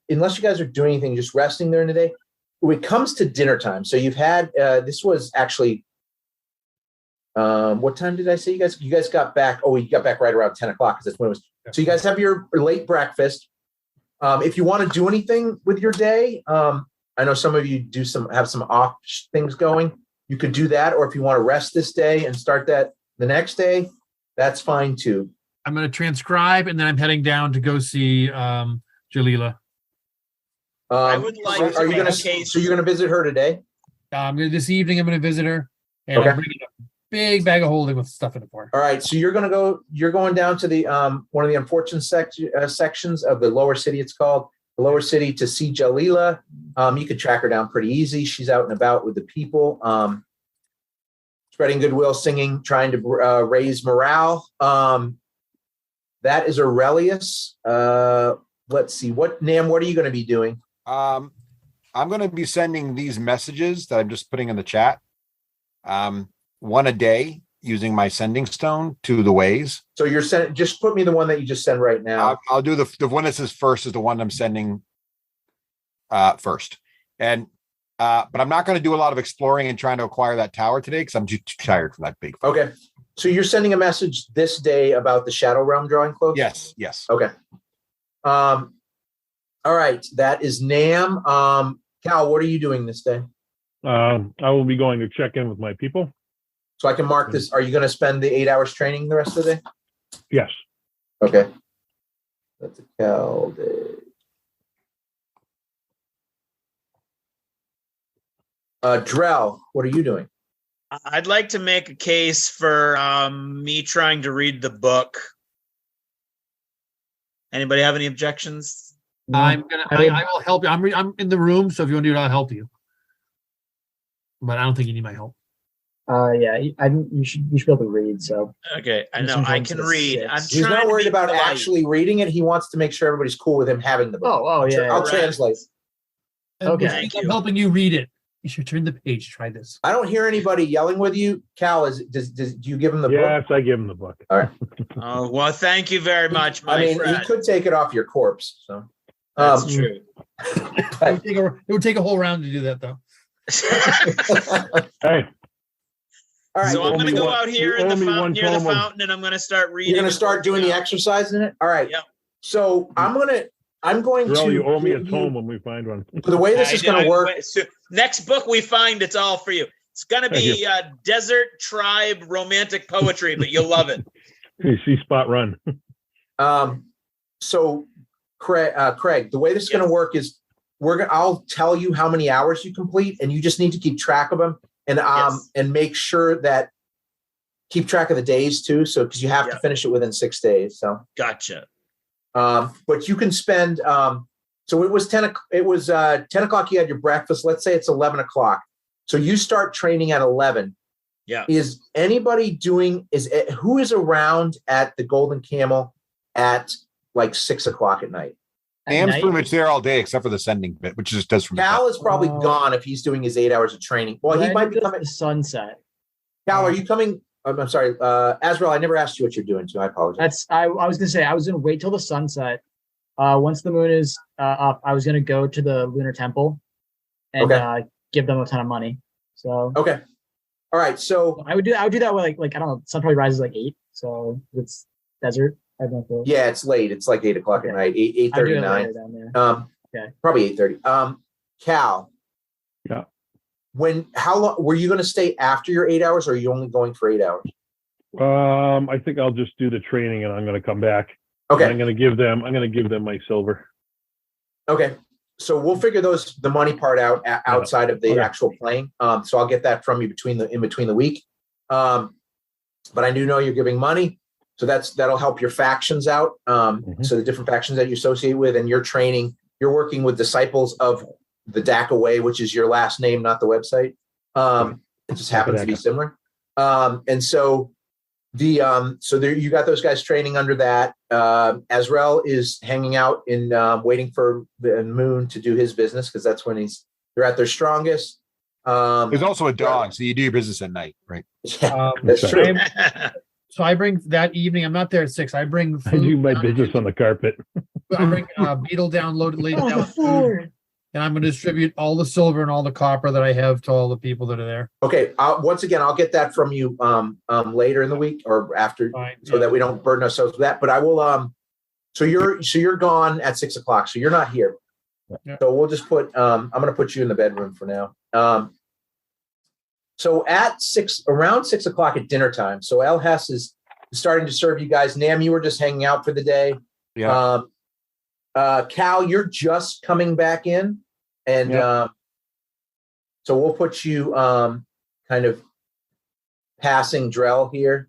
unless you guys are doing anything, just resting during the day, when it comes to dinner time. So you've had this was actually what time did I say you guys got back? Oh, we got back right around 10 o'clock because that's when it was. So you guys have your late breakfast. If you want to do anything with your day, I know some of you have some off things going. You could do that, or if you want to rest this day and start that the next day, that's fine too. I'm going to transcribe, and then I'm heading down to go see Jalila. I would like to Are you make going a to? case So you're going to visit her today? This evening, I'm going to visit her, and Okay. I'm bringing a big bag of holding with stuff in it for her. All right. So you're going down to the one of the unfortunate sections of the lower city. It's called the lower city to see Jalila. You could track her down pretty easy. She's out and about with the people. Spreading goodwill, singing, trying to raise morale. That is Aurelius. Let's see. What are you going to be doing? I'm going to be sending these messages that I'm just putting in the chat, one a day using my sending stone to the ways. So you're sending. Just put me the one that you just send right now. I'll do the one that says first is the one I'm sending first. And but I'm not going to do a lot of exploring and trying to acquire that tower today because I'm too tired from that big fight. Okay. So you're sending a message this day about the Shadow Realm drawing close? Yes. Okay. All right. That is Nam. Cal, what are you doing this day? I will be going to check in with my people. So I can mark this. Are you going to spend the 8 hours training the rest of the day? Yes. Okay. That's a Cal day. Drell, what are you doing? I'd like to make a case for me trying to read the book. Anybody have any objections? I will help you. I'm in the room, so if you want to do it, I'll help you. But I don't think you need my help. Yeah, you should be able to read. So Okay, I know Sometimes I can it's read. six. I'm He's trying not to worried be about polite. actually reading it. He wants to make sure everybody's cool with him having the book. oh yeah. I'll Right. translate. Okay. Thank I'm you. helping you read it. You should turn the page. Try this. I don't hear anybody yelling with you. Cal, do you give him the book? Yes, I give him the book. Oh well, thank you very much, my I mean, friend. he could take it off your corpse. So That's true. It would take a whole round to do that, though. Hey, All right. So I'm going to go one- out here you in the owe me fountain, one near the tome of- fountain, and I'm going to start reading. You're going to and start doing the working out. exercise in it. All right. Yep. So I'm going Girl, to. you owe me a give tome you- when we find one. The way this is going to work. So next book we find, it's all for you. It's going to Thank be desert tribe romantic poetry, but you'll love it. You see Spot run. So Craig, the way this is going to work is I'll tell you how many hours you complete, and you just need to keep track of them and make sure that keep track of the days too. So because you have to finish it within 6 days. So Gotcha. but you can spend. So it was 10. It was 10 o'clock. You had your breakfast. Let's say it's 11 o'clock. So you start training at 11. Yeah. Is anybody doing? Who is around at the Golden Camel at like 6 o'clock at night? Nam's pretty much there all day except for the sending bit, which just does from Cal is probably gone if he's doing his 8 hours of training. Well, he might be coming. The sunset. Cal, are you coming? I'm sorry, Azrael. I never asked you what you're doing, so I apologize. I was gonna say I was gonna wait till the sunset. Once the moon is up, I was gonna go to the lunar temple and give them a ton of money. So okay, all right. So I would do that with like I don't know. Sun probably rises like 8, so it's desert. I don't know. Yeah, it's late. It's like 8 o'clock at night. 8:39. Okay. Probably 8:30. Cal. Yeah. How long were you going to stay after your 8 hours, or are you only going for 8 hours? I think I'll just do the training and I'm going to come back. Okay. I'm going to give them my silver. Okay. So we'll figure the money part out outside of the actual playing. So I'll get that from you in between the week. But I do know you're giving money. So that'll help your factions out. So the different factions that you associate with, and you're training, you're working with disciples of the DACA Way, which is your last name, not the website. It just happens to be similar. And so so there you got those guys training under that. Azrael is hanging out in waiting for the moon to do his business, because that's when they're at their strongest. There's also a dog, so you do your business at night, right? Yeah, that's true. So I bring that evening. I'm not there at 6. I bring I food. do my business on the carpet. I bring beetle downloaded laid down with food, and I'm going to distribute all the silver and all the copper that I have to all the people that are there. Okay. Once again, I'll get that from you later in the week or after, so that we don't burden ourselves with that. But I will. So you're gone at 6 o'clock. So you're not here. Yeah. So we'll just put. I'm going to put you in the bedroom for now. So at around 6 o'clock at dinner time. So El Hess is starting to serve you guys. Nam, you were just hanging out for the day. Yeah. Cal, you're just coming back in, and so we'll put you kind of passing Drell here,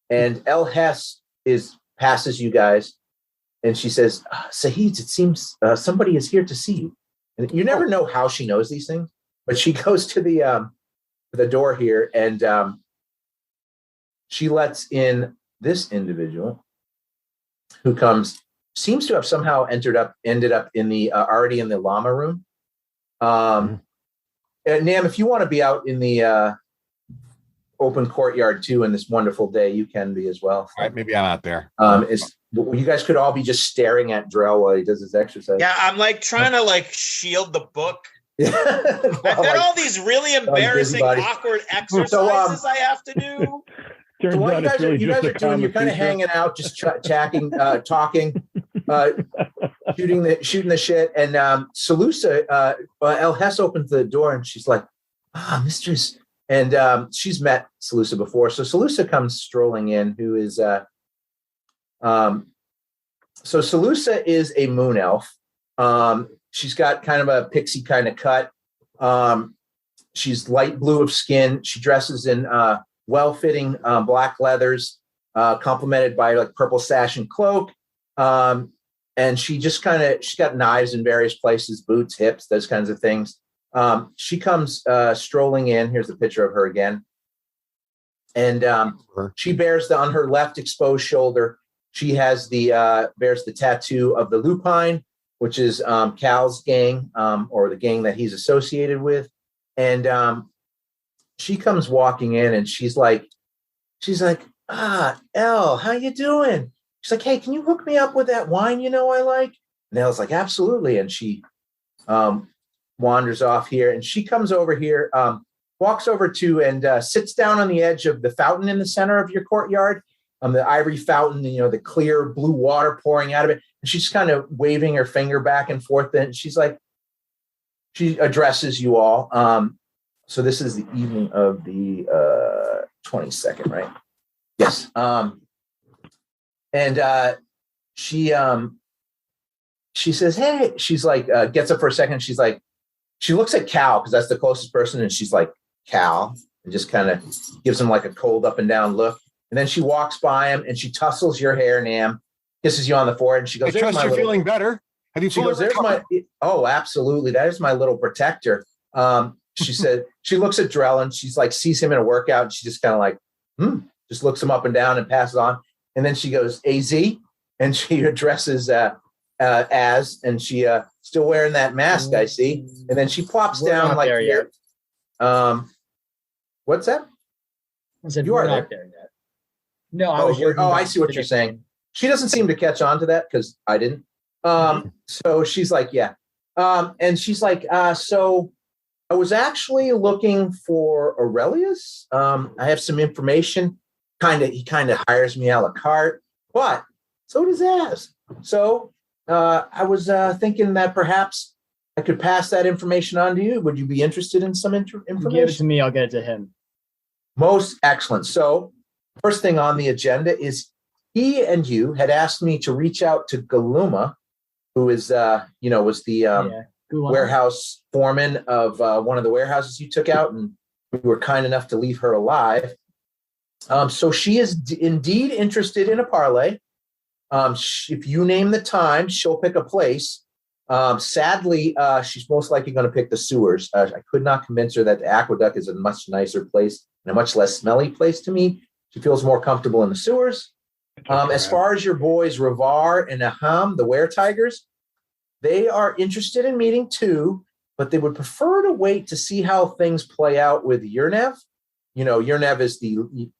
and El Hess passes you guys, and she says, "Saheed, it seems somebody is here to see you." And you never know how she knows these things, but she goes to the door here, and she lets in this individual who seems to have somehow ended up in the already in the llama room. Nam, if you want to be out in the open courtyard too in this wonderful day, you can be as well. All right, maybe I'm out there. You guys could all be just staring at Drell while he does his exercise. Yeah, I'm like trying to shield the book. I've I've got all these really embarrassing, awkward exercises I have to do. Turns So out what it's really you guys just are a doing, you're kind of conversation. hanging out, just talking, shooting the shit. And Salusa, El Hess opens the door and she's like, mistress. And she's met Salusa before. So Salusa comes strolling in, who is, so Salusa is a moon elf. She's got kind of a pixie kind of cut. She's light blue of skin. She dresses in well-fitting black leathers, complemented by like purple sash and cloak. And she's got knives in various places, boots, hips, those kinds of things. She comes strolling in. Here's the picture of her again. And she bears on her left exposed shoulder, she has bears the tattoo of the lupine, which is Cal's gang, or the gang that he's associated with. And she comes walking in and she's like, El, how you doing? She's like, hey, can you hook me up with that wine I like? Nell's like, absolutely. And she wanders off here, and she comes over here, walks over to and sits down on the edge of the fountain in the center of your courtyard, the ivory fountain, the clear blue water pouring out of it. And she's kind of waving her finger back and forth. And she's like, she addresses you all. So this is the evening of the 22nd, right? Yes. She says, hey, she's like, gets up for a second. She's like, she looks at Cal because that's the closest person. And she's like, Cal, and just kind of gives him like a cold up and down look. And then she walks by him and she tussles your hair, Nam, kisses you on the forehead. And she goes, I trust you're feeling better. Have you She goes, there's my, oh, absolutely. That is my little protector. She said, she looks at Drell and she's like, sees him in a workout. And she just kind of like, just looks him up and down and passes on. And then she goes, AZ. And she addresses Az, and she still wearing that mask, I see. And then she plops down like here. What's that? I said, you are not there yet. No, I see what you're saying. She doesn't seem to catch on to that because I didn't. So she's like, yeah. And she's like, so I was actually looking for Aurelius. I have some information. He kind of hires me a la carte, but so does Az. So I was thinking that perhaps I could pass that information on to you. Would you be interested in some information? Give it to me. I'll get it to him. Most excellent. So first thing on the agenda is he and you had asked me to reach out to Galuma, who is, was the warehouse foreman of one of the warehouses you took out, and we were kind enough to leave her alive. So she is indeed interested in a parlay. If you name the time, she'll pick a place. Sadly, she's most likely going to pick the sewers. I could not convince her that the aqueduct is a much nicer place and a much less smelly place to me. She feels more comfortable in the sewers. As far as your boys, Ravar and Aham, the were-tigers, they are interested in meeting too, but they would prefer to wait to see how things play out with Yernev. Yernev is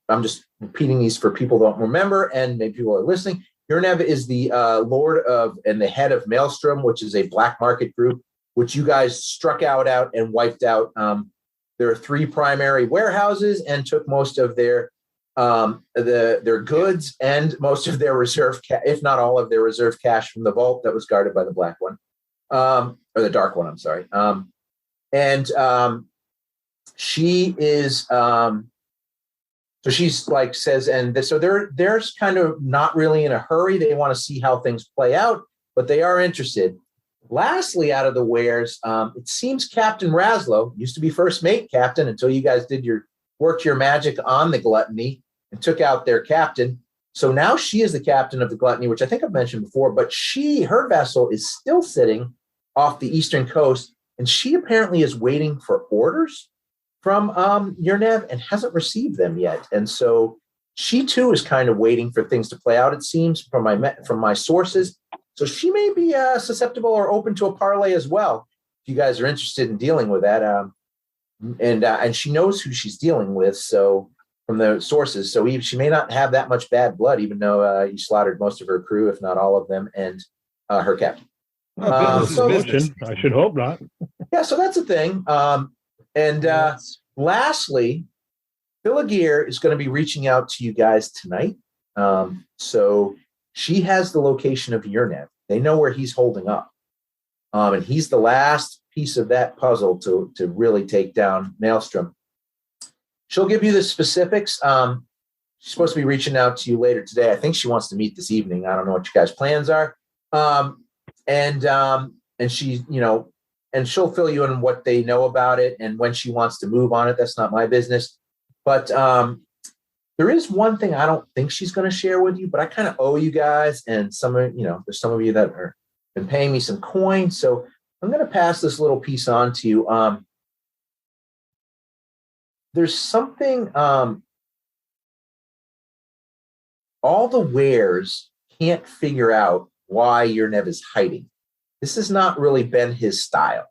I'm just repeating these for people who don't remember, and maybe people are listening. Yernev is the lord of and the head of Maelstrom, which is a black market group, which you guys struck out and wiped out. There are 3 primary warehouses and took most of their goods and most of their reserve, if not all of their reserve cash from the vault that was guarded by the black one, or the dark one. I'm sorry. She is. So she's like says, so they're kind of not really in a hurry. They want to see how things play out, but they are interested. Lastly, out of the wares, it seems Captain Raslow used to be first mate captain until you guys worked your magic on the Gluttony and took out their captain. So now she is the captain of the Gluttony, which I think I've mentioned before, but her vessel is still sitting off the eastern coast, and she apparently is waiting for orders from Yernev and hasn't received them yet. And so she too is kind of waiting for things to play out, it seems, from my sources. So she may be susceptible or open to a parlay as well, if you guys are interested in dealing with that. And she knows who she's dealing with, so from the sources. So she may not have that much bad blood, even though you slaughtered most of her crew, if not all of them, and her captain. Business. I should hope not. Yeah, so that's a thing. Lastly, Philagir is going to be reaching out to you guys tonight. So she has the location of Yernev. They know where he's holding up. And he's the last piece of that puzzle to really take down Maelstrom. She'll give you the specifics. She's supposed to be reaching out to you later today. I think she wants to meet this evening. I don't know what you guys' plans are. And she, and she'll fill you in what they know about it and when she wants to move on it. That's not my business. But there is one thing I don't think she's going to share with you, but I kind of owe you guys, and there's some of you that are been paying me some coin. So I'm going to pass this little piece on to you. There's something, all the wares can't figure out why Yernev is hiding. This has not really been his style.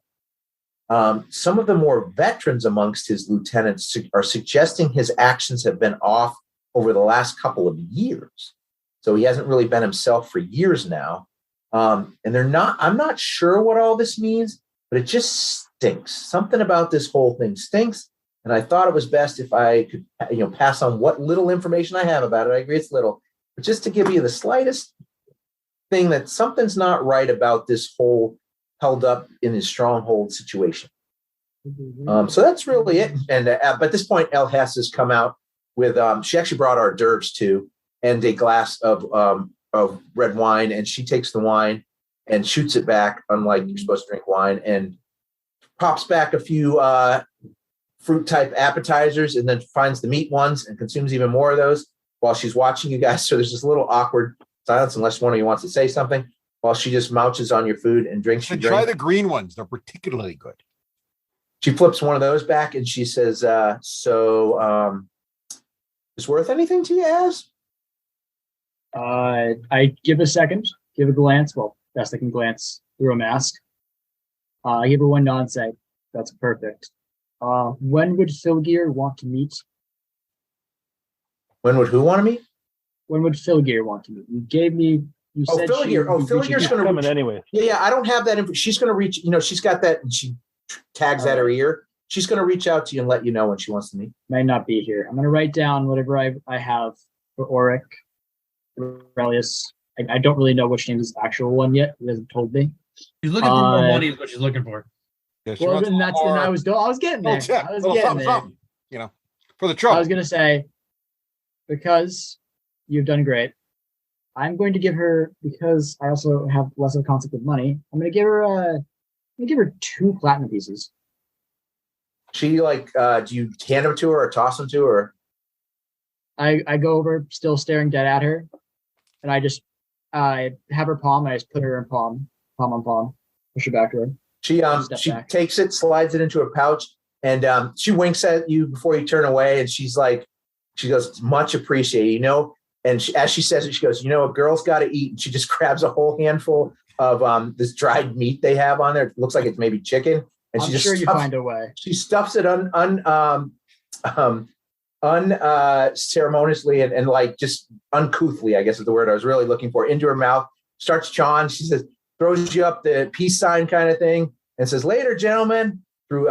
Some of the more veterans amongst his lieutenants are suggesting his actions have been off over the last couple of years. So he hasn't really been himself for years now. And I'm not sure what all this means, but it just stinks. Something about this whole thing stinks. And I thought it was best if I could, pass on what little information I have about it. I agree it's little, but just to give you the slightest thing that something's not right about this whole held up in his stronghold situation. So that's really it. And at this point, El Hess has come out with, she actually brought hors d'oeuvres too, and a glass of red wine. And she takes the wine and shoots it back, unlike you're supposed to drink wine, and pops back a few fruit type appetizers, and then finds the meat ones and consumes even more of those while she's watching you guys. So there's this little awkward silence unless one of you wants to say something while she just mouches on your food and drinks. Try the green ones. They're particularly good. She flips one of those back and she says, so is worth anything to you, Az? I give a second, give a glance. Well, best I can glance through a mask. I give her one nod and say, that's perfect. When would Philgear want to meet? When would who want to meet? When would Philgear want to meet? You gave me. You said Philgear. Philgear's going to reach anyway. Yeah, I don't have that info. She's going to reach. She's got that, and she tags at her ear. She's going to reach out to you and let you know when she wants to meet. Might not be here. I'm going to write down whatever I have for Auric, Aurelius. I don't really know which name is the actual one yet. He hasn't told me. She's looking for more money. Is what she's looking for. Yeah, Well, then I was getting there. Yeah, I was getting there. something, for the trouble. I was going to say, because you've done great, I'm going to give her, because I also have less of a concept of money, I'm going to give her 2 platinum pieces. She do you hand them to her or toss them to her? I go over, still staring dead at her, and I have her palm, and I just put her in palm on palm, push her back to her. She takes it, slides it into a pouch, and she winks at you before you turn away, and she goes, much appreciated, and as she says it, she goes, a girl's got to eat, and she just grabs a whole handful of this dried meat they have on there. It looks like it's maybe chicken, and I'm sure you find a way. She stuffs it unceremoniously and like just uncouthly, I guess is the word I was really looking for, into her mouth, starts chawing. She says, throws you up the peace sign kind of thing, and says, later, gentlemen, through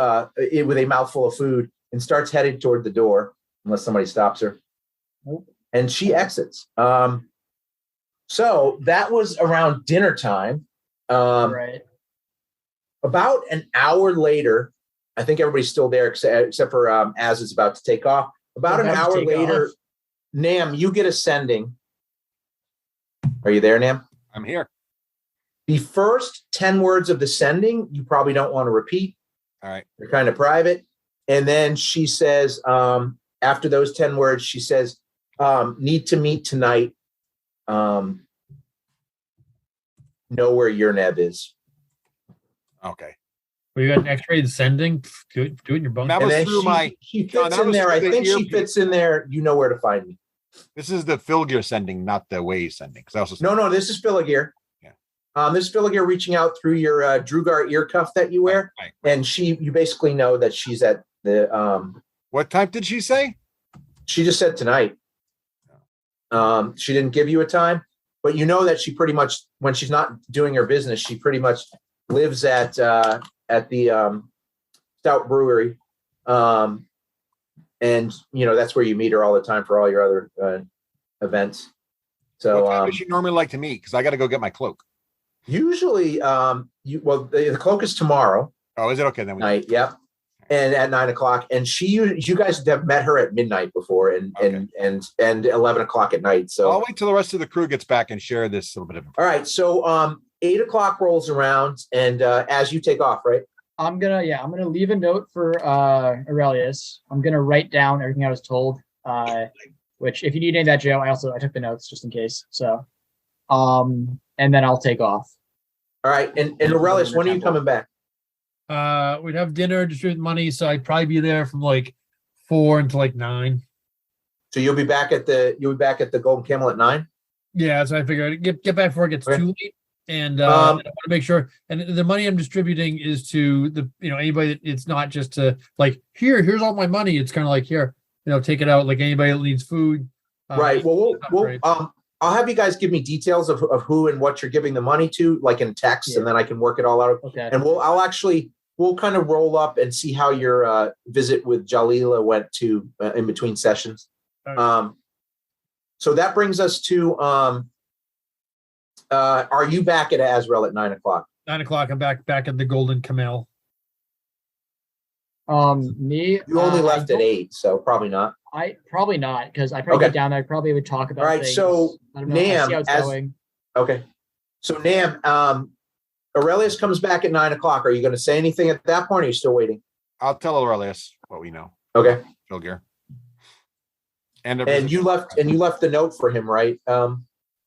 with a mouthful of food, and starts heading toward the door, unless somebody stops her. And she exits. So that was around dinner time. Right. About an hour later, I think everybody's still there except for Az is about to take off. About an hour later, Nam, you get ascending. Are you there, Nam? I'm here. The first 10 words of the sending, you probably don't want to repeat. All right. They're kind of private. And then she says, after those 10 words, she says, need to meet tonight. Know where your Neb is. Okay. Well, you got an X-ray sending. Do it in your bunk. That was through she fits in there. I think she fits in there. You know where to find me. This is the Philgear sending, not the Waze sending. No, this is Philgear. Yeah. This is Philgear reaching out through your Drugar ear cuff that you wear, right. And you basically know that she's at the. What time did she say? She just said tonight. She didn't give you a time, but you know that she pretty much, when she's not doing her business, she pretty much lives at the Stout Brewery, and that's where you meet her all the time for all your other events. So what time does she normally like to meet? Because I got to go get my cloak. Usually, the cloak is tomorrow. Oh, is it okay then? Night, yep. And at 9:00, and you guys have met her at midnight before, and 11:00 at night. So I'll wait till the rest of the crew gets back and share this little bit of information. All right, so 8:00 rolls around, and as you take off, right? I'm gonna leave a note for Aurelius. I'm gonna write down everything I was told. Which, if you need any of that, Joe, I took the notes just in case. So, and then I'll take off. All right, and Aurelius, when are you coming back? We'd have dinner, distribute money, so I'd probably be there from 4 until 9. So you'll be back at the Golden Camel at 9? Yeah, so I figured get back before it gets too late. And I want to make sure, and the money I'm distributing is to the anybody that it's not just to here's all my money. It's kind of here, take it out, like anybody that needs food. Right. Well, I'll have you guys give me details of who and what you're giving the money to, like in text, and then I can work it all out. Okay. And we'll kind of roll up and see how your visit with Jalila went to in between sessions. Okay. So that brings us to are you back at Azrael at 9:00? 9:00. I'm back at the Golden Camel. Me. You only left at 8, so probably not. I probably not, because I probably Okay. get down there. I probably would talk about All right, things. so I don't know. I Nam, see how it's going. Okay. So Nam, Aurelius comes back at 9:00. Are you going to say anything at that point? Or are you still waiting? I'll tell Aurelius what we know. Okay. Phil Gear. And you left the note for him, right?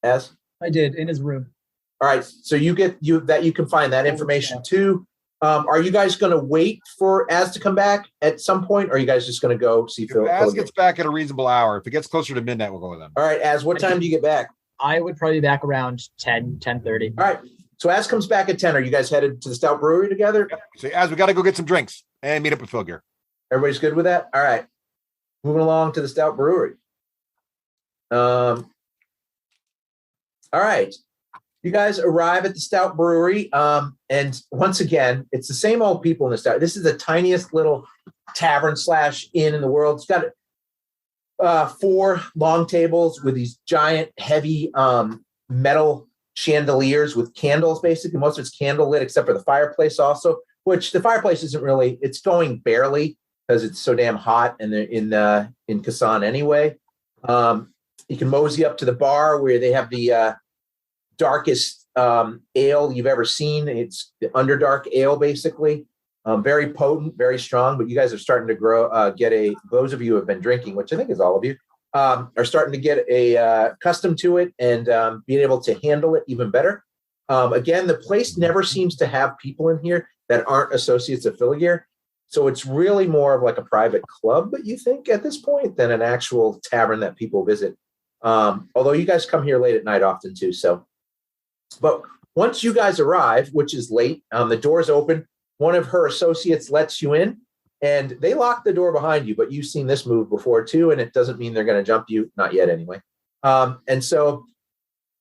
Az? I did in his room. All right. So you can find that information too. Are you guys going to wait for Az to come back at some point? Or are you guys just going to go see Phil? If Az gets back at a reasonable hour, if it gets closer to midnight, we'll go with him. All right, Az, what time do you get back? I would probably be back around 10:30. All right. So Az comes back at 10. Are you guys headed to the Stout Brewery together? So Az, we got to go get some drinks and meet up with Phil Gear. Everybody's good with that? All right. Moving along to the Stout Brewery. All right. You guys arrive at the Stout Brewery. And once again, it's the same old people in the Stout. This is the tiniest little tavern / inn in the world. It's got 4 long tables with these giant, heavy metal chandeliers with candles, basically. Most of it's candle lit, except for the fireplace also, which the fireplace isn't really, it's going barely because it's so damn hot in Khassan anyway. You can mosey up to the bar where they have the darkest ale you've ever seen. It's the Underdark ale, basically. Very potent, very strong, but you guys are starting to those of you who have been drinking, which I think is all of you, are starting to get accustomed to it and being able to handle it even better. Again, the place never seems to have people in here that aren't associates of Filigere. So it's really more of like a private club, but you think at this point, than an actual tavern that people visit. Although you guys come here late at night often too. But once you guys arrive, which is late, the doors open. One of her associates lets you in, and they lock the door behind you. But you've seen this move before too, and it doesn't mean they're going to jump you, not yet anyway. And so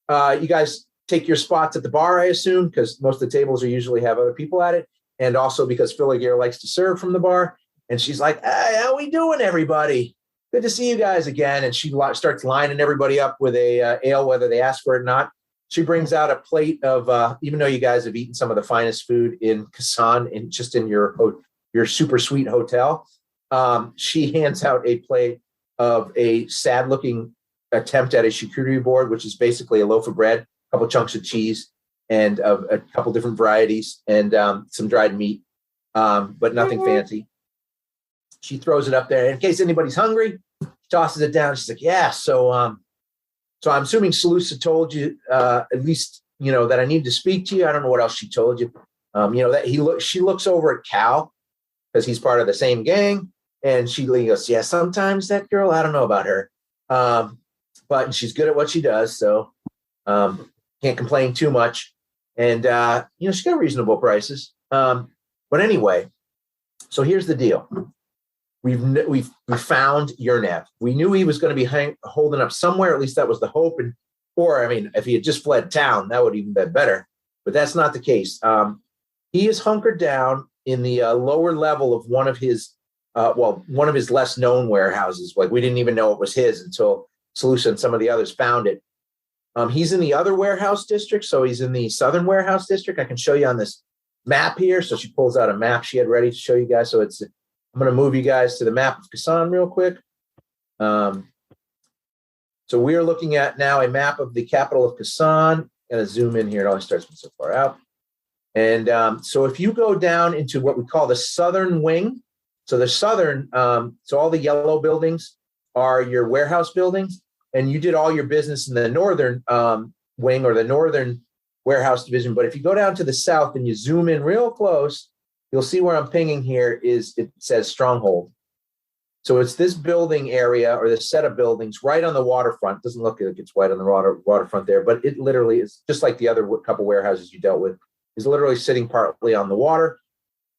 you guys take your spots at the bar, I assume, because most of the tables usually have other people at it, and also because Filigere likes to serve from the bar. And she's like, "Hey, how we doing, everybody? Good to see you guys again." And she starts lining everybody up with a ale, whether they ask for it or not. She brings out a plate of, even though you guys have eaten some of the finest food in Khassan, in your super sweet hotel, she hands out a plate of a sad-looking attempt at a charcuterie board, which is basically a loaf of bread, a couple chunks of cheese, and a couple different varieties, and some dried meat, but nothing fancy. She throws it up there in case anybody's hungry. Tosses it down. She's like, "Yeah, so I'm assuming Salusa told you at least, that I need to speak to you. I don't know what else she told you. That she looks over at Cal because he's part of the same gang, and she goes, yeah, sometimes that girl, I don't know about her, but she's good at what she does, so can't complain too much. And she's got reasonable prices. But anyway, so here's the deal. We found Yernev. We knew he was going to be holding up somewhere. At least that was the hope. If he had just fled town, that would even been better. But that's not the case. He is hunkered down in the lower level of one of his less known warehouses. Like, we didn't even know it was his until Salusa and some of the others found it. He's in the other warehouse district, so he's in the southern warehouse district. I can show you on this map here. So she pulls out a map she had ready to show you guys. So I'm going to move you guys to the map of Khassan real quick. So we are looking at now a map of the capital of Khassan. I'm going to zoom in here. It always starts from so far out. And so if you go down into what we call the southern wing, so the southern, so all the yellow buildings are your warehouse buildings, and you did all your business in the northern wing or the northern warehouse division. But if you go down to the south and you zoom in real close, you'll see where I'm pinging here it says Stronghold. So it's this building area or this set of buildings right on the waterfront. It doesn't look like it's right on the waterfront there, but it literally is just like the other couple warehouses you dealt with, is literally sitting partly on the water.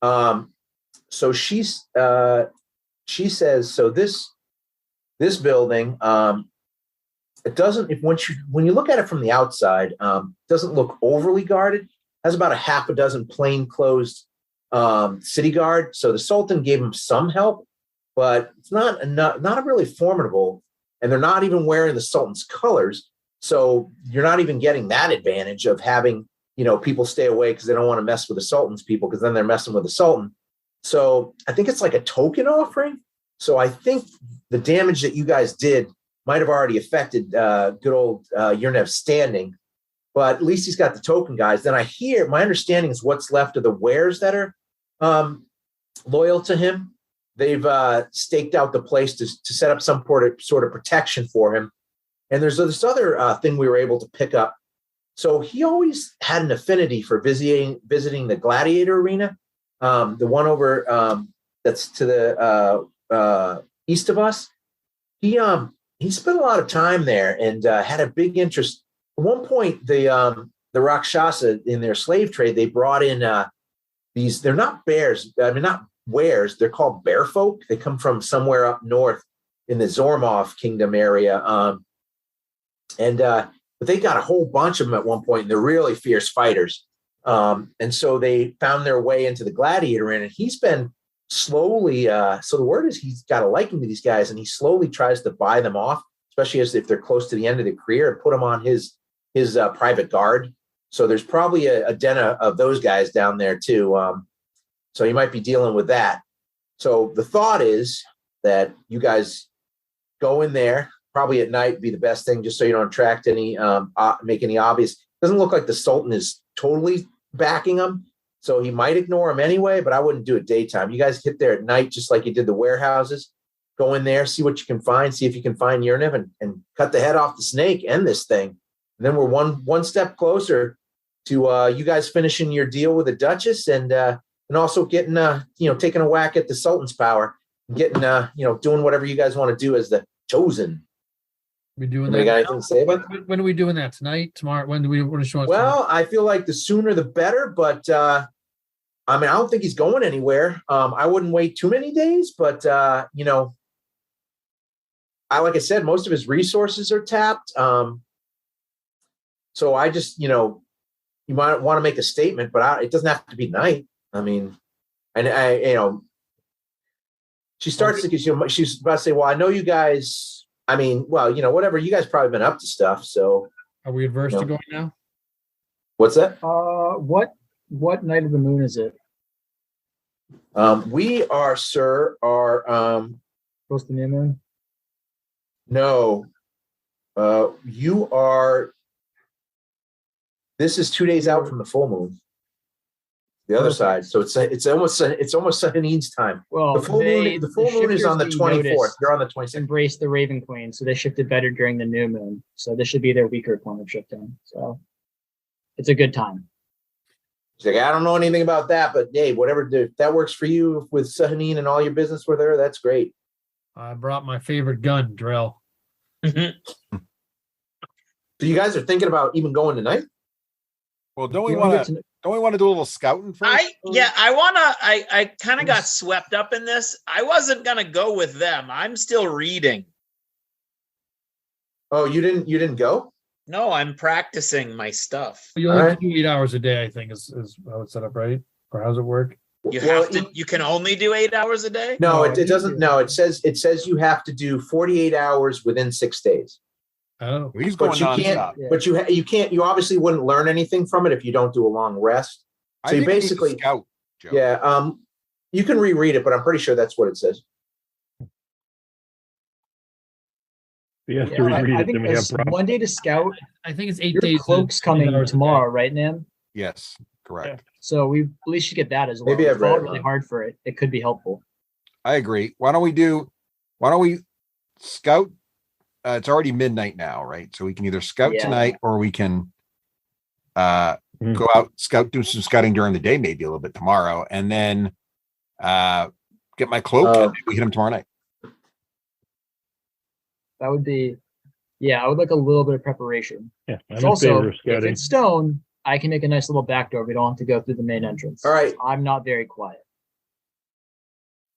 So she says, so this building it doesn't. When you look at it from the outside, doesn't look overly guarded. Has about a half a dozen plainclothes city guard. So the Sultan gave him some help, but it's not really formidable. And they're not even wearing the Sultan's colors. So you're not even getting that advantage of having, people stay away because they don't want to mess with the Sultan's people, because then they're messing with the Sultan. So I think it's like a token offering. So I think the damage that you guys did might have already affected good old Yurnev's standing, but at least he's got the token guys. Then my understanding is what's left of the wares that are loyal to him. They've staked out the place to set up some sort of protection for him. And there's this other thing we were able to pick up. So he always had an affinity for visiting the gladiator arena, the one over that's to the east of us. He spent a lot of time there and had a big interest. At one point, the Rakshasa in their slave trade, they brought in these. They're not bears. I mean, not wares. They're called bear folk. They come from somewhere up north in the Zormov kingdom area. But they got a whole bunch of them at one point, and they're really fierce fighters. And so they found their way into the gladiator inn, and he's been slowly. So the word is he's got a liking to these guys, and he slowly tries to buy them off, especially if they're close to the end of their career, and put them on his private guard. So there's probably a den of those guys down there too. So you might be dealing with that. So the thought is that you guys go in there, probably at night, be the best thing, just so you don't attract any, make any obvious. Doesn't look like the Sultan is totally backing him, so he might ignore him anyway, but I wouldn't do it daytime. You guys get there at night, just like you did the warehouses. Go in there, see what you can find, see if you can find Yurnev and cut the head off the snake, end this thing. And then we're one step closer to you guys finishing your deal with the Duchess and also getting, taking a whack at the Sultan's power and getting, doing whatever you guys want to do as the chosen. We doing Anybody that? got anything to say about that? When are we doing that? Tonight? Tomorrow? When do we want to show us? Well, I feel like the sooner the better, but I don't think he's going anywhere. I wouldn't wait too many days, but like I said, most of his resources are tapped. So I just, you might want to make a statement, but it doesn't have to be night. I mean, and she starts to, she's about to say, well, I know you guys, whatever, you guys probably been up to stuff. So are we adverse to going now? What's that? What night of the moon is it? We are, sir, Close to the new moon? No. You are, this is 2 days out from the full moon. The other side. So it's almost Sahanin's time. Well, the full moon is on the 24th. They're on the 26th. Embrace the Raven Queen, so they shifted better during the new moon. So this should be their weaker point of shifting. So it's a good time. She's like, I don't know anything about that, but hey, whatever, if that works for you with Sahanin and all your business with her, that's great. I brought my favorite gun, Drell. Mm-hmm. So you guys are thinking about even going tonight? Well, don't we want to do a little scouting first? I kind of got swept up in this. I wasn't gonna go with them. I'm still reading. Oh, you didn't go? No, I'm practicing my stuff. You only do 8 hours a day, I think, is how it's set up, right? Or how's it work? You can only do 8 hours a day? No, it doesn't. No, it says you have to do 48 hours within 6 days. Oh, he's going nonstop. But you can't. You obviously wouldn't learn anything from it if you don't do a long rest. So you basically scout. Joe. Yeah. You can reread it, but I'm pretty sure that's what it says. Yes, to reread I it. think Then we have it's problems. 1 day to scout. I think it's 8 Your days. cloak's coming tomorrow, right, Nam? Yes, correct. So we at least should get that as well. Maybe I've read it really wrong. hard for it. It could be helpful. I agree. Why don't we scout? It's already midnight now, right? So we can either scout tonight or we can go out, do some scouting during the day, maybe a little bit tomorrow, and then get my cloak and we hit him tomorrow night. That would be, I would like a little bit of preparation. Yeah, It's also, if it's stone, I can make a nice little back door. We don't have to go through the main entrance. All right. I'm not very quiet.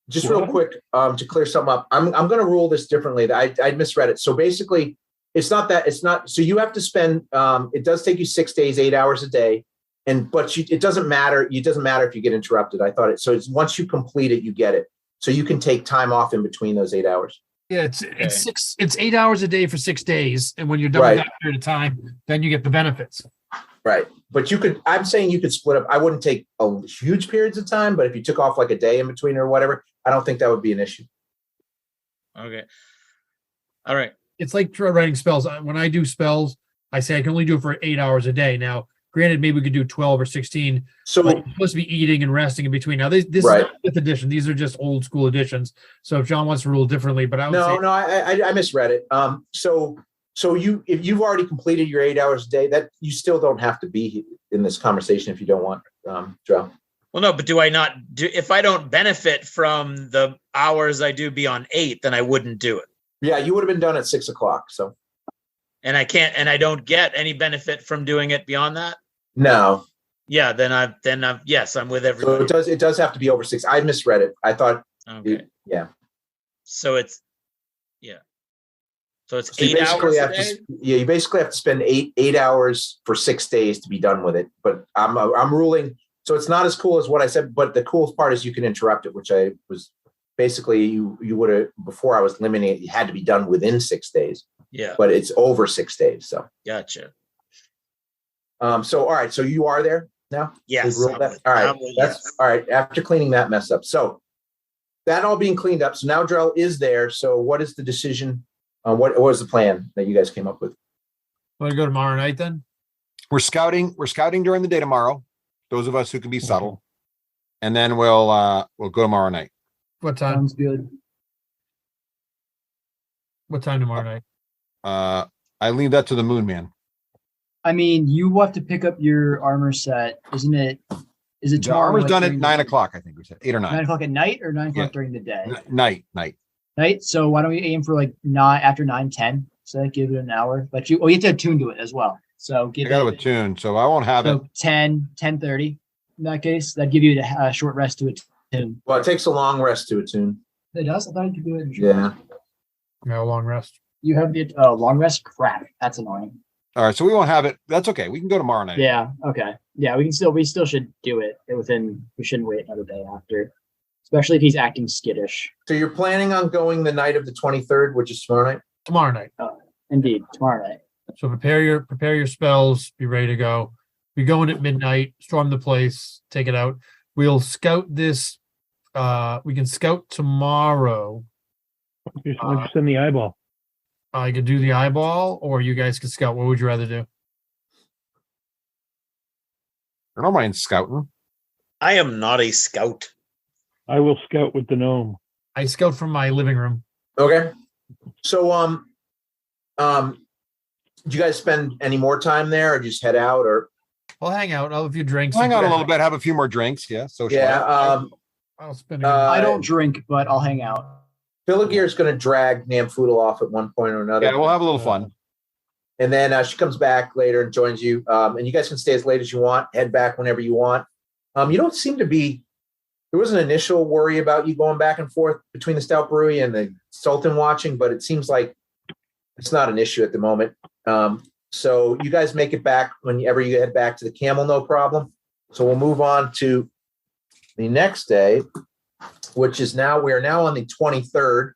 Just real quick, to clear something up, I'm going to rule this differently. I misread it. So basically, it's not that. It's not. So you have to spend. It does take you 6 days, 8 hours a day, it doesn't matter. It doesn't matter if you get interrupted. I thought it. So it's once you complete it, you get it. So you can take time off in between those 8 hours. Yeah, it's 8 hours a day for 6 days, and when you're done with that period of time, then you get the benefits. Right, but I'm saying you could split up. I wouldn't take a huge periods of time, but if you took off like a day in between or whatever, I don't think that would be an issue. Okay. All right. It's like writing spells. When I do spells, I say I can only do it for 8 hours a day. Now, granted, maybe we could do 12 or 16. So you're supposed to be eating and resting in between. Now, this is not fifth edition. These are just old school editions. So if John wants to rule differently, but I would say I misread it. So if you've already completed your 8 hours a day, that you still don't have to be in this conversation if you don't want, Joe. Well, no, but do I not do if I don't benefit from the hours I do beyond 8, then I wouldn't do it. Yeah, you would have been done at 6 o'clock. So, and I don't get any benefit from doing it beyond that. No. Yeah, yes, I'm with everybody. So it does have to be over 6. I misread it. I thought. Okay. Yeah. So it's 8 hours a day? You basically have to spend eight hours for 6 days to be done with it. But I'm ruling. So it's not as cool as what I said. But the coolest part is you can interrupt it, which I was basically you would have before I was limiting it. You had to be done within 6 days. Yeah. But it's over 6 days. So gotcha. So all right. So you are there now? Yes. All right. All right. After cleaning that mess up. So that all being cleaned up. So now Drell is there. So what is the decision? What was the plan that you guys came up with? Want to go tomorrow night then? We're scouting during the day tomorrow. Those of us who can be subtle. And then we'll go tomorrow night. What time? Sounds good. What time tomorrow night? I leave that to the moon man. I mean, you will have to pick up your armor set, isn't it? Is it The tomorrow? armor's done at during 9 the- o'clock, I think we said 8 or 9. 9 o'clock at night or 9 o'clock Yeah. during the day? Night. Night. So why don't we aim for like 9 after 9:10? So that give it an hour. But you have to attune to it as well. So I got to attune, so I won't have it. 10:30. In that case, that'd give you a short rest to attune. Well, it takes a long rest to attune. It does. I thought you could do it. In short. Yeah. No long rest. You have the long rest. Crap. That's annoying. All right, so we won't have it. That's okay. We can go tomorrow night. Yeah. Okay. Yeah. We still should do it within. We shouldn't wait another day after, especially if he's acting skittish. So you're planning on going the night of the 23rd, which is tomorrow night? Tomorrow night. Indeed, tomorrow night. So prepare your spells. Be ready to go. We go in at midnight. Storm the place. Take it out. We'll scout this. We can scout tomorrow. Why don't you send the eyeball? I could do the eyeball, or you guys could scout. What would you rather do? I don't mind scouting. I am not a scout. I will scout with the gnome. I scout from my living room. Okay. So, did you guys spend any more time there, or just head out, or? I'll hang out. I'll have a few drinks. Hang out a little bit. Have a few more drinks. Yeah. So I'll spend. I don't drink, but I'll hang out. Filigir is going to drag Namfoodle off at one point or another. Yeah, we'll have a little fun. And then she comes back later and joins you. And you guys can stay as late as you want. Head back whenever you want. You don't seem to be. There was an initial worry about you going back and forth between the Stout Brewery and the Sultan watching, but it seems like it's not an issue at the moment. So you guys make it back whenever you head back to the Camel, no problem. So we'll move on to the next day, which is we are now on the 23rd.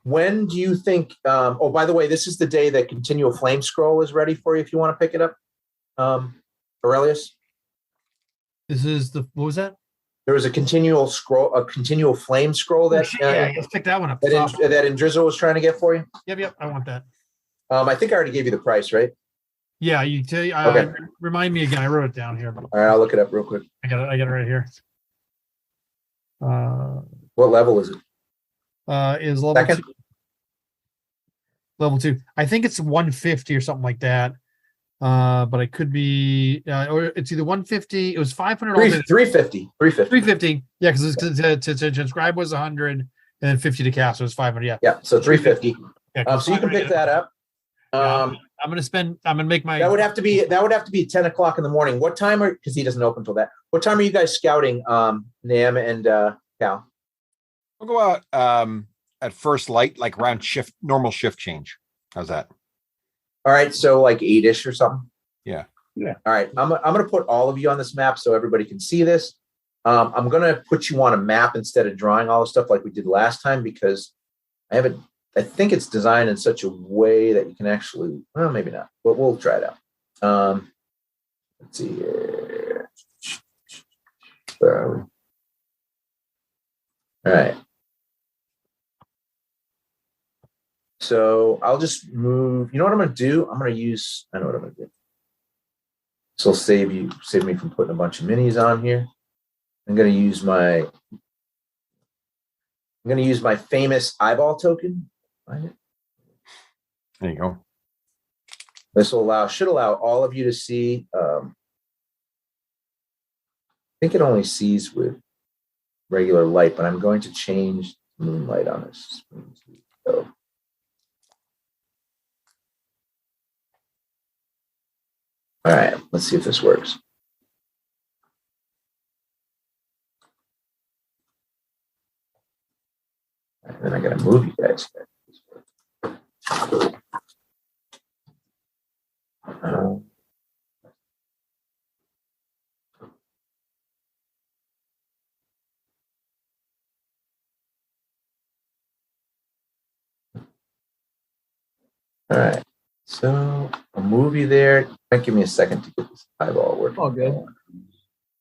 When do you think, by the way, this is the day that Continual Flame Scroll is ready for you if you want to pick it up, Aurelius. This is what was that? There was a continual flame scroll that let's pick that one up. that Indrizzle was trying to get for you. Yep, I want that. I think I already gave you the price, right? Yeah, Okay. Remind me again. I wrote it down here. All right, I'll look it up real quick. I got it right here. What level is it? Is level Second? 2. Level 2. I think it's 150 or something like that. But I could be, or it's either 150. It was 500. 350. 350. Yeah, because to transcribe was 100, and then 50 to cast, so it was 500. Yeah. Yeah. So 350. Yeah, So you can pick that up. I'm gonna make my. That would have to be 10 o'clock in the morning. What time because he doesn't open till that. What time are you guys scouting, Nam and Cal? We'll go out at first light, like around normal shift change. How's that? All right, so like 8-ish or something. Yeah. All right, I'm gonna put all of you on this map so everybody can see this. I'm gonna put you on a map instead of drawing all the stuff like we did last time because I think it's designed in such a way that you can actually, well, maybe not, but we'll try it out. Let's see here. Where are we? All right. So I'll just move. You know what I'm going to do? I'm going to use. I know what I'm going to do. So I'll save me from putting a bunch of minis on here. I'm going to use my famous eyeball token. Find it. There you go. This should allow all of you to see. I think it only sees with regular light, but I'm going to change moonlight on this. So, all right, let's see if this works. And then I got to move you guys. All right, so I'll move you there. Might give me a second to get this eyeball working. All good.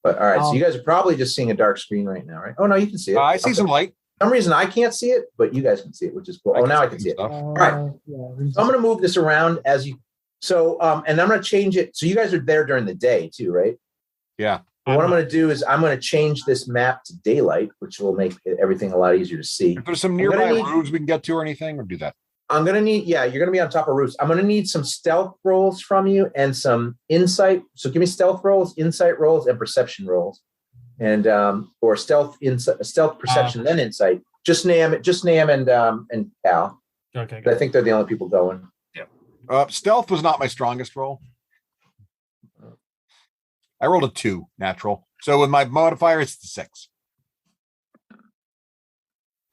But all right, so you guys are probably just seeing a dark screen right now, right? Oh no, you can see it. I see some light. For some reason I can't see it, but you guys can see it, which is cool. Oh, now I can see it. All right. So I'm going to move this around as you. So, and I'm going to change it. So you guys are there during the day too, right? Yeah. What I'm going to do is I'm going to change this map to daylight, which will make everything a lot easier to see. If there's some nearby roofs we can get to or anything, or do that. I'm going to need, yeah, you're going to be on top of roofs. I'm going to need some stealth rolls from you and some insight. So give me stealth rolls, insight rolls, and perception rolls. And, or stealth perception, then insight. Just Nam and Cal. Okay. I think they're the only people going. Yeah. Stealth was not my strongest roll. I rolled a 2 natural. So with my modifier, it's the 6.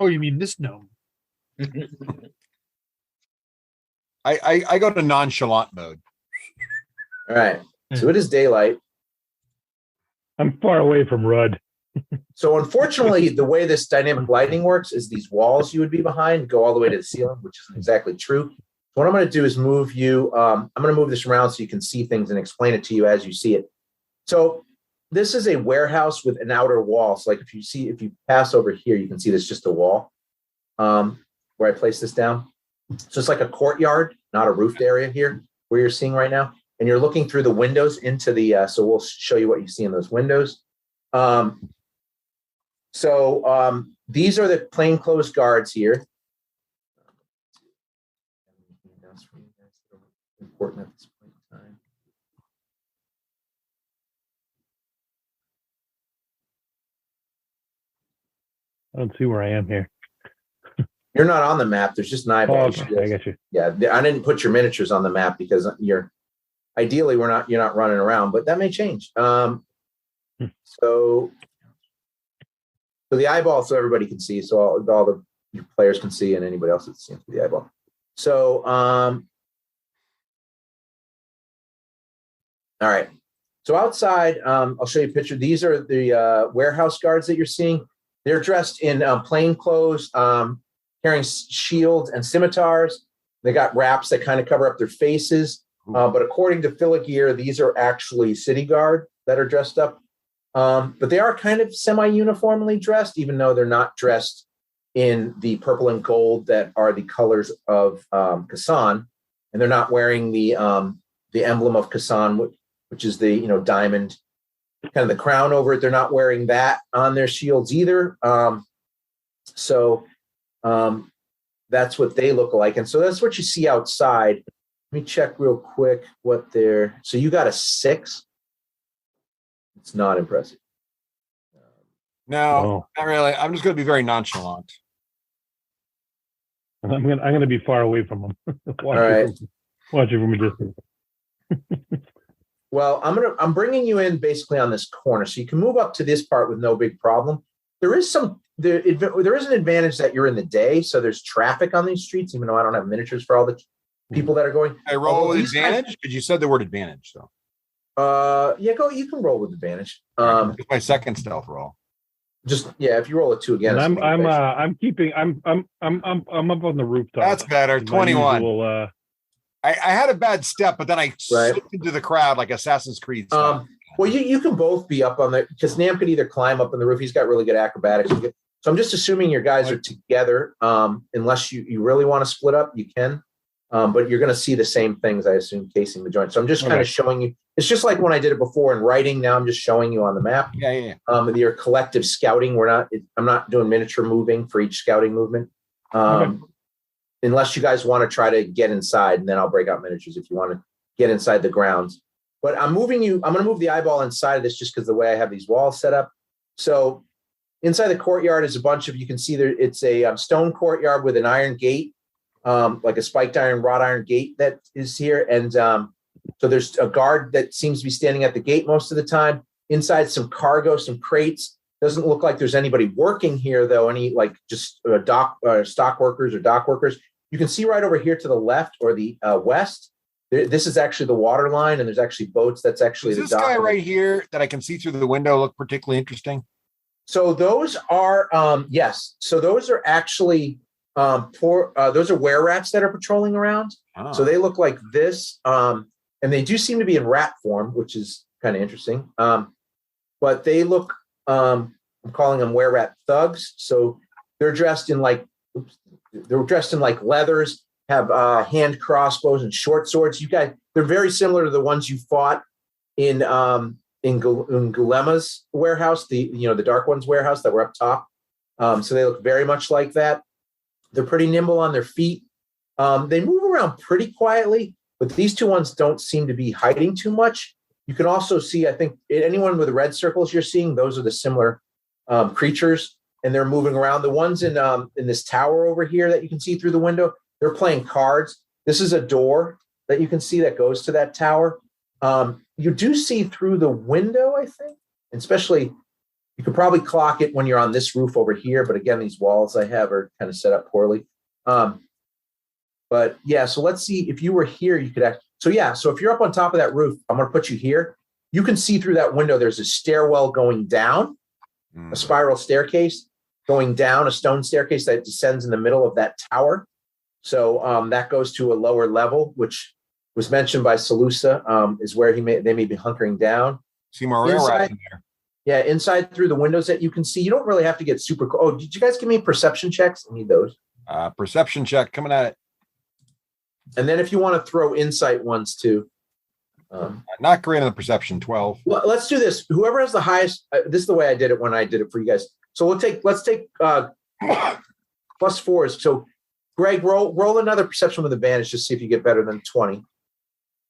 Oh, you mean this gnome? I go to nonchalant mode. All right. So it is daylight. I'm far away from Rudd. So unfortunately, the way this dynamic lighting works is these walls you would be behind go all the way to the ceiling, which isn't exactly true. So what I'm going to do is move you. I'm going to move this around so you can see things and explain it to you as you see it. So this is a warehouse with an outer wall. So like if you pass over here, you can see there's just a wall where I place this down. So it's like a courtyard, not a roofed area here where you're seeing right now. And you're looking through the windows into the, so we'll show you what you see in those windows. These are the plainclothes guards here. Important at this point in time. I don't see where I am here. You're not on the map. There's just an eyeball. Oh, okay. I got you. Yeah, I didn't put your miniatures on the map because you're not running around, but that may change. So the eyeball, so everybody can see, so all your players can see, and anybody else that's seeing the eyeball. So, all right. So outside, I'll show you a picture. These are the warehouse guards that you're seeing. They're dressed in plain clothes, carrying shields and scimitars. They got wraps that kind of cover up their faces. But according to Filigreer, these are actually city guard that are dressed up. But they are kind of semi-uniformly dressed, even though they're not dressed in the purple and gold that are the colors of Khassan, and they're not wearing the emblem of Khassan, which is the diamond, kind of the crown over it. They're not wearing that on their shields either. That's what they look like, and so that's what you see outside. Let me check real quick what they're. So you got a 6. It's not impressive. No, not really. I'm just going to be very nonchalant. I'm going to be far away from them. All right. Watching from a distance. Well, I'm bringing you in basically on this corner, so you can move up to this part with no big problem. There is some there is an advantage that you're in the day, so there's traffic on these streets, even though I don't have miniatures for all the people that are going. I roll with advantage because you said the word advantage. So, yeah, go. You can roll with advantage. it's my second stealth roll. Just if you roll a 2 again, And I'm up on the rooftop. That's better. 21. Usual, I had a bad step, but then I Right. slipped into the crowd like Assassin's Creed style. Well, you can both be up on the because Nam could either climb up on the roof. He's got really good acrobatics. So I'm just assuming your guys are together. Unless you really want to split up, you can. But you're going to see the same things, I assume, casing the joint. So I'm just kind of showing you. It's just like when I did it before in writing. Now I'm just showing you on the map. Yeah. Your collective scouting. I'm not doing miniature moving for each scouting movement. Unless you guys want to try to get inside, and then I'll break out miniatures if you want to get inside the grounds. But I'm going to move the eyeball inside of this just because the way I have these walls set up. So inside the courtyard is a bunch of, you can see there, it's a stone courtyard with an iron gate, like a spiked iron, wrought iron gate that is here. And so there's a guard that seems to be standing at the gate most of the time. Inside some cargo, some crates. Doesn't look like there's anybody working here though. Any like just stock workers or dock workers. You can see right over here to the left or the west. This is actually the water line, and there's actually boats. That's actually Does the this dock. guy right here that I can see through the window look particularly interesting? So those are yes. So those are actually those are were rats that are patrolling around. Oh. So they look like this, and they do seem to be in rat form, which is kind of interesting. But they look. I'm calling them were rat thugs. So they're dressed in like leathers. Have hand crossbows and short swords. You guys, they're very similar to the ones you fought in Gulema's warehouse, the Dark One's warehouse that were up top. So they look very much like that. They're pretty nimble on their feet. They move around pretty quietly, but these two ones don't seem to be hiding too much. You can also see, I think, anyone with the red circles you're seeing, those are the similar creatures, and they're moving around. The ones in this tower over here that you can see through the window, they're playing cards. This is a door that you can see that goes to that tower. You do see through the window, I think, and especially you could probably clock it when you're on this roof over here. But again, these walls I have are kind of set up poorly. But yeah, so let's see if you were here, you could act. So yeah, so if you're up on top of that roof, I'm going to put you here. You can see through that window. There's a stairwell going down, a spiral staircase going down, a stone staircase that descends in the middle of that tower. So that goes to a lower level, which was mentioned by Salusa, is where they may be hunkering down. See more rail rats in there. Yeah, inside through the windows that you can see. You don't really have to get super. Oh, did you guys give me perception checks? I need those. Perception check coming at it. And then if you want to throw insight ones too. Not great on the perception, 12. Well, let's do this. Whoever has the highest. This is the way I did it when I did it for you guys. So let's take +4s. So Greg, roll another perception with advantage, just see if you get better than 20.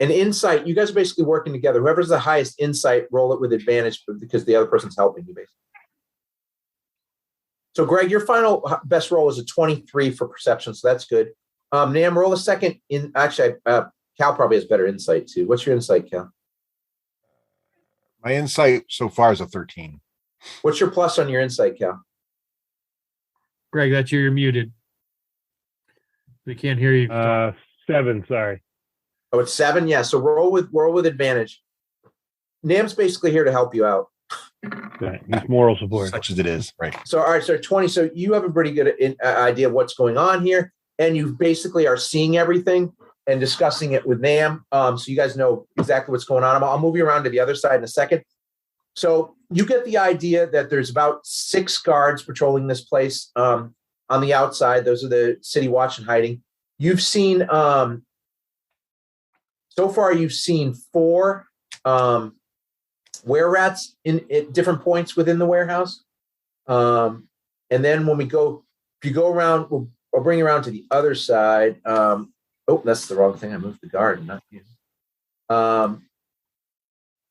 And insight, you guys are basically working together. Whoever's the highest insight, roll it with advantage because the other person's helping you, basically. So Greg, your final best roll is a 23 for perception, so that's good. Nam, roll a second. Actually, Cal probably has better insight too. What's your insight, Cal? My insight so far is a 13. What's your plus on your insight, Cal? Greg, that's you're muted. We can't hear you. 7, sorry. Oh, it's 7. Yeah. So roll with advantage. Nam's basically here to help you out. Okay. It's moral support. Such as it is, right? So all right, so 20. So you have a pretty good idea of what's going on here, and you basically are seeing everything and discussing it with Nam. So you guys know exactly what's going on. I'll move you around to the other side in a second. So you get the idea that there's about 6 guards patrolling this place on the outside. Those are the city watch and hiding. You've seen so far. You've seen 4 were-rats at different points within the warehouse. And then when if you go around, I'll bring you around to the other side. Oh, that's the wrong thing. I moved the guard, not you.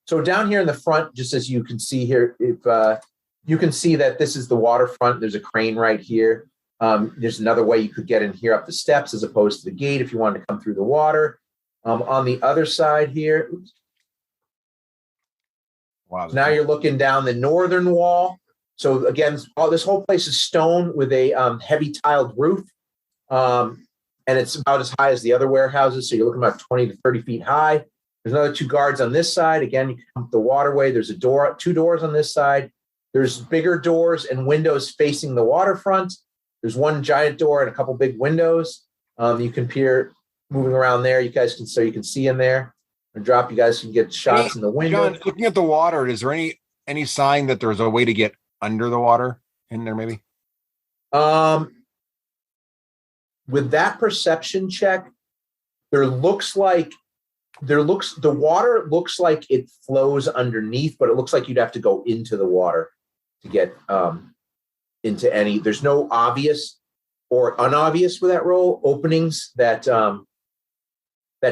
So down here in the front, just as you can see here, if you can see that this is the waterfront, there's a crane right here. There's another way you could get in here up the steps as opposed to the gate if you wanted to come through the water. On the other side here, Wow. now you're looking down the northern wall. So again, this whole place is stone with a heavy tiled roof. And it's about as high as the other warehouses. So you're looking about 20 to 30 feet high. There's another 2 guards on this side. Again, you can come up the waterway. There's 2 doors on this side. There's bigger doors and windows facing the waterfront. There's 1 giant door and a couple big windows. You can peer moving around there. You guys can see in there. And drop. You guys can get shots in the window. John, looking at the water, is there any sign that there's a way to get under the water in there? Maybe. With that perception check, the water looks like it flows underneath, but it looks like you'd have to go into the water to get into any. There's no obvious or unobvious with that roll openings that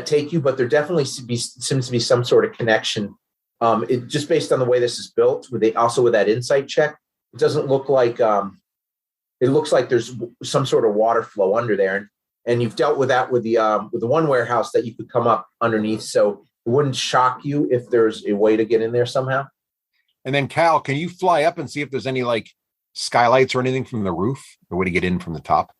take you, but there definitely seems to be some sort of connection. It just based on the way this is built, with that insight check, it doesn't look like. It looks like there's some sort of water flow under there, and you've dealt with that with the one warehouse that you could come up underneath, so it wouldn't shock you if there's a way to get in there somehow. And then Cal, can you fly up and see if there's any like skylights or anything from the roof, or way to get in from the top?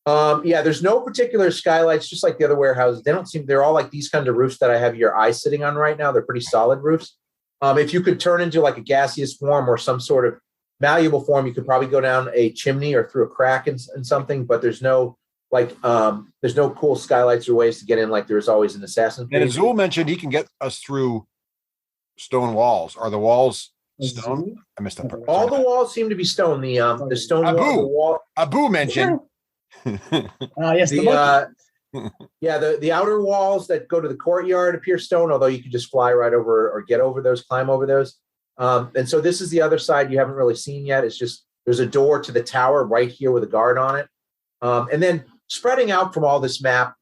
Yeah, there's no particular skylights, just like the other warehouses. They're all like these kind of roofs that I have your eye sitting on right now. They're pretty solid roofs. If you could turn into like a gaseous form or some sort of malleable form, you could probably go down a chimney or through a crack and something, but there's no cool skylights or ways to get in like there's always an assassin. And Azul mentioned he can get us through stone walls. Are the walls stone? I missed that part. All the walls seem to be stone. The stone wall. Abu mentioned. Yes, the outer walls that go to the courtyard appear stone, although you could just fly right over or get over those, climb over those. And so this is the other side you haven't really seen yet. It's just there's a door to the tower right here with a guard on it. And then spreading out from all this map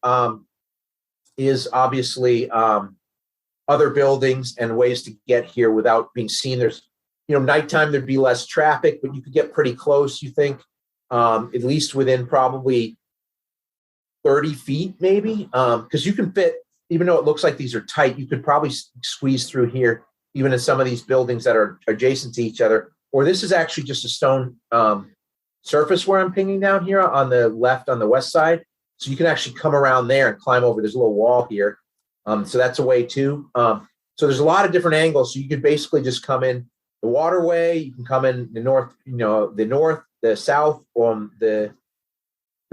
is obviously other buildings and ways to get here without being seen. There's, nighttime there'd be less traffic, but you could get pretty close, you think, at least within probably 30 feet maybe, because you can fit, even though it looks like these are tight, you could probably squeeze through here, even in some of these buildings that are adjacent to each other. Or this is actually just a stone surface where I'm pinging down here on the left, on the west side. So you can actually come around there and climb over. There's a little wall here. So that's a way too. So there's a lot of different angles. So you could basically just come in the waterway. You can come in the north, the south,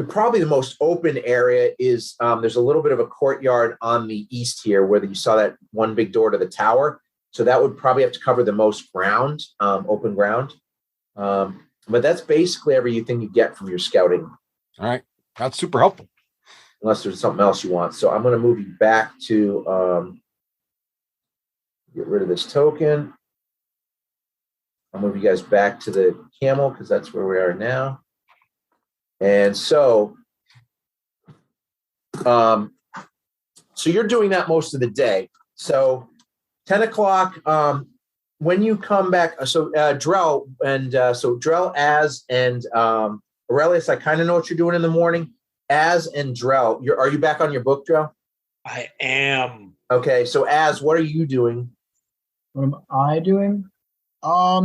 probably the most open area is there's a little bit of a courtyard on the east here where you saw that one big door to the tower. So that would probably have to cover the most ground, open ground. But that's basically everything you get from your scouting. All right. That's super helpful. Unless there's something else you want. So I'm going to move you back to get rid of this token. I'll move you guys back to the camel because that's where we are now. And so you're doing that most of the day. So 10 o'clock, when you come back, so Drell, Az, and Aurelius, I kind of know what you're doing in the morning. Az and Drell, are you back on your book, Drell? I am. Okay, so Az, what are you doing? What am I doing? I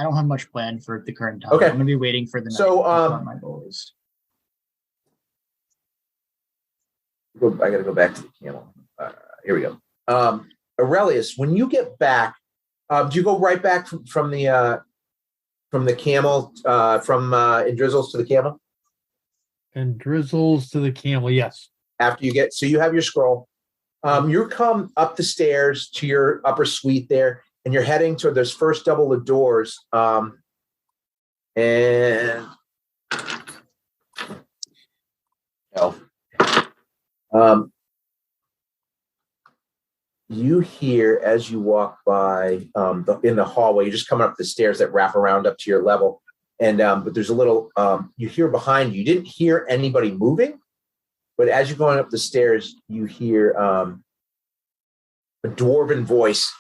don't have much planned for the current time. Okay. I'm gonna be waiting for the night. So That's what my goal is. I gotta go back to the camel. Here we go. Aurelius, when you get back, do you go right back from the camel, and drizzles to the camel? And drizzles to the camel, yes. After so you have your scroll. You come up the stairs to your upper suite there, and you're heading toward those first double of doors. You hear as you walk by in the hallway, you're just coming up the stairs that wrap around up to your level. And but there's a little you hear behind you. You didn't hear anybody moving, but as you're going up the stairs, you hear a dwarven voice.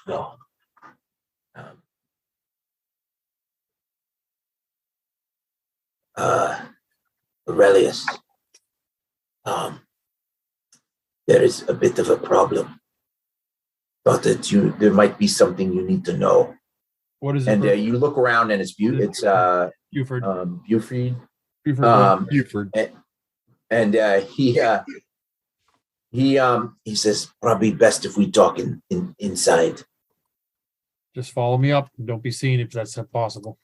Aurelius, there is a bit of a problem. Thought that there might be something you need to know. What is it? And you look around, and it's Buford. Buford. Buford. And he says, probably best if we talk inside. Just follow me up. Don't be seen if that's possible.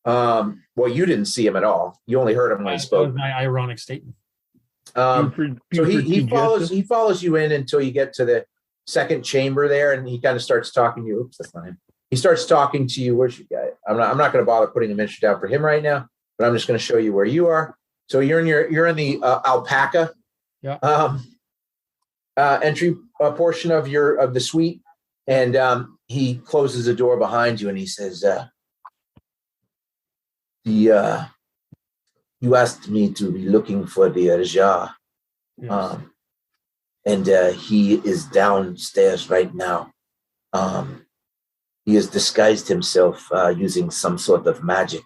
Well, you didn't see him at all. You only heard him when he spoke. That was my ironic statement. So he follows you in until you get to the second chamber there, and he kind of starts talking to you. Oops, that's not him. He starts talking to you. Where's your guy? I'm not going to bother putting a mission down for him right now, but I'm just going to show you where you are. So you're in the alpaca entry portion of the suite, and he closes the door behind you, and he says, you asked me to be looking for the Rajah. Yes. And he is downstairs right now. He has disguised himself using some sort of magic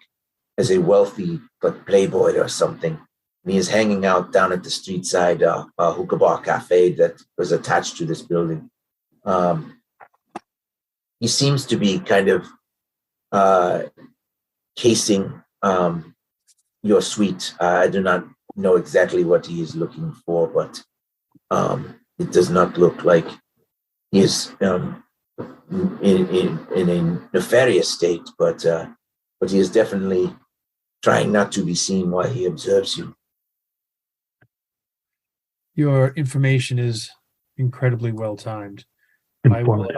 as a wealthy but playboy or something. And he is hanging out down at the street side hookah bar cafe that was attached to this building. He seems to be kind of casing your suite. I do not know exactly what he is looking for, but it does not look like he is in a nefarious state, but he is definitely trying not to be seen while he observes you. Your information is incredibly well timed. I will,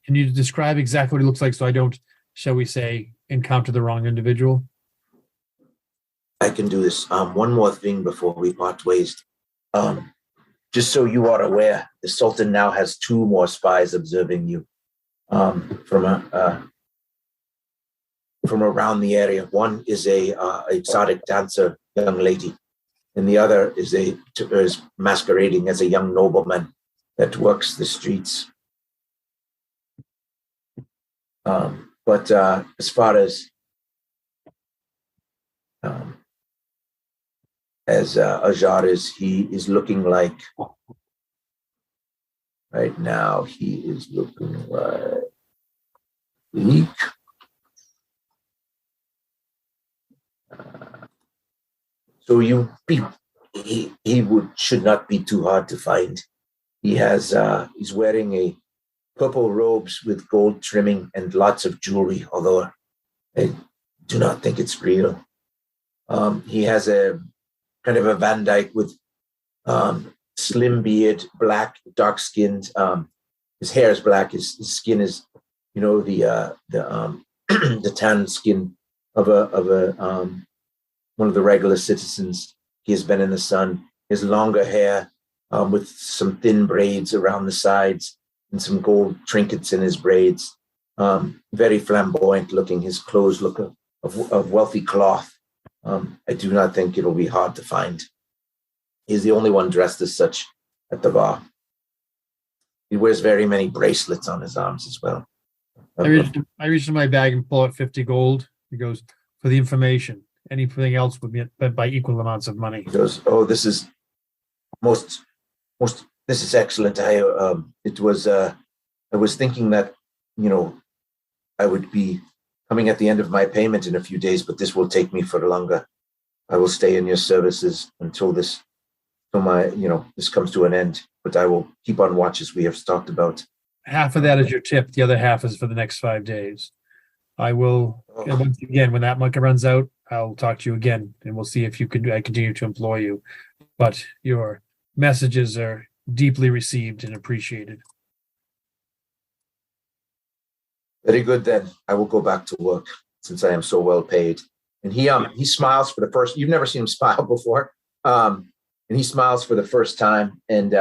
can you describe exactly what he looks like so I don't, shall we say, encounter the wrong individual? I can do this. One more thing before we part ways. Just so you are aware, the Sultan now has 2 more spies observing you from around the area. One is a exotic dancer young lady, and the other is masquerading as a young nobleman that works the streets. But as far as Ajar is, he is looking like, right now, he is looking like so he should not be too hard to find. He's wearing a purple robes with gold trimming and lots of jewelry, although I do not think it's real. He has a kind of a Van Dyke with slim beard, black, dark skinned. His hair is black. His skin is, the tan skin of one of the regular citizens. He has been in the sun. His longer hair with some thin braids around the sides and some gold trinkets in his braids. Very flamboyant looking. His clothes look of wealthy cloth. I do not think it'll be hard to find. He's the only one dressed as such at the bar. He wears very many bracelets on his arms as well. I reach in my bag and pull out 50 gold. He goes, for the information. Anything else would be by equal amounts of money. He goes, oh, this is this is excellent. I was thinking that, I would be coming at the end of my payment in a few days, but this will take me for longer. I will stay in your services until this comes to an end, but I will keep on watch as we have talked about. Half of that is your tip. The other half is for the next 5 days. I will, once again, when that monkey runs out, I'll talk to you again, and we'll see if I continue to employ you. But your messages are deeply received and appreciated. Very good, then. I will go back to work since I am so well paid. And he smiles for the first. You've never seen him smile before, and he smiles for the first time. And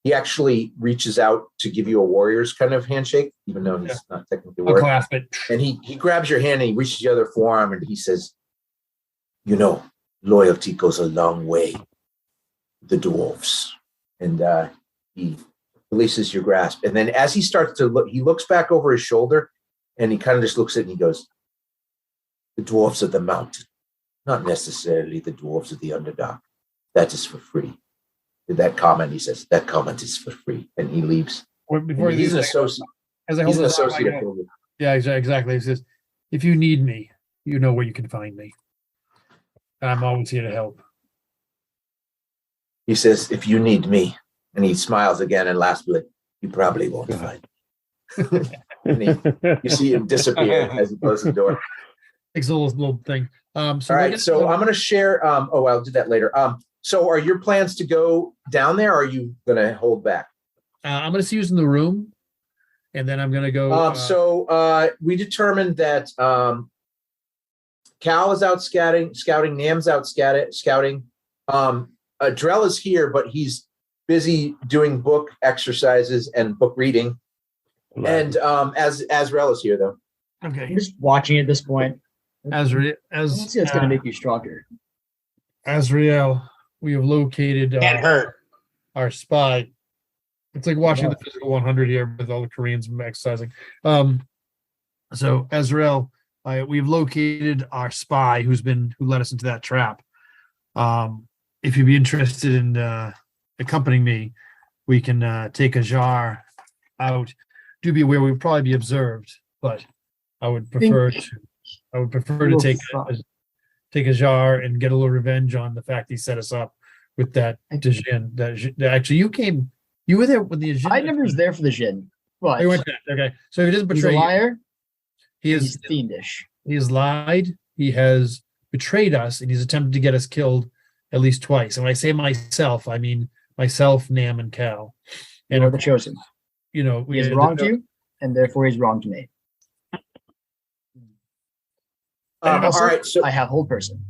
he actually reaches out to give you a warrior's kind of handshake, even though he's not technically warrior. I'll clasp it. And he grabs your hand and he reaches the other forearm and he says, loyalty goes a long way. The dwarves. And he releases your grasp. And then as he starts to look, he looks back over his shoulder and he kind of just looks at it and he goes, the dwarves of the mountain, not necessarily the dwarves of the Underdark. That is for free. With that comment, he says, that comment is for free. And he leaves. Before he's an associate. As I He's hold an his arm, associate. Yeah, exactly. He says, if you need me, you know where you can find me. I'm always here to help. He says, if you need me, and he smiles again and laughs, like, you probably won't find me. And you see him disappear as he closes the door. Takes a little thing. So all right, so I'm going to share. I'll do that later. So are your plans to go down there, or are you going to hold back? I'm going to see who's in the room, and then I'm going to go. So we determined that Cal is out scouting. Nam's out scouting. Drell is here, but he's busy doing book exercises and book reading. And Azrael is here, though. Okay. I'm just watching at this point. Let's see what's going to make you stronger. Azrael, we have located Can't hurt. our spy. It's like watching the physical 100 here with all the Koreans exercising. So Azrael, we've located our spy who led us into that trap. If you'd be interested in accompanying me, we can take a jar out. Do be aware we'll probably be observed, but I would prefer to take a jar and get a little revenge on the fact he set us up with that Djinn. Actually, you were there with the Djinn. I never was there for the Djinn. What? Okay, so he doesn't betray. He's a liar. He's fiendish. He has lied. He has betrayed us, and he's attempted to get us killed at least twice. And when I say myself, I mean myself, Nam, and Cal. And are the chosen. You know, he has wronged you, and therefore he's wronged me. And also, all right, so I have hold person.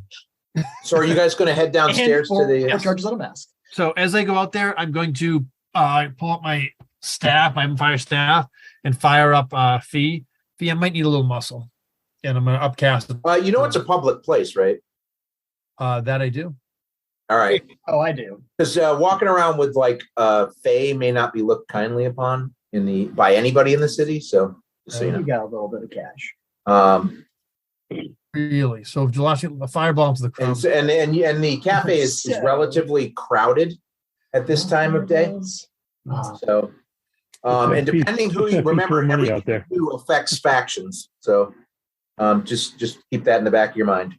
So are you guys going to head downstairs to the charges on a mask? So as I go out there, I'm going to pull up my staff, my fire staff, and fire up Fee. Fee, I might need a little muscle, and I'm going to upcast. You know, it's a public place, right? That I do. All right. Oh, I do. Because walking around with like Faye may not be looked kindly upon by anybody in the city. So just so you know, you got a little bit of cash. Really? So the fireball to the crowd. And the cafe is relatively crowded at this time of day. So and depending who you remember, everything who affects factions. So just keep that in the back of your mind.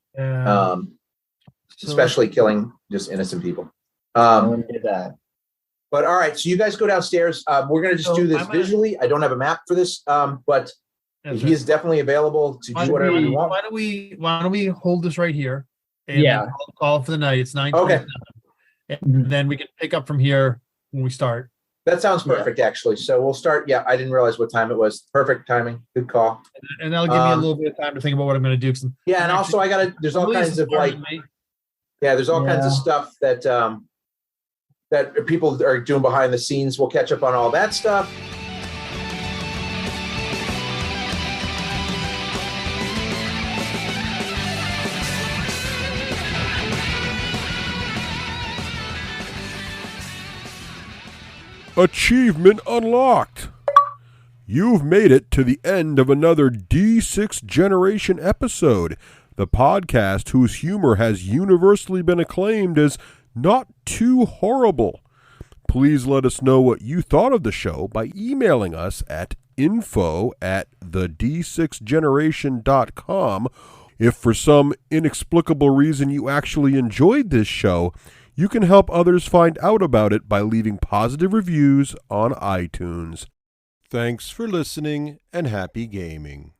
Especially killing just innocent people. But all right, so you guys go downstairs. We're gonna just do this visually. I don't have a map for this, but he is definitely available to do whatever you want. Why don't we hold this right here? And call it for the night. It's 9:27. Okay. And then we can pick up from here when we start. That sounds perfect, actually. So we'll start. Yeah, I didn't realize what time it was. Perfect timing. Good call. And that'll give me a little bit of time to think about what I'm going to do. Yeah, and also there's all kinds of there's all kinds of stuff that that people are doing behind the scenes. We'll catch up on all that stuff. Achievement unlocked. You've made it to the end of another D6 Generation episode, the podcast whose humor has universally been acclaimed as not too horrible. Please let us know what you thought of the show by emailing us at info@the d6generation.com. If for some inexplicable reason you actually enjoyed this show, you can help others find out about it by leaving positive reviews on iTunes. Thanks for listening and happy gaming.